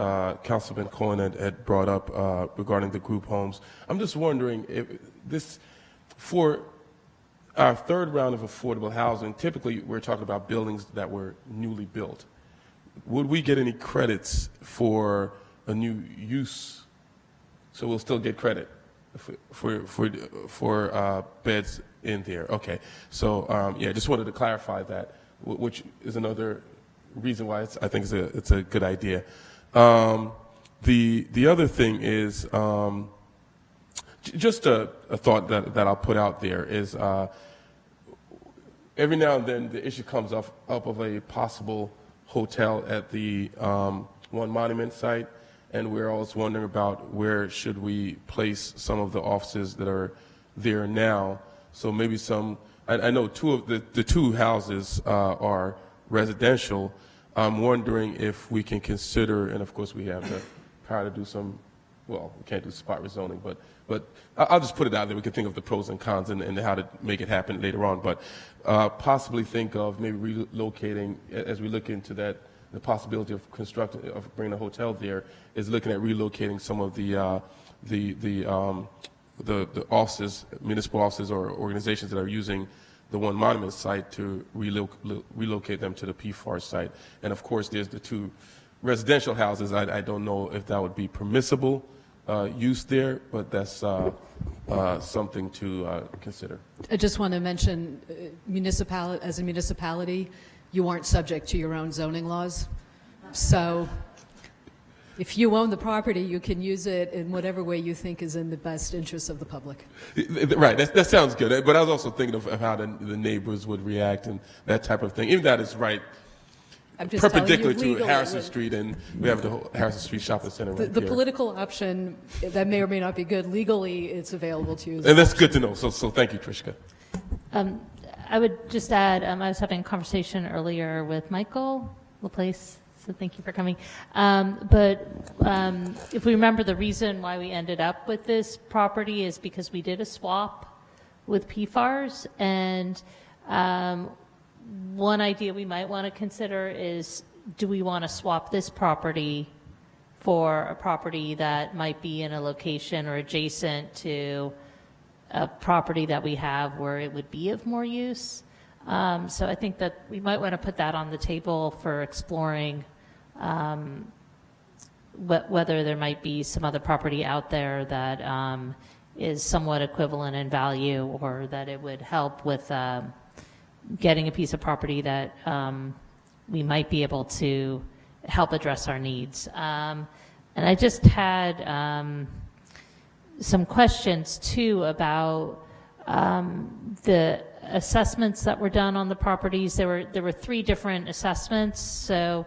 Councilman Cohen had brought up regarding the group homes. I'm just wondering if this, for our third round of affordable housing, typically we're talking about buildings that were newly built. Would we get any credits for a new use? So we'll still get credit for beds in there. Okay. So yeah, just wanted to clarify that, which is another reason why I think it's a good idea. The other thing is just a thought that I'll put out there is every now and then the issue comes up of a possible hotel at the One Monument site, and we're always wondering about where should we place some of the offices that are there now. So maybe some, I know two of the 2 houses are residential. I'm wondering if we can consider, and of course we have the power to do some, well, we can't do spot rezoning, but I'll just put it out there. We can think of the pros and cons and how to make it happen later on, but possibly think of maybe relocating, as we look into that, the possibility of bringing a hotel there, is looking at relocating some of the offices, municipal offices or organizations that are using the One Monument site to relocate them to the PFAR site. And of course, there's the 2 residential houses. I don't know if that would be permissible use there, but that's something to consider. I just want to mention, as a municipality, you aren't subject to your own zoning laws. So if you own the property, you can use it in whatever way you think is in the best interest of the public. Right, that sounds good. But I was also thinking of how the neighbors would react and that type of thing. Even that is right I'm just perpendicular telling you to legally, Harrison Street, and we have the whole Harrison Street Shopping Center right the here. political option that may or may not be good, legally it's available to you. And that's good to know. So thank you, Trishka. I would just add, I was having a conversation earlier with Michael LaPlace, so thank you for coming. But if we remember, the reason why we ended up with this property is because we did a swap with PFARs, and one idea we might want to consider is, do we want to swap this property for a property that might be in a location or adjacent to a property that we have where it would be of more use? So I think that we might want to put that on the table for exploring whether there might be some other property out there that is somewhat equivalent in value, or that it would help with getting a piece of property that we might be able to help address our needs. And I just had some questions too about the assessments that were done on the properties. There were 3 different assessments, so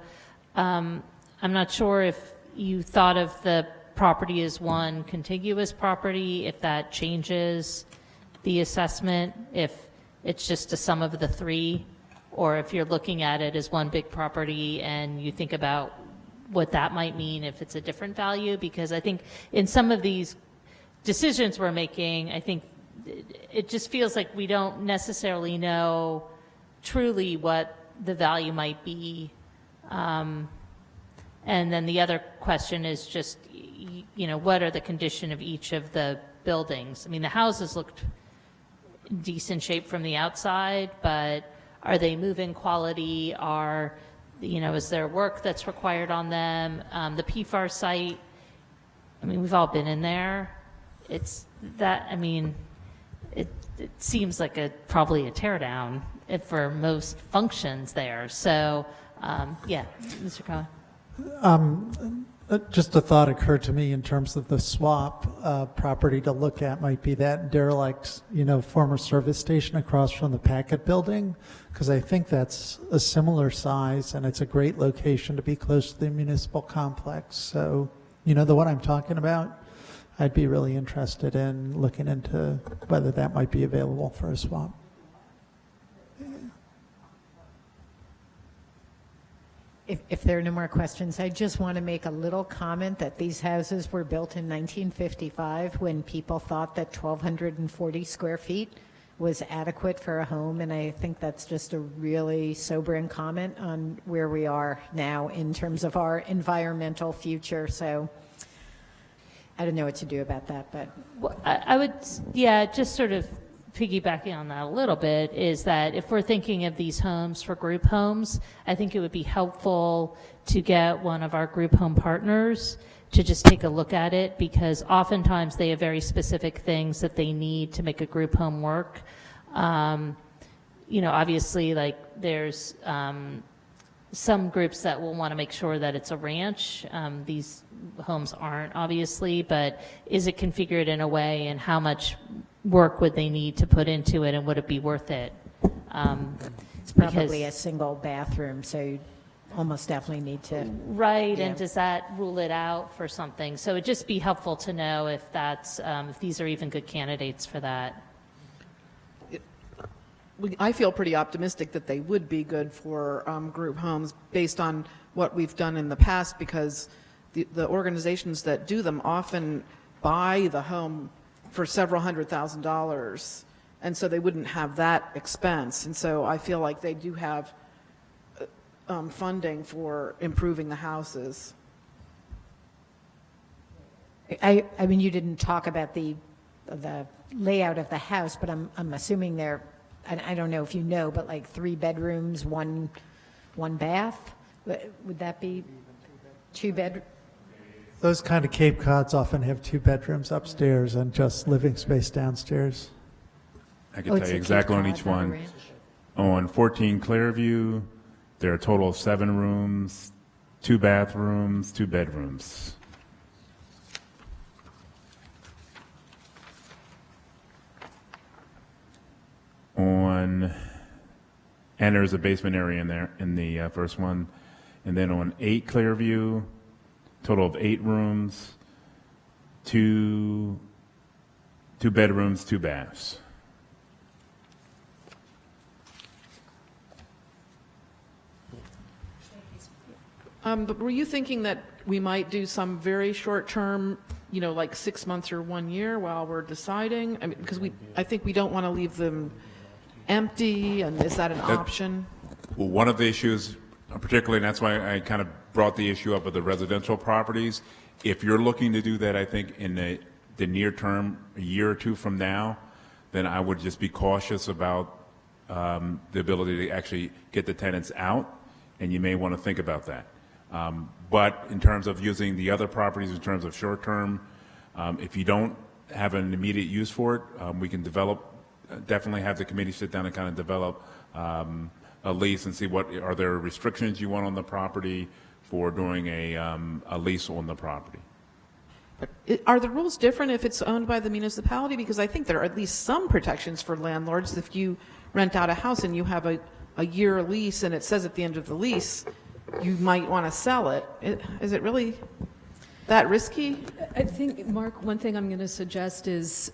I'm not sure if you thought of the property as one contiguous property, if that changes the assessment, if it's just a sum of the 3, or if you're looking at it as one big property and you think about what that might mean if it's a different value. Because I think in some of these decisions we're making, I think it just feels like we don't necessarily know truly what the value might be. And then the other question is just, what are the condition of each of the buildings? I mean, the houses looked in decent shape from the outside, but are they move-in quality? Is there work that's required on them? The PFAR site, I mean, we've all been in there. It seems like probably a tear down for most functions there. So, yeah, Mr. Cohen. Just a thought occurred to me in terms of the swap property to look at might be that derelict, former service station across from the Packet building, because I think that's a similar size and it's a great location to be close to the municipal complex. So, the one I'm talking about, I'd be really interested in looking into whether that might be available for a swap. If there are no more questions, I just want to make a little comment that these houses were built in 1955 when people thought that 1,240 square feet was adequate for a home, and I think that's just a really sobering comment on where we are now in terms of our environmental future. So I don't know what to do about that, but I would, just sort of piggybacking on that a little bit, is that if we're thinking of these homes for group homes, I think it would be helpful to get one of our group home partners to just take a look at it, because oftentimes they have very specific things that they need to make a group home work. Obviously, like there's some groups that will want to make sure that it's a ranch. These homes aren't, obviously, but is it configured in a way, and how much work would they need to put into it, and would it be worth it? it's probably a single bathroom, so you almost definitely need to. Right, and does that rule it out for something? So it'd just be helpful to know if that's, if these are even good candidates for that. I feel pretty optimistic that they would be good for group homes based on what we've done in the past, because the organizations that do them often buy the home for several $100,000, and so they wouldn't have that expense. And so I feel like they do have funding for improving the houses. I mean, you didn't talk about the layout of the house, but I'm assuming they're I don't know if you know, but like 3 bedrooms, one bath? Would that be 2 bed? Those kind of Cape Cods often have 2 bedrooms upstairs and just living space downstairs. I can tell you exactly on each one. On 14 Clearview, there are a total of 7 rooms, 2 bathrooms, 2 bedrooms. And there's a basement area in there in the first one. And then on 8 Clearview, total of 8 rooms, 2 bedrooms, 2 baths. But were you thinking that we might do some very short term, like 6 months or 1 year while we're deciding? I mean, because I think we don't want to leave them empty, and is that an option? Well, one of the issues, particularly, and that's why I kind of brought the issue up of the residential properties. If you're looking to do that, I think in the near term, a year or 2 from now, then I would just be cautious about the ability to actually get the tenants out, and you may want to think about that. But in terms of using the other properties in terms of short term, if you don't have an immediate use for it, we can definitely have the committee sit down and kind of develop a lease and see what are there restrictions you want on the property for doing a lease on the property. Are the rules different if it's owned by the municipality? Because I think there are at least some protections for landlords. If you rent out a house and you have a year lease and it says at the end of the lease, you might want to sell it. Is it really that risky? I think, Mark, one thing I'm going to suggest is,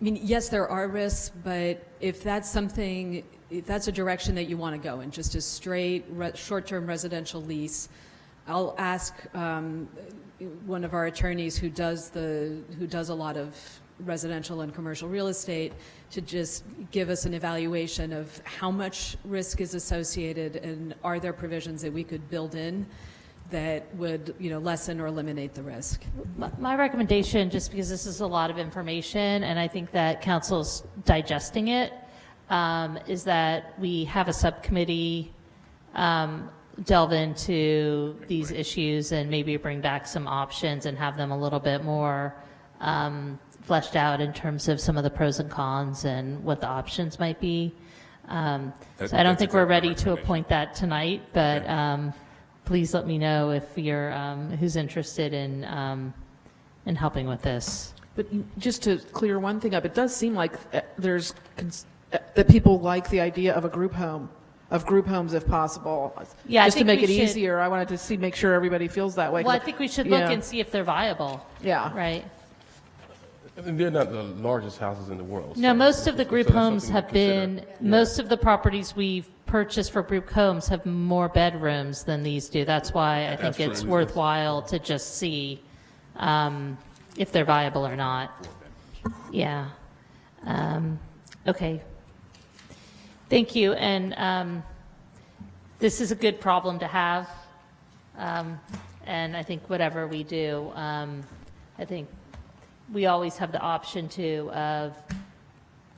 yes, there are risks, but if that's a direction that you want to go in, just a straight short-term residential lease, I'll ask one of our attorneys who does a lot of residential and commercial real estate to just give us an evaluation of how much risk is associated and are there provisions that we could build in that would lessen or eliminate the risk. My recommendation, just because this is a lot of information and I think that council's digesting it, is that we have a subcommittee delve into these issues and maybe bring back some options and have them a little bit more fleshed out in terms of some of the pros and cons and what the options might be. So I don't think we're ready to appoint that tonight, but please let me know if you're who's interested in helping with this. But just to clear one thing up, it does seem like that people like the idea of a group home, of group homes if possible. Yeah, just to make it easier, I wanted to make sure everybody feels that way. Well, I think we should look and see if they're viable. Yeah. Right. And they're not the largest houses in the world. No, so most of the group homes have been, consider. most of the properties we've purchased for group homes have more bedrooms than these do. That's why I think it's Absolutely. worthwhile to just see if they're viable or not. Yeah. Okay. Thank you. And this is a good problem to have. And I think whatever we do, I think we always have the option too of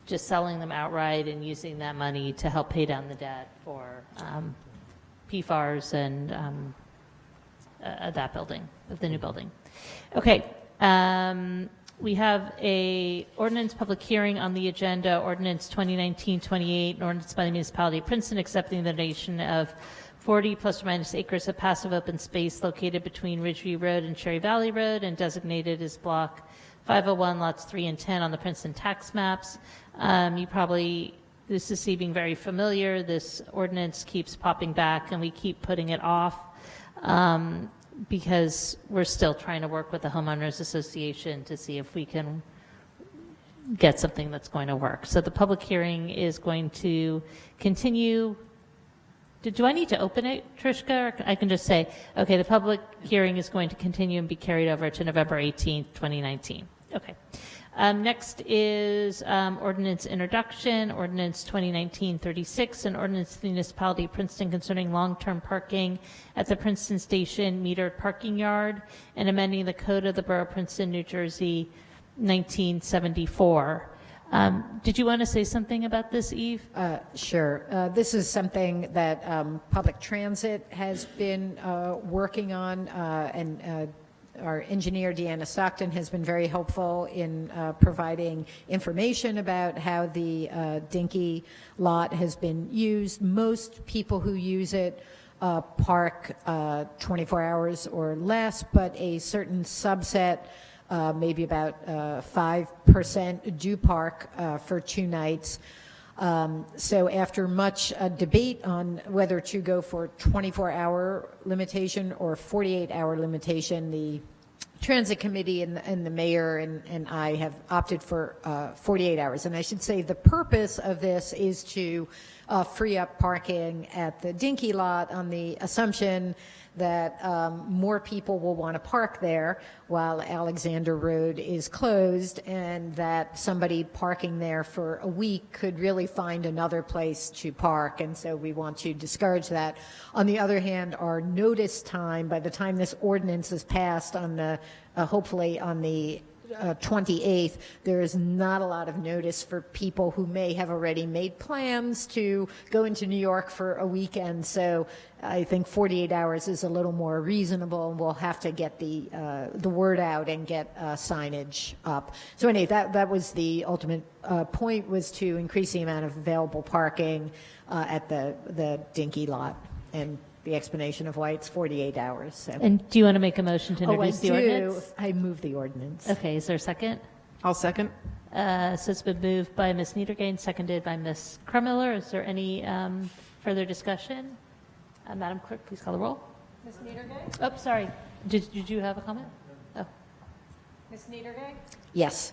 just selling them outright and using that money to help pay down the debt for PFARs and that building, the new building. Okay. We have a ordinance public hearing on the agenda, ordinance 2019-28, an ordinance by the municipality of Princeton accepting the donation of 40 plus or minus acres of passive open space located between Ridgeview Road and Cherry Valley Road and designated as block 501 lots 3 and 10 on the Princeton tax maps. This is seeming very familiar. This ordinance keeps popping back and we keep putting it off because we're still trying to work with the homeowners association to see if we can get something that's going to work. So the public hearing is going to continue. Do I need to open it, Trishka? Or I can just say, okay, the public hearing is going to continue and be carried over to November 18th, 2019. Okay. Next is ordinance introduction, ordinance 2019-36, an ordinance of the municipality of Princeton concerning long-term parking at the Princeton Station metered parking yard and amending the code of the Borough of Princeton, New Jersey, 1974. Did you want to say something about this, Eve? Sure. This is something that public transit has been working on, and our engineer, Deanna Stockton, has been very helpful in providing information about how the Dinky lot has been used. Most people who use it park 24 hours or less, but a certain subset, maybe about 5%, do park for 2 nights. So after much debate on whether to go for 24-hour limitation or 48-hour limitation, the Transit Committee and the mayor and I have opted for 48 hours. And I should say the purpose of this is to free up parking at the Dinky lot on the assumption that more people will want to park there while Alexander Road is closed, and that somebody parking there for a week could really find another place to park, and so we want to discourage that. On the other hand, our notice time, by the time this ordinance is passed on the, hopefully on the 28th, there is not a lot of notice for people who may have already made plans to go into New York for a weekend. So I think 48 hours is a little more reasonable, and we'll have to get the word out and get signage up. So anyway, that was the ultimate point, was to increase the amount of available parking at the Dinky lot, and the explanation of why it's 48 hours. So. And do you want to make a motion to introduce the ordinance? I move the ordinance. Okay, is there a second? I'll second. So it's been moved by Ms. Niedergren, seconded by Ms. Krumiller. Is there any further discussion? Madam Clerk, please call the roll. Ms. Niedergren? Oh, sorry. Did you have a comment? Oh. Ms. Niedergren? Yes.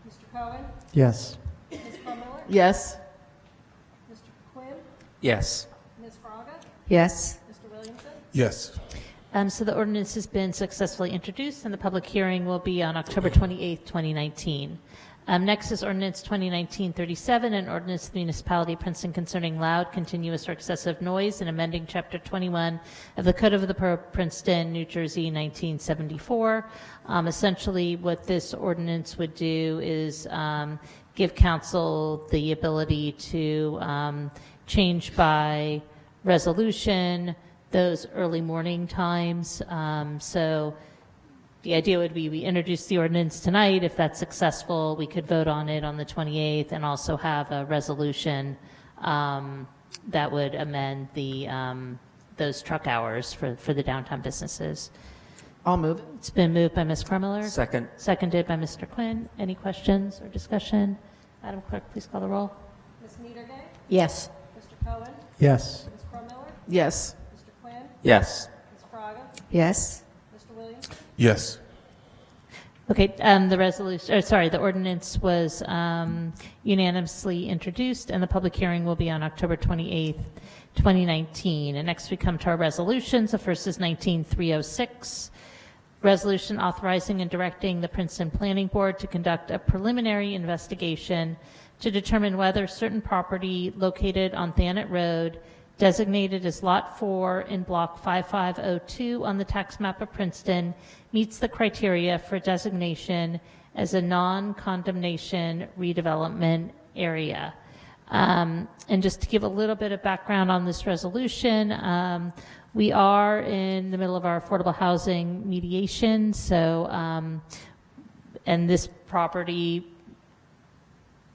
Mr. Cohen? Yes. Ms. Krumiller? Yes. Mr. Quinn? Yes. Ms. Fraga? Yes. Mr. Williamson? Yes. So the ordinance has been successfully introduced, and the public hearing will be on October 28th, 2019. Next is ordinance 2019-37, an ordinance of the municipality of Princeton concerning loud, continuous, or excessive noise, and amending Chapter 21 of the Code of the Borough of Princeton, New Jersey, 1974. Essentially, what this ordinance would do is give council the ability to change by resolution those early morning times. So the idea would be we introduce the ordinance tonight. If that's successful, we could vote on it on the 28th and also have a resolution that would amend the those truck hours for the downtown businesses. I'll move it. It's been moved by Ms. Krumiller. Second. Seconded by Mr. Quinn. Any questions or discussion? Madam Clerk, please call the roll. Ms. Niedergren? Yes. Mr. Cohen? Yes. Ms. Krumiller? Yes. Mr. Quinn? Yes. Ms. Fraga? Yes. Mr. Williamson? Yes. Okay, the ordinance was unanimously introduced, and the public hearing will be on October 28th, 2019. And next we come to our resolutions. The first is 19306, resolution authorizing and directing the Princeton Planning Board to conduct a preliminary investigation to determine whether certain property located on Thanet Road, designated as Lot 4 in Block 5502 on the tax map of Princeton, meets the criteria for designation as a non-condemnation redevelopment area. And just to give a little bit of background on this resolution, we are in the middle of our affordable housing mediation, so, and this property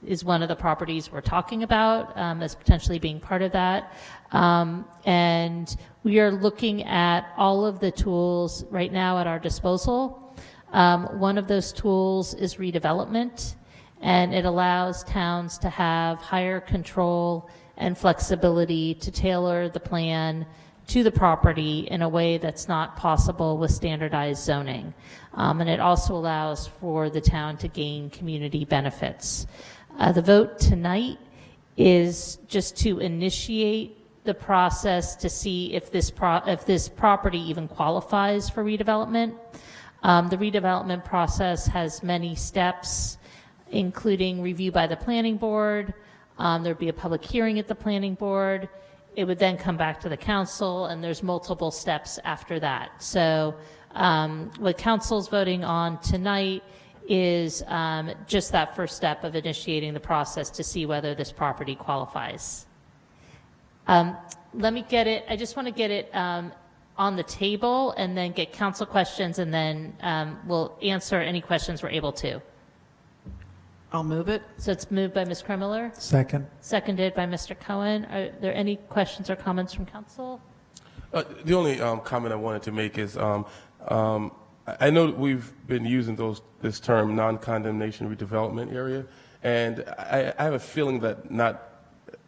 is one of the properties we're talking about as potentially being part of that. And we are looking at all of the tools right now at our disposal. One of those tools is redevelopment, and it allows towns to have higher control and flexibility to tailor the plan to the property in a way that's not possible with standardized zoning. And it also allows for the town to gain community benefits. The vote tonight is just to initiate the process to see if this property even qualifies for redevelopment. The redevelopment process has many steps, including review by the planning board. There'd be a public hearing at the planning board. It would then come back to the council, and there's multiple steps after that. So what council's voting on tonight is just that first step of initiating the process to see whether this property qualifies. Let me get it, I just want to get it on the table and then get council questions, and then we'll answer any questions we're able to. I'll move it. So it's moved by Ms. Kremiller. Second. Seconded by Mr. Cohen. Are there any questions or comments from council? The only comment I wanted to make is I know that we've been using this term non-condemnation redevelopment area, and I have a feeling that not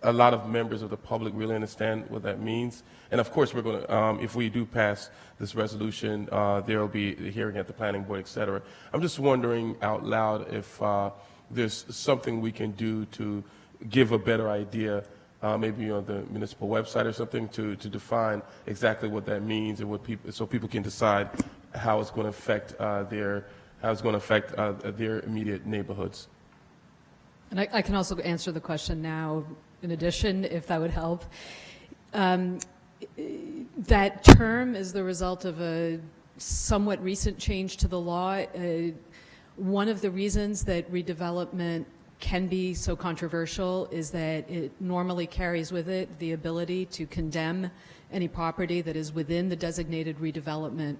a lot of members of the public really understand what that means. And of course, we're going to, if we do pass this resolution, there will be a hearing at the planning board, et cetera. I'm just wondering out loud if there's something we can do to give a better idea, maybe on the municipal website or something, to define exactly what that means and what people, so people can decide how it's going to affect their immediate neighborhoods. And I can also answer the question now, in addition, if that would help. That term is the result of a somewhat recent change to the law. One of the reasons that redevelopment can be so controversial is that it normally carries with it the ability to condemn any property that is within the designated redevelopment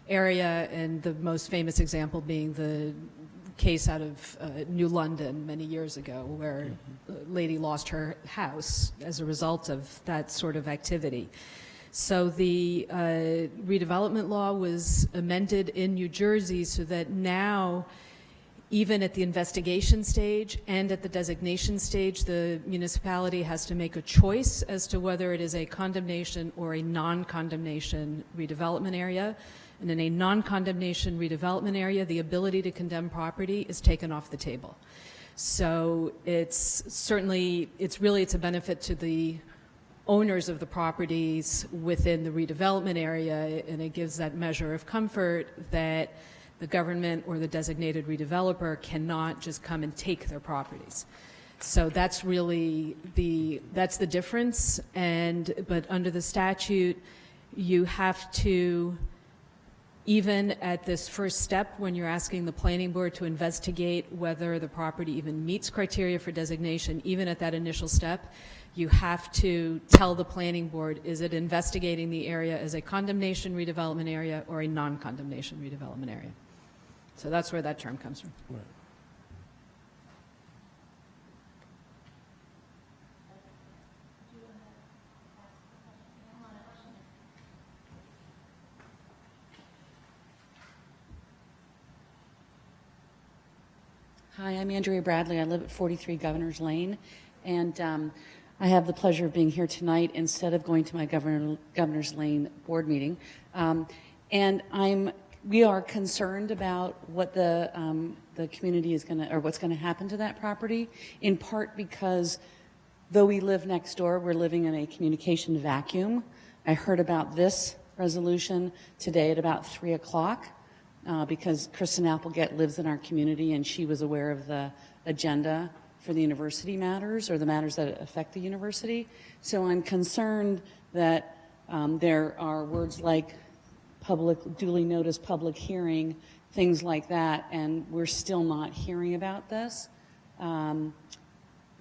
area, and the most famous example being the case out of New London many years ago, where a lady lost her house as a result of that sort of activity. So the redevelopment law was amended in New Jersey so that now, even at the investigation stage and at the designation stage, the municipality has to make a choice as to whether it is a condemnation or a non-condemnation redevelopment area. And in a non-condemnation redevelopment area, the ability to condemn property is taken off the table. So it's a benefit to the owners of the properties within the redevelopment area, and it gives that measure of comfort that the government or the designated redeveloper cannot just come and take their properties. So that's really that's the difference. But under the statute, you have to, even at this first step, when you're asking the planning board to investigate whether the property even meets criteria for designation, even at that initial step, you have to tell the planning board, is it investigating the area as a condemnation redevelopment area or a non-condemnation redevelopment area? So that's where that term comes from. Right. Hi, I'm Andrea Bradley. I live at 43 Governor's Lane, and I have the pleasure of being here tonight instead of going to my Governor's Lane board meeting. We are concerned about what the community is going to, or what's going to happen to that property, in part because though we live next door, we're living in a communication vacuum. I heard about this resolution today at about 3 o'clock. Because Kristen Applegate lives in our community and she was aware of the agenda for the university matters, or the matters that affect the university. So I'm concerned that there are words like duly noticed public hearing, things like that, and we're still not hearing about this.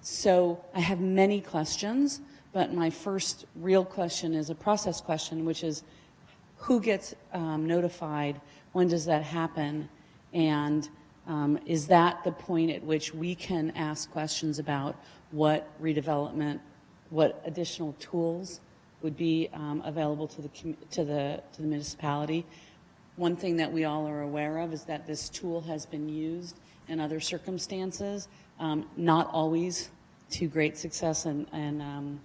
So I have many questions, but my first real question is a process question, which is who gets notified? When does that happen? And is that the point at which we can ask questions about what redevelopment, what additional tools would be available to the municipality? One thing that we all are aware of is that this tool has been used in other circumstances, not always to great success and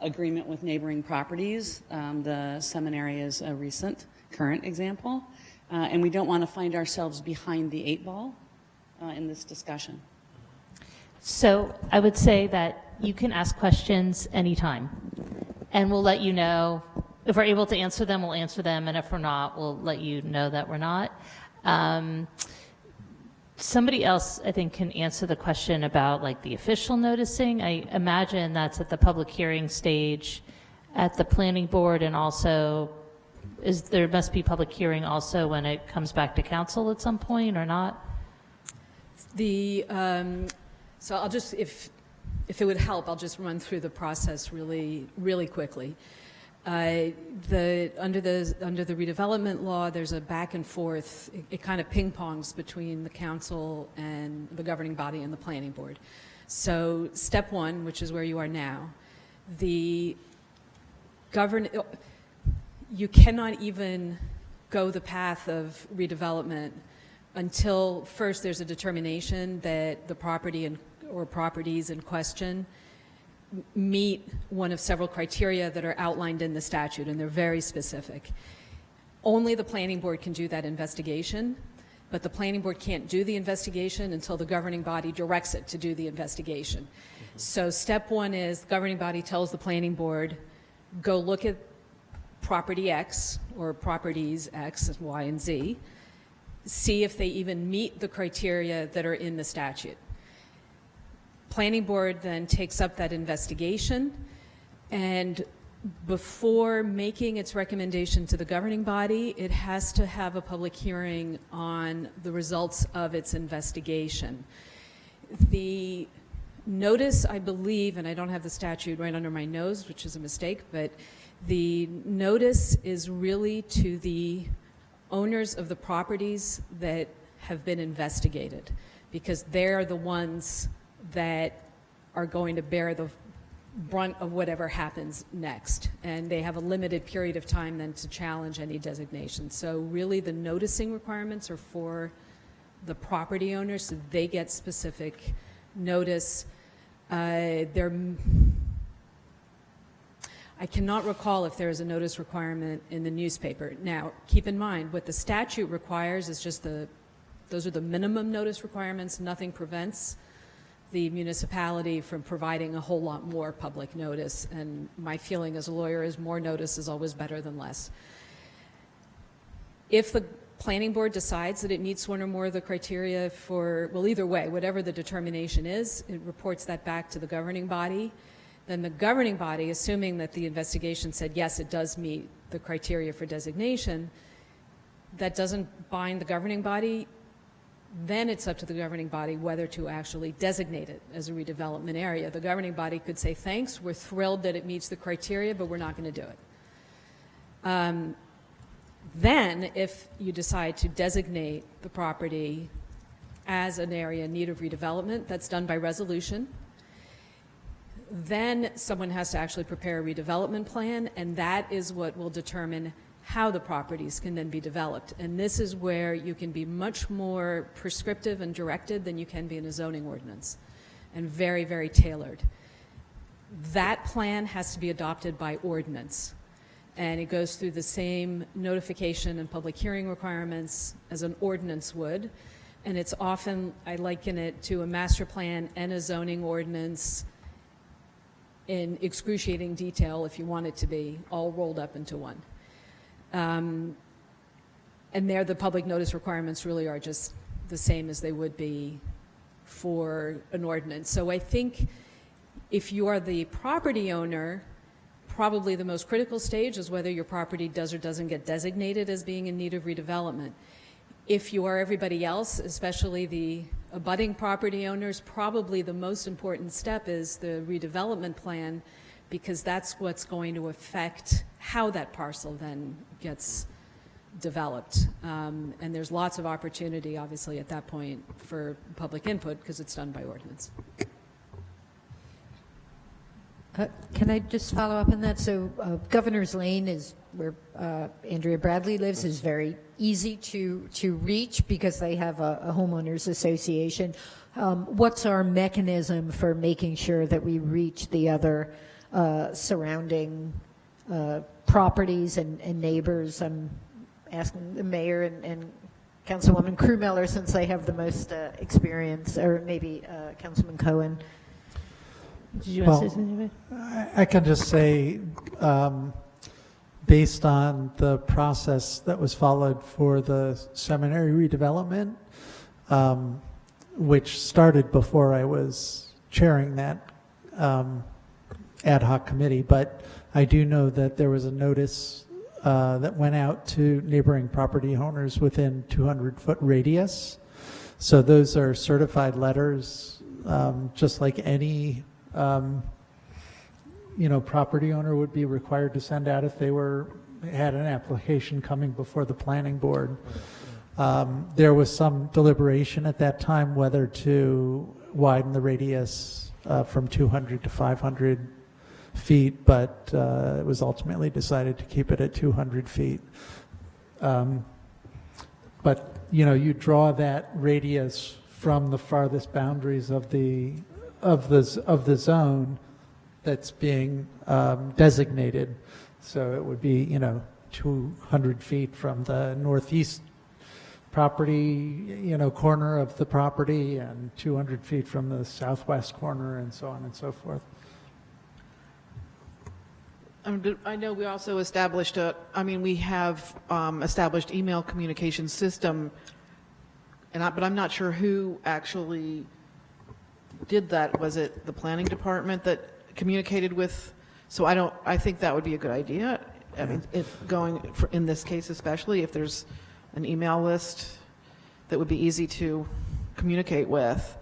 agreement with neighboring properties. The seminary is a current example. And we don't want to find ourselves behind the 8 ball in this discussion. So I would say that you can ask questions anytime, and we'll let you know. If we're able to answer them, we'll answer them, and if we're not, we'll let you know that we're not. Somebody else, I think, can answer the question about like the official noticing. I imagine that's at the public hearing stage at the planning board, and also there must be public hearing also when it comes back to council at some point, or not? So I'll just, if it would help, I'll just run through the process really, really quickly. Under the redevelopment law, there's a back and forth. It kind of ping-pongs between the council and the governing body and the planning board. So step one, which is where you are now, you cannot even go the path of redevelopment until first there's a determination that the property or properties in question meet one of several criteria that are outlined in the statute, and they're very specific. Only the planning board can do that investigation, but the planning board can't do the investigation until the governing body directs it to do the investigation. So step one is the governing body tells the planning board, go look at property X or properties X, Y, and Z, see if they even meet the criteria that are in the statute. Planning board then takes up that investigation, and before making its recommendation to the governing body, it has to have a public hearing on the results of its investigation. The notice, I believe, and I don't have the statute right under my nose, which is a mistake, but the notice is really to the owners of the properties that have been investigated, because they're the ones that are going to bear the brunt of whatever happens next. And they have a limited period of time then to challenge any designation. So really the noticing requirements are for the property owners, so they get specific notice. I cannot recall if there is a notice requirement in the newspaper. Now, keep in mind, what the statute requires is just those are the minimum notice requirements. Nothing prevents the municipality from providing a whole lot more public notice. And my feeling as a lawyer is more notice is always better than less. If the planning board decides that it meets one or more of the criteria well, either way, whatever the determination is, it reports that back to the governing body. Then the governing body, assuming that the investigation said, yes, it does meet the criteria for designation, that doesn't bind the governing body. Then it's up to the governing body whether to actually designate it as a redevelopment area. The governing body could say, thanks, we're thrilled that it meets the criteria, but we're not going to do it. Then, if you decide to designate the property as an area in need of redevelopment, that's done by resolution. Then someone has to actually prepare a redevelopment plan, and that is what will determine how the properties can then be developed. And this is where you can be much more prescriptive and directed than you can be in a zoning ordinance, and very, very tailored. That plan has to be adopted by ordinance, and it goes through the same notification and public hearing requirements as an ordinance would. And it's often, I liken it to a master plan and a zoning ordinance in excruciating detail, if you want it to be, all rolled up into one. And there, the public notice requirements really are just the same as they would be for an ordinance. So I think if you are the property owner, probably the most critical stage is whether your property does or doesn't get designated as being in need of redevelopment. If you are everybody else, especially the abutting property owners, probably the most important step is the redevelopment plan, because that's what's going to affect how that parcel then gets developed. And there's lots of opportunity, obviously, at that point for public input because it's done by ordinance. Can I just follow up on that? So Governor's Lane is where Andrea Bradley lives, is very easy to reach because they have a homeowners association. What's our mechanism for making sure that we reach the other surrounding properties and neighbors? I'm asking the mayor and Councilwoman Krumiller, since they have the most experience, or maybe Councilman Cohen. Did you want to say something? I can just say, based on the process that was followed for the seminary redevelopment, which started before I was chairing that ad hoc committee, but I do know that there was a notice that went out to neighboring property owners within 200-foot radius. So those are certified letters, just like any property owner would be required to send out if they had an application coming before the planning board. There was some deliberation at that time whether to widen the radius from 200 to 500 feet, but it was ultimately decided to keep it at 200 feet. But you draw that radius from the farthest boundaries of the zone that's being designated. So it would be 200 feet from the northeast property, corner of the property, and 200 feet from the southwest corner, and so on and so forth. I know we also established we have established email communication system, but I'm not sure who actually did that. Was it the planning department that communicated with? So I think that would be a good idea. I mean, in this case especially, if there's an email list that would be easy to communicate with.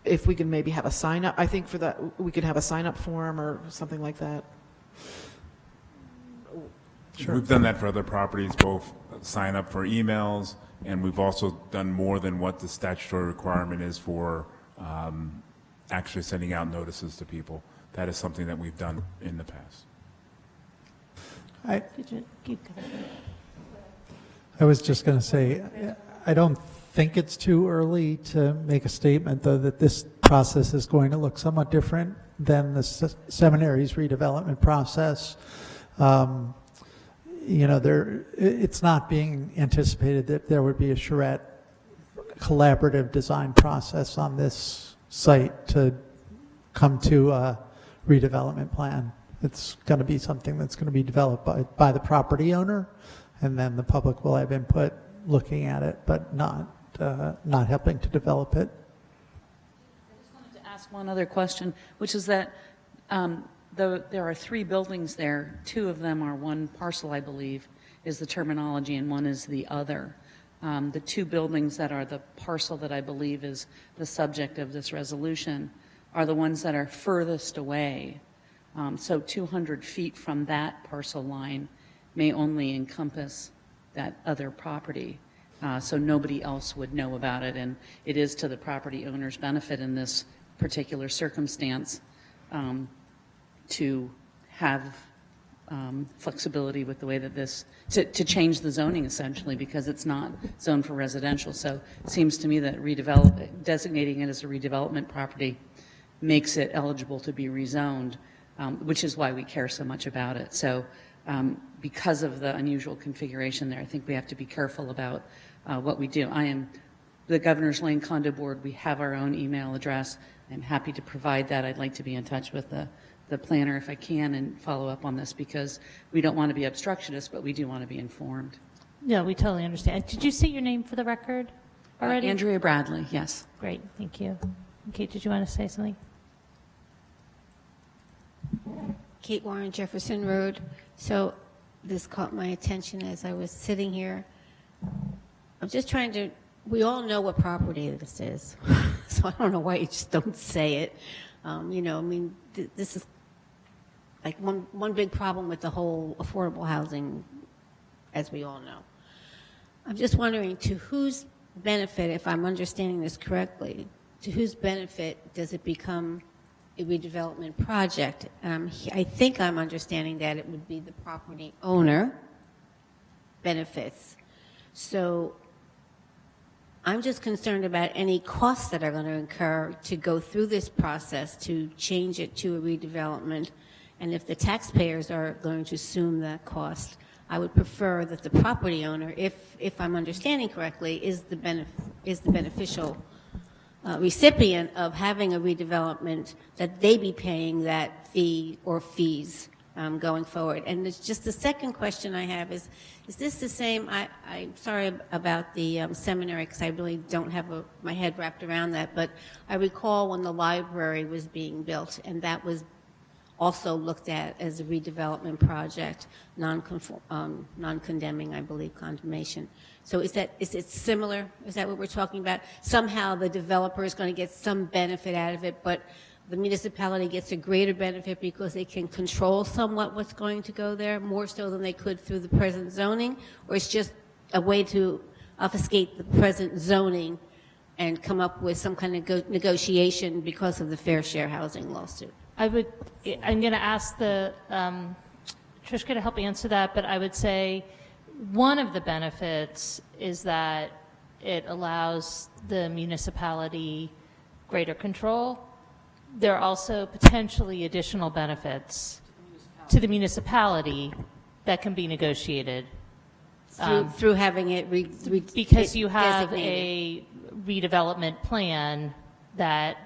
If we could maybe have a sign up, I think for that we could have a sign up form or something like that. Sure. We've done that for other properties, both sign up for emails, and we've also done more than what the statutory requirement is for actually sending out notices to people. That is something that we've done in the past. I was just going to say, I don't think it's too early to make a statement, though, that this process is going to look somewhat different than the seminary's redevelopment process. It's not being anticipated that there would be a charrette collaborative design process on this site to come to a redevelopment plan. It's going to be something that's going to be developed by the property owner, and then the public will have input looking at it, but not helping to develop it. I just wanted to ask one other question, which is that there are 3 buildings there. 2 of them are one parcel, I believe, is the terminology, and one is the other. The 2 buildings that are the parcel that I believe is the subject of this resolution are the ones that are furthest away. So 200 feet from that parcel line may only encompass that other property. So nobody else would know about it, and it is to the property owner's benefit in this particular circumstance to have flexibility with the way that to change the zoning essentially, because it's not zoned for residential. So it seems to me that designating it as a redevelopment property makes it eligible to be rezoned, which is why we care so much about it. So because of the unusual configuration there, I think we have to be careful about what we do. I am the Governor's Lane Condo Board. We have our own email address. I'm happy to provide that. I'd like to be in touch with the planner if I can and follow up on this, because we don't want to be obstructionist, but we do want to be informed. Yeah, we totally understand. Did you state your name for the record already? Andrea Bradley, yes. Great, thank you. Kate, did you want to say something? Kate Warren, Jefferson Road. So this caught my attention as I was sitting here. I'm just trying to, we all know what property this is, so I don't know why you just don't say it. This is like one big problem with the whole affordable housing, as we all know. I'm just wondering, to whose benefit, if I'm understanding this correctly, to whose benefit does it become a redevelopment project? I think I'm understanding that it would be the property owner benefits. So I'm just concerned about any costs that are going to incur to go through this process to change it to a redevelopment. And if the taxpayers are going to assume that cost, I would prefer that the property owner, if I'm understanding correctly, is the beneficial recipient of having a redevelopment, that they be paying that fee or fees going forward. And it's just the second question I have is this the same? I'm sorry about the seminary, because I really don't have my head wrapped around that, but I recall when the library was being built, and that was also looked at as a redevelopment project, non-condemning, I believe, condemnation. So is it similar? Is that what we're talking about? Somehow the developer is going to get some benefit out of it, but the municipality gets a greater benefit because they can control somewhat what's going to go there, more so than they could through the present zoning? Or it's just a way to obfuscate the present zoning and come up with some kind of negotiation because of the fair share housing lawsuit? I'm going to ask Trishka to help answer that, but I would say one of the benefits is that it allows the municipality greater control. There are also potentially additional benefits to the municipality that can be negotiated. Through having it because you have designated. a redevelopment plan that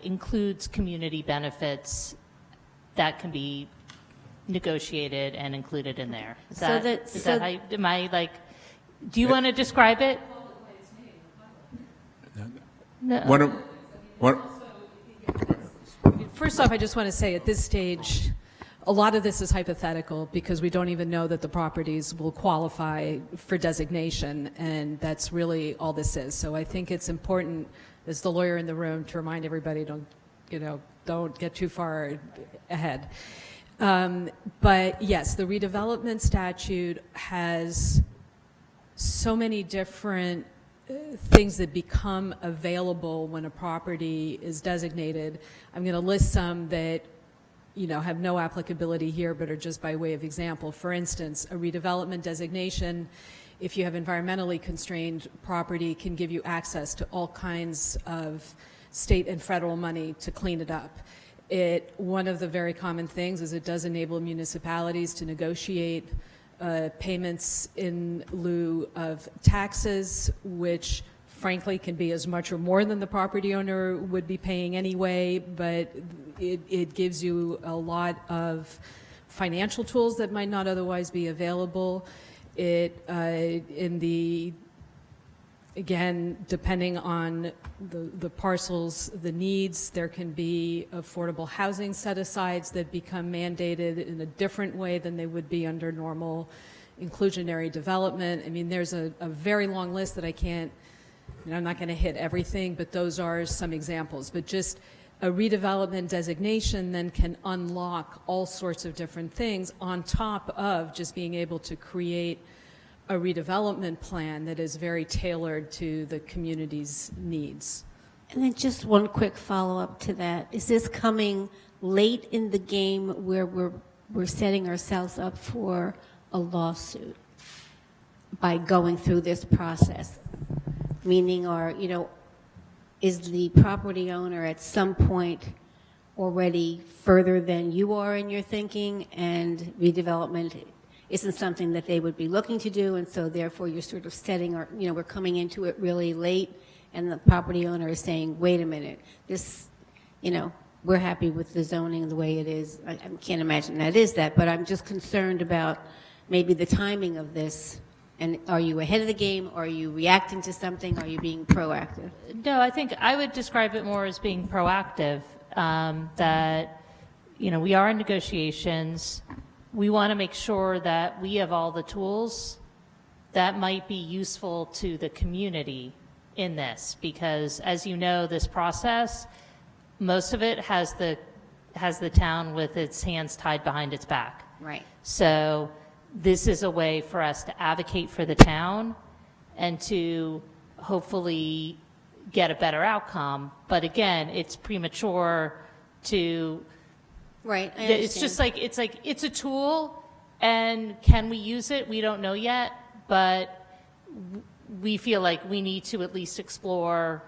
includes community benefits that can be negotiated and included in there. Do you want to describe it? No. First off, I just want to say at this stage, a lot of this is hypothetical because we don't even know that the properties will qualify for designation, and that's really all this is. So I think it's important, as the lawyer in the room, to remind everybody don't get too far ahead. But yes, the redevelopment statute has so many different things that become available when a property is designated. I'm going to list some that have no applicability here but are just by way of example. For instance, a redevelopment designation, if you have environmentally constrained property, can give you access to all kinds of state and federal money to clean it up. One of the very common things is it does enable municipalities to negotiate payments in lieu of taxes, which frankly can be as much or more than the property owner would be paying anyway, but it gives you a lot of financial tools that might not otherwise be available. Again, depending on the parcels, the needs, there can be affordable housing set-asides that become mandated in a different way than they would be under normal inclusionary development. I mean, there's a very long list that I'm not going to hit everything, but those are some examples. But just a redevelopment designation then can unlock all sorts of different things on top of just being able to create a redevelopment plan that is very tailored to the community's needs. And then just one quick follow-up to that. Is this coming late in the game where we're setting ourselves up for a lawsuit by going through this process? Meaning, is the property owner at some point already further than you are in your thinking, and redevelopment isn't something that they would be looking to do, and so therefore you're sort of we're coming into it really late, and the property owner is saying, wait a minute, we're happy with the zoning the way it is. I can't imagine that is that, but I'm just concerned about maybe the timing of this. And are you ahead of the game? Or are you reacting to something? Are you being proactive? No, I think I would describe it more as being proactive, that, we are in negotiations. We want to make sure that we have all the tools that might be useful to the community in this, because as you know, this process, most of it has the town with its hands tied behind its back. Right. So this is a way for us to advocate for the town and to hopefully get a better outcome. But again, it's premature to. Right. It's just it's a tool, and can we use it? We don't know yet, but we feel like we need to at least explore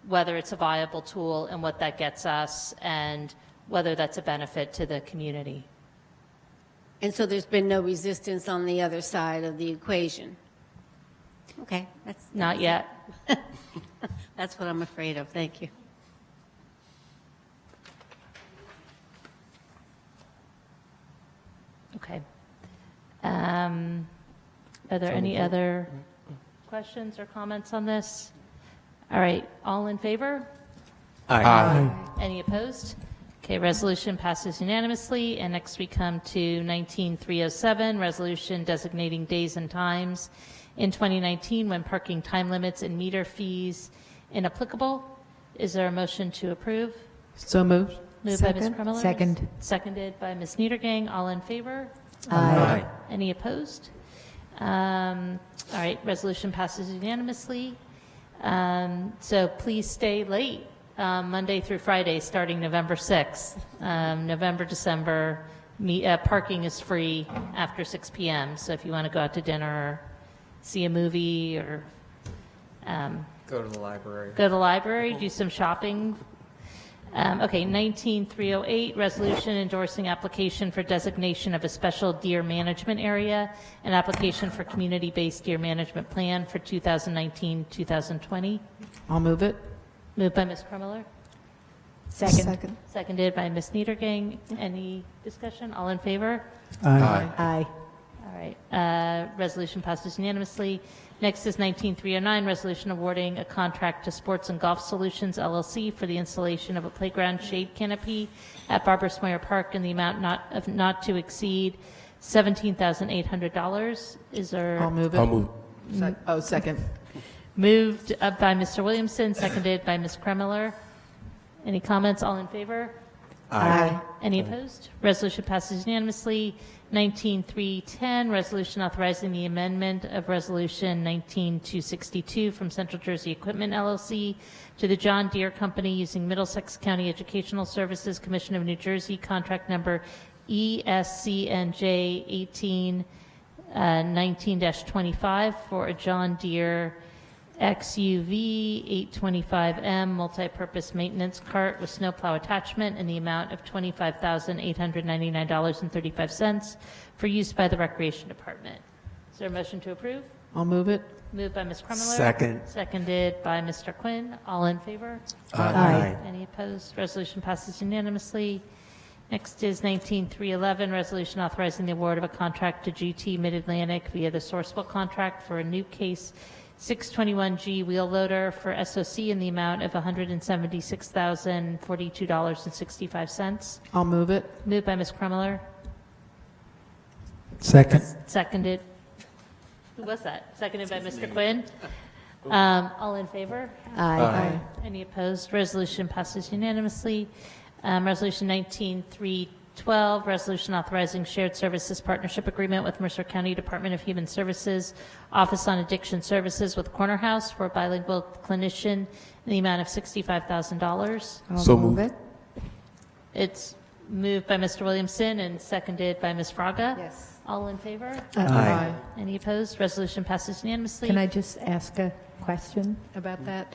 whether it's a viable tool and what that gets us, and whether that's a benefit to the community. And so there's been no resistance on the other side of the equation. Okay, that's Not yet. That's what I'm afraid of. Thank you. Okay. Are there any other questions or comments on this? All right, all in favor? Aye. Any opposed? Okay, resolution passes unanimously. And next we come to 19307, resolution designating days and times in 2019 when parking time limits and meter fees inapplicable. Is there a motion to approve? So moved. Moved by Ms. Second. Krummeller. Second. Seconded by Ms. Niedergang. All in favor? Aye. Any opposed? All right, resolution passes unanimously. So please stay late, Monday through Friday, starting November 6th. November, December, parking is free after 6 p.m. So if you want to go out to dinner or see a movie or Go to the library. go to the library, do some shopping. Okay, 19308, resolution endorsing application for designation of a special deer management area, an application for community-based deer management plan for 2019-2020. I'll move it. Moved by Ms. Krummeller. Second. Seconded by Ms. Niedergang. Any discussion? All in favor? Aye. All right, resolution passes unanimously. Next is 19309, resolution awarding a contract to Sports and Golf Solutions LLC for the installation of a playground shade canopy at Barbara Smoyer Park in the amount not to exceed $17,800. Is there? I'll move it. I'll move. Second. Moved up by Mr. Williamson, seconded by Ms. Kremiller. Any comments? All in favor? Aye. Any opposed? Resolution passes unanimously. 19310, resolution authorizing the amendment of Resolution 19262 from Central Jersey Equipment LLC to the John Deere Company using Middlesex County Educational Services Commission of New Jersey, contract number ESCNJ 1819-25 for a John Deere XUV 825M multi-purpose maintenance cart with snowplow attachment in the amount of $25,899.35 for use by the Recreation Department. Is there a motion to approve? I'll move it. Moved by Ms. Krummeller. Second. Seconded by Mr. Quinn. All in favor? Aye. Any opposed? Resolution passes unanimously. Next is 19311, resolution authorizing the award of a contract to GT Mid-Atlantic via the Sourcewell contract for a new case 621G wheel loader for SOC in the amount of $176,042.65. I'll move it. Moved by Ms. Krummeller. Second. Seconded. Who was that? Seconded by Mr. Quinn. All in favor? Aye. Any opposed? Resolution passes unanimously. Resolution 19312, resolution authorizing shared services partnership agreement with Mercer County Department of Human Services, Office on Addiction Services with Corner House for a bilingual clinician in the amount of $65,000. So moved. It's moved by Mr. Williamson and seconded by Ms. Fraga. Yes. All in favor? Aye. Any opposed? Resolution passes unanimously. Can I just ask a question about that?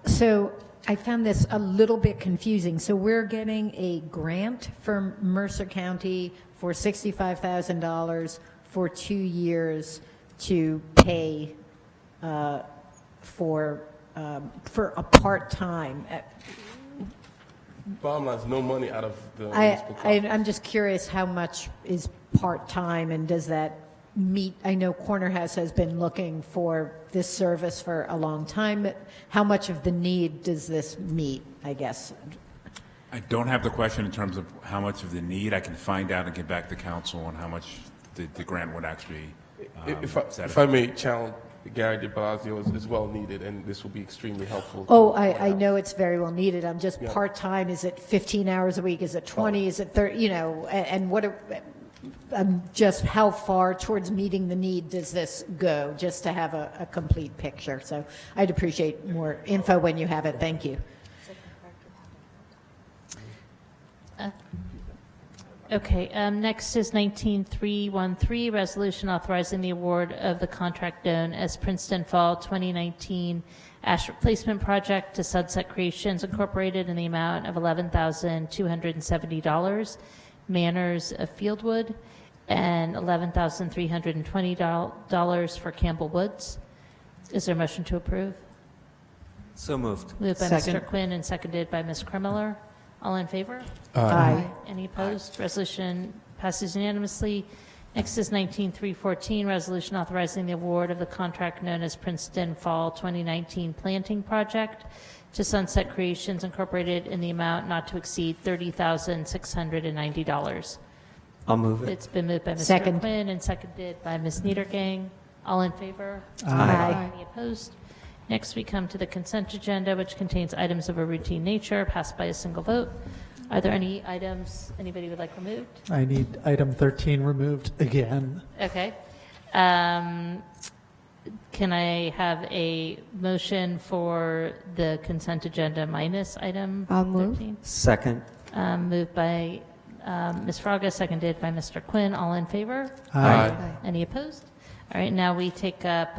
So I found this a little bit confusing. So we're getting a grant from Mercer County for $65,000 for 2 years to pay for a part-time. Bottom line is no money out of the municipal coffers. I'm just curious how much is part-time, and does that meet? I know Corner House has been looking for this service for a long time, but how much of the need does this meet, I guess? I don't have the question in terms of how much of the need. I can find out and get back to council on how much the grant would actually If I may challenge Gary de Blasio, is well needed, and this will be extremely helpful. Oh, I know it's very well needed. I'm just Yeah. part-time. Is it 15 hours a week? Is it 20? Is it 30? You know, and what? Just how far towards meeting the need does this go? Just to have a complete picture. So I'd appreciate more info when you have it. Thank you. Okay, next is 19313, resolution authorizing the award of the contract known as Princeton Fall 2019 Ash Replacement Project to Sunset Creations Incorporated in the amount of $11,270, Manners of Fieldwood, and $11,320 for Campbell Woods. Is there a motion to approve? So moved. Moved by Second. Mr. Quinn and seconded by Ms. Kremiller. All in favor? Aye. Any opposed? Resolution passes unanimously. Next is 19314, resolution authorizing the award of the contract known as Princeton Fall 2019 Planting Project to Sunset Creations Incorporated in the amount not to exceed $30,690. I'll move it. It's been moved by Mr. Second. Quinn and seconded by Ms. Niedergang. All in favor? Aye. Any opposed? Next, we come to the consent agenda, which contains items of a routine nature, passed by a single vote. Are there any items anybody would like removed? I need item 13 removed again. Okay. Can I have a motion for the consent agenda minus item 13? Second. Moved by Ms. Fraga, seconded by Mr. Quinn. All in favor? Aye. Any opposed? All right, now we take up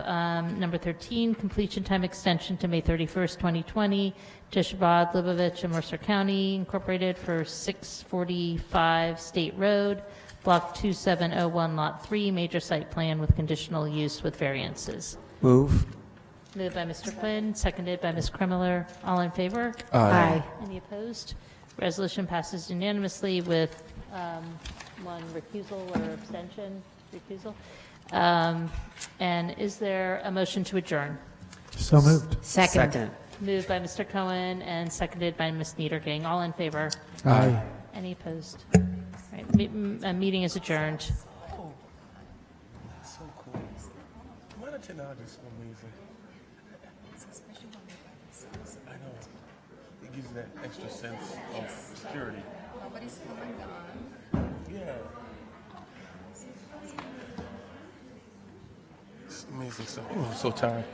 number 13, completion time extension to May 31st, 2020, to Shabbat, Lubavitch, and Mercer County Incorporated for 645 State Road, Block 2701, Lot 3, major site plan with conditional use with variances. Move. Moved by Mr. Quinn, seconded by Ms. Kremler. All in favor? Aye. Any opposed? Resolution passes unanimously with one recusal or abstention. Recusal. And is there a motion to adjourn? So moved. Second. Moved by Mr. Cohen and seconded by Ms. Niedergang. All in favor? Aye. Any opposed? All right, meeting is adjourned. So cool. Why the technology is so amazing? I know. It gives you that extra sense of security. Nobody's coming on. Yeah. It's amazing stuff. Oh, I'm so tired.